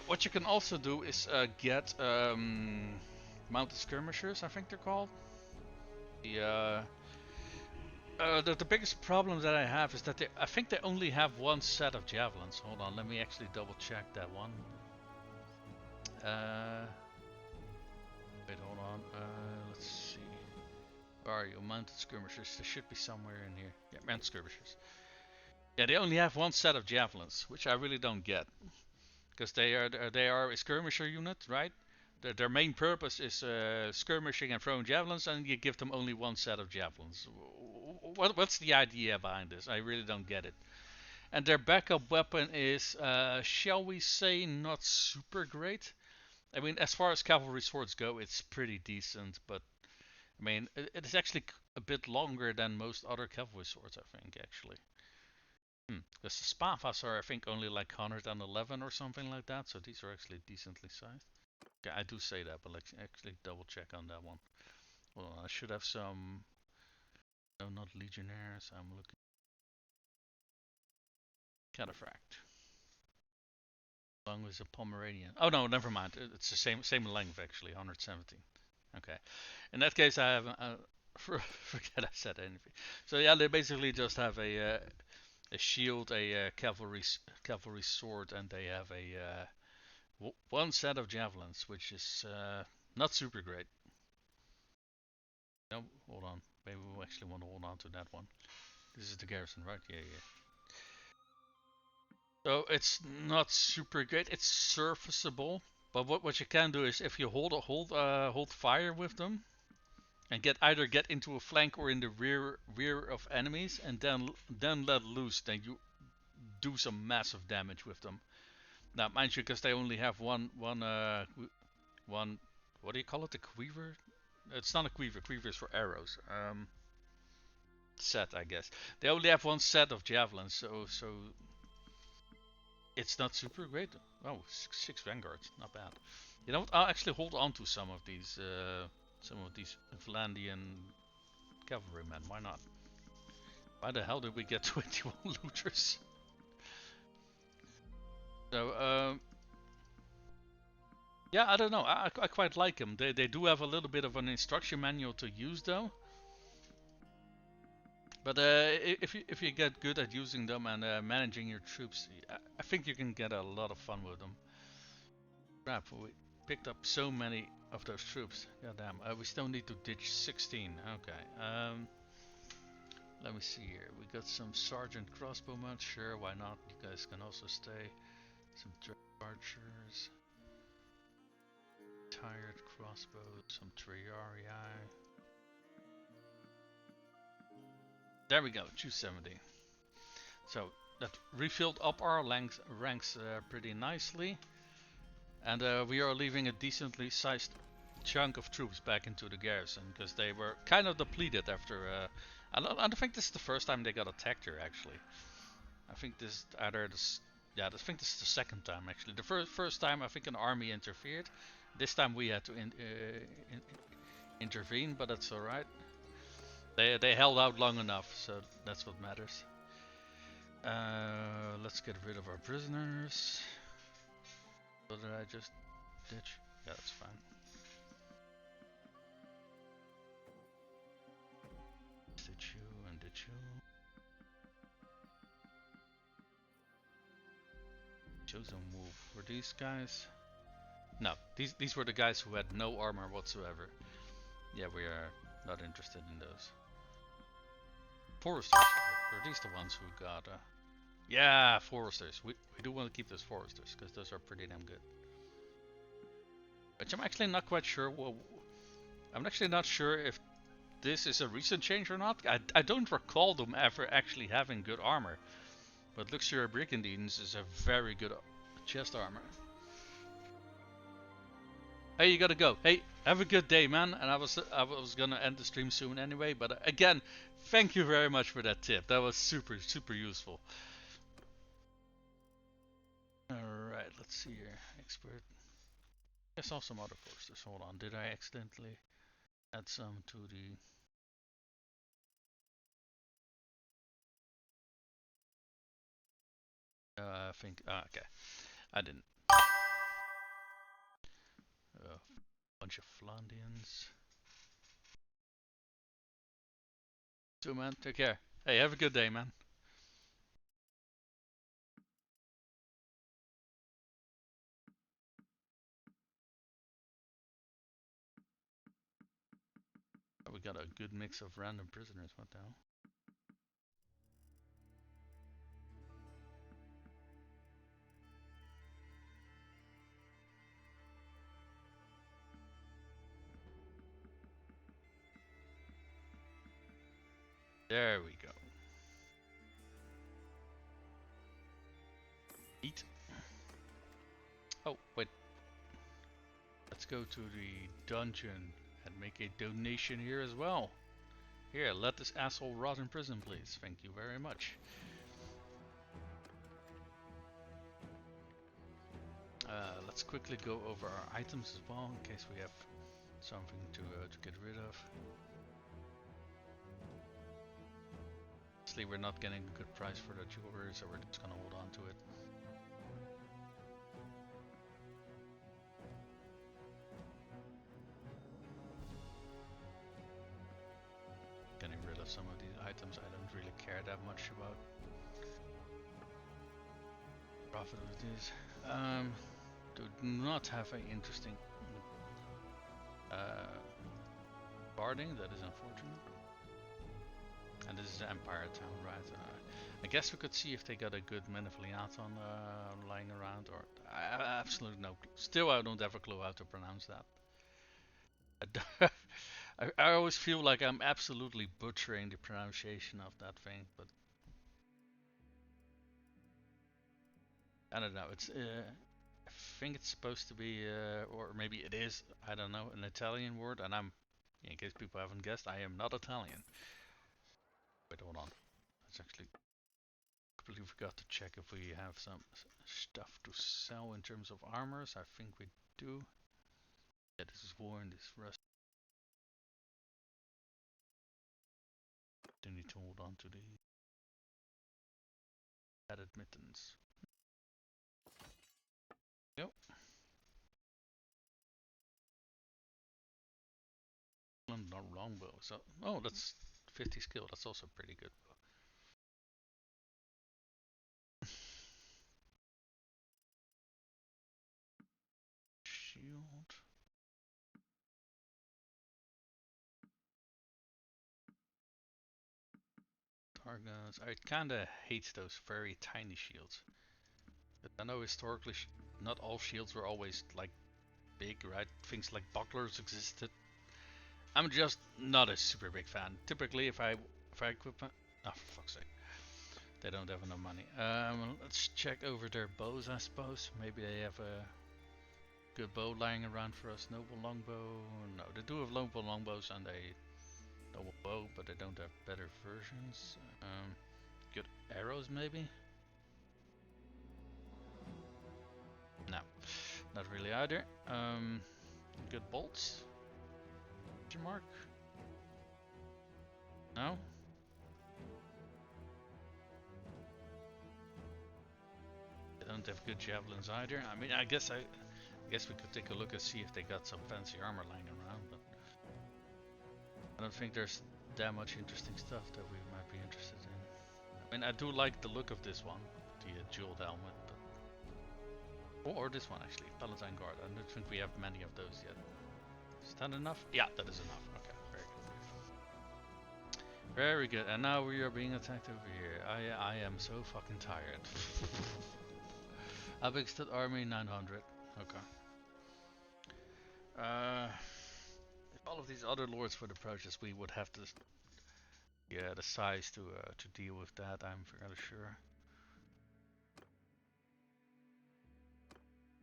What you can also do is get mounted skirmishers, I think they're called. The biggest problem that I have is that I think they only have one set of javelins. Hold on, let me actually double check that one. Wait, hold on. Let's see. Where are you? Mounted skirmishers. They should be somewhere in here. Yeah, mounted skirmishers. Yeah, they only have one set of javelins, which I really don't get. Because they are a skirmisher unit, right? Their main purpose is skirmishing and throwing javelins, and you give them only one set of javelins. What's the idea behind this? I really don't get it. And their backup weapon is, shall we say, not super great. I mean, as far as cavalry swords go, it's pretty decent, but I mean, it is actually a bit longer than most other cavalry swords, I think, actually. Because the Spavas are, I think, only like 111 or something like that, so these are actually decently sized. Okay, I do say that, but let's actually double check on that one. Well, I should have some... No, not legionnaires, I'm looking... Cataphract. Along with a Pomeranian. Oh no, never mind, it's the same length actually, 117. Okay, in that case I have... forget I said anything. So yeah, they basically just have a shield, a cavalry sword, and they have a one set of javelins, which is not super great. No, hold on. Maybe we actually want to hold on to that one. This is the garrison, right? Yeah. So it's not super great. It's serviceable, but what you can do is if you hold fire with them, and either get into a flank or in the rear of enemies, and then let loose, then you do some massive damage with them. Now, mind you, because they only have one. What do you call it? A quiver? It's not a quiver. Quiver is for arrows. Set, I guess. They only have one set of javelins, so it's not super great. Oh, 6 vanguards, not bad. You know what? I'll actually hold on to some of these Vlandian cavalrymen. Why not? Why the hell did we get 21 looters? So, yeah, I don't know. I quite like them. They do have a little bit of an instruction manual to use, though. But if you get good at using them and managing your troops, I think you can get a lot of fun with them. Crap, we picked up so many of those troops. Goddamn, we still need to ditch 16. Okay. Let me see here. We got some sergeant crossbowmen. Sure, why not? You guys can also stay. Some archers. Tired crossbows. Some triarii. There we go. 270. So that refilled up our ranks pretty nicely. And we are leaving a decently sized chunk of troops back into the garrison because they were kind of depleted after. I don't think this is the first time they got attacked here. Actually, I think this I think this is the second time actually. The first time I think an army interfered. This time we had to intervene, but that's all right. They held out long enough, so that's what matters. Let's get rid of our prisoners. What did I just ditch? Yeah, that's fine. Ditch you and ditch you. Chosen move. Were these guys? No, these were the guys who had no armor whatsoever. Yeah, we are not interested in those. Foresters. Were these the ones who got... Yeah, foresters. We do want to keep those foresters because those are pretty damn good. But I'm actually not quite sure. Well, I'm actually not sure if this is a recent change or not. I don't recall them ever actually having good armor. But Luxury Brigandines is a very good chest armor. Hey, you gotta go. Hey, have a good day, man. And I was gonna end the stream soon anyway, but again, thank you very much for that tip. That was super useful. Alright, let's see here. Expert. I saw some other posters. Hold on. Did I accidentally add some to the... I think... okay. I didn't. Bunch of Flandians. So, man, take care. Hey, have a good day, man. We got a good mix of random prisoners. What the hell? There we go. Eat. Oh, wait. Let's go to the dungeon and make a donation here as well. Here, let this asshole rot in prison, please. Thank you very much. Let's quickly go over our items as well, in case we have something to get rid of. Obviously, we're not getting a good price for the jewelry, so we're just gonna hold on to it. Getting rid of some of these items I don't really care that much about. Profit with these. Do not have an interesting barding, that is unfortunate. And this is the Empire town, right? I guess we could see if they got a good Manifliaton lying around, or I absolutely no clue. Still, I don't have a clue how to pronounce that. I always feel like I'm absolutely butchering the pronunciation of that thing, but I don't know. It's I think it's supposed to be, or maybe it is, I don't know, an Italian word, and in case people haven't guessed, I am not Italian. Wait, hold on. Let's actually completely forgot to check if we have some stuff to sell in terms of armors. I think we do. Yeah, this is worn, this is rust. Do need to hold on to the added mittens. Yep. Not longbow. So, oh, that's 50 skill. That's also pretty good. Shield. Targons. I kinda hate those very tiny shields. But I know historically, not all shields were always like big, right? Things like bucklers existed. I'm just not a super big fan. Typically, if I equip my... Oh, for fuck's sake. They don't have enough money. Let's check over their bows, I suppose. Maybe they have a good bow lying around for us. Noble longbow. No, they do have noble longbows and a noble bow, but they don't have better versions. Good arrows, maybe? No, not really either. Good bolts? Question mark? No? They don't have good javelins either. I mean, I guess we could take a look and see if they got some fancy armor lying around, but I don't think there's that much interesting stuff that we might be interested in. I mean, I do like the look of this one, the jeweled helmet, but... or this one actually, Paladin Guard. I don't think we have many of those yet. Is that enough? Yeah, that is enough. Okay, very good. Very good. And now we are being attacked over here. I am so fucking tired. Abexted army 900. Okay. If all of these other lords would approach us, we would have the size to deal with that. I'm fairly sure.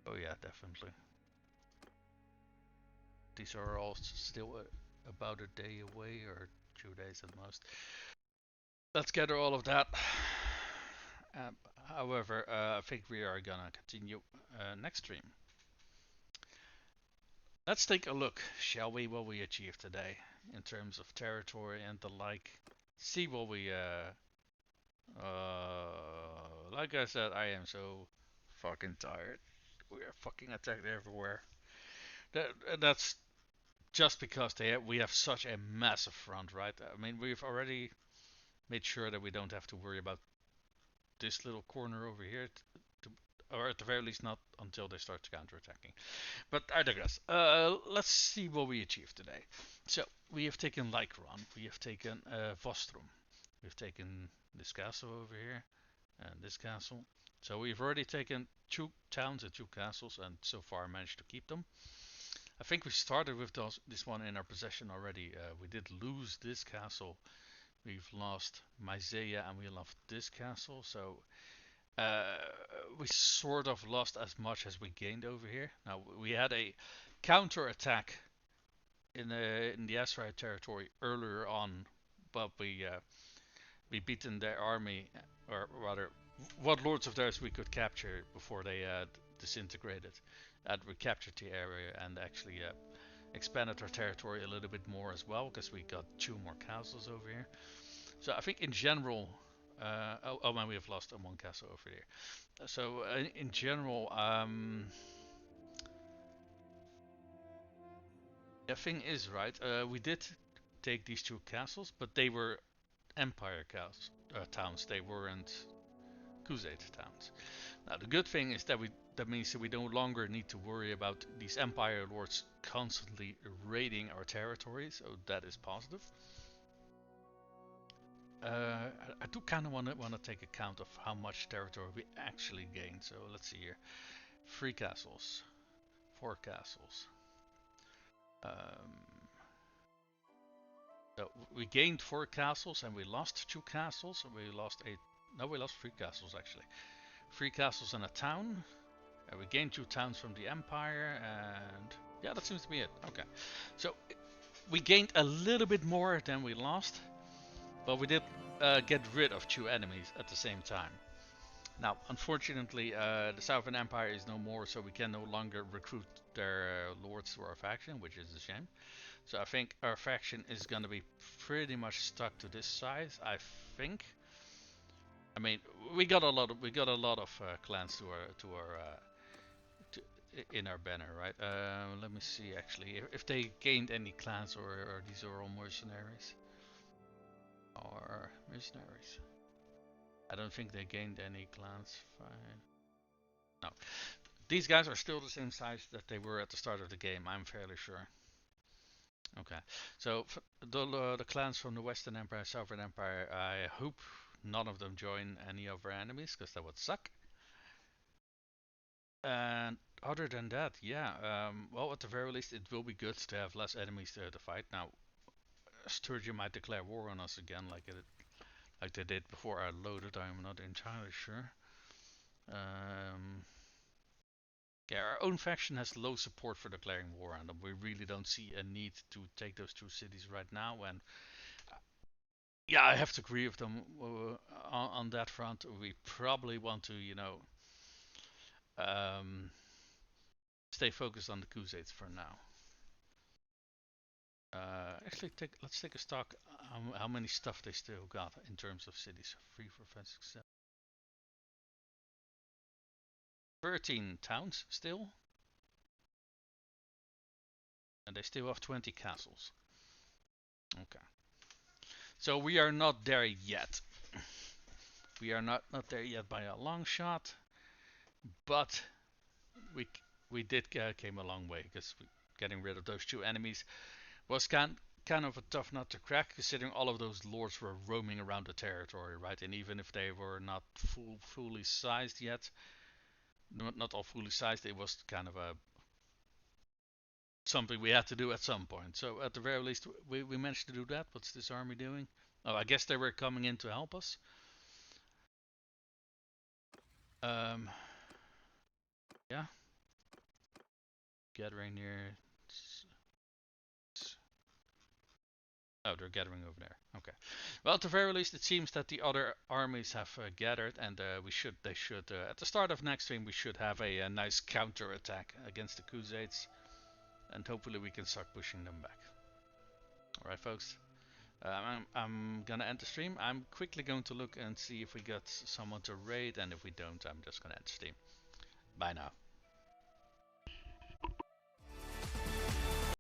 Oh yeah, definitely. these are all still about a day away, or 2 days at most. Let's gather all of that. Um, However, I think we are gonna continue next stream. Let's take a look, shall we, what we achieved today in terms of territory and the like. See what we like I said, I am so fucking tired. We are fucking attacked everywhere. That's just because we have such a massive front, right? I mean, we've already made sure that we don't have to worry about this little corner over here, or at the very least not until they start counterattacking. But I digress. Let's see what we achieved today. So we have taken Lycron, we have taken Vostrum, we've taken this castle over here, and this castle. So we've already taken 2 towns and 2 castles, and so far managed to keep them. I think we started with this one in our possession already. We did lose this castle. We've lost Myzea and we lost this castle. So we sort of lost as much as we gained over here. Now we had a counter attack in the Aserai territory earlier on, but we beaten their army, or rather, what lords of theirs we could capture before they disintegrated. And we captured the area and actually expanded our territory a little bit more as well, because we got 2 more castles over here. So I think in general, oh man, we have lost 1 castle over here. So in general, the thing is, right, we did take these 2 castles, but they were empire towns. They weren't Khuzait towns. Now the good thing is that that means that we no longer need to worry about these empire lords constantly raiding our territory, so that is positive. I do kind of want to take account of how much territory we actually gained. So let's see here: 3 castles, 4 castles. So we gained 4 castles and we lost 2 castles. And we lost 8. No, we lost 3 castles actually. 3 castles and a town. We gained 2 towns from the empire, and yeah, that seems to be it. Okay, so we gained a little bit more than we lost, but we did get rid of 2 enemies at the same time. Now, unfortunately, the Southern Empire is no more, so we can no longer recruit their lords to our faction, which is a shame. So I think our faction is gonna be pretty much stuck to this size. I think. I mean, we got a lot of clans in our banner, right? Let me see actually if they gained any clans, or these are all mercenaries. Or mercenaries. I don't think they gained any clans. Fine. No. These guys are still the same size that they were at the start of the game, I'm fairly sure. Okay, so the clans from the Western Empire, Southern Empire, I hope none of them join any of our enemies, because that would suck. And other than that, yeah, well, at the very least, it will be good to have less enemies to fight. Now, Sturgeon might declare war on us again, like they did before I loaded. I'm not entirely sure. Yeah, our own faction has low support for declaring war on them. We really don't see a need to take those 2 cities right now. And yeah, I have to agree with them on that front. We probably want to, stay focused on the Khuzxaits for now. Actually, let's take a stock how many stuff they still got in terms of cities. 3, 4, 5, 6, 7. 13 towns still. And they still have 20 castles. Okay. So we are not there yet. We are not there yet by a long shot. But we did came a long way, because getting rid of those 2 enemies was kind of a tough nut to crack, considering all of those lords were roaming around the territory, right? And even if they were not fully sized yet, not all fully sized, it was kind of something we had to do at some point. So at the very least, we managed to do that. What's this army doing? Oh, I guess they were coming in to help us. Yeah. Gathering near Oh, they're gathering over there. Okay. Well, at the very least, it seems that the other armies have gathered, and they should at the start of next stream we should have a nice counter attack against the Khuzxaits, and hopefully we can start pushing them back. All right, folks. I'm gonna end the stream. I'm quickly going to look and see if we got someone to raid, and if we don't, I'm just gonna end the stream. Bye now.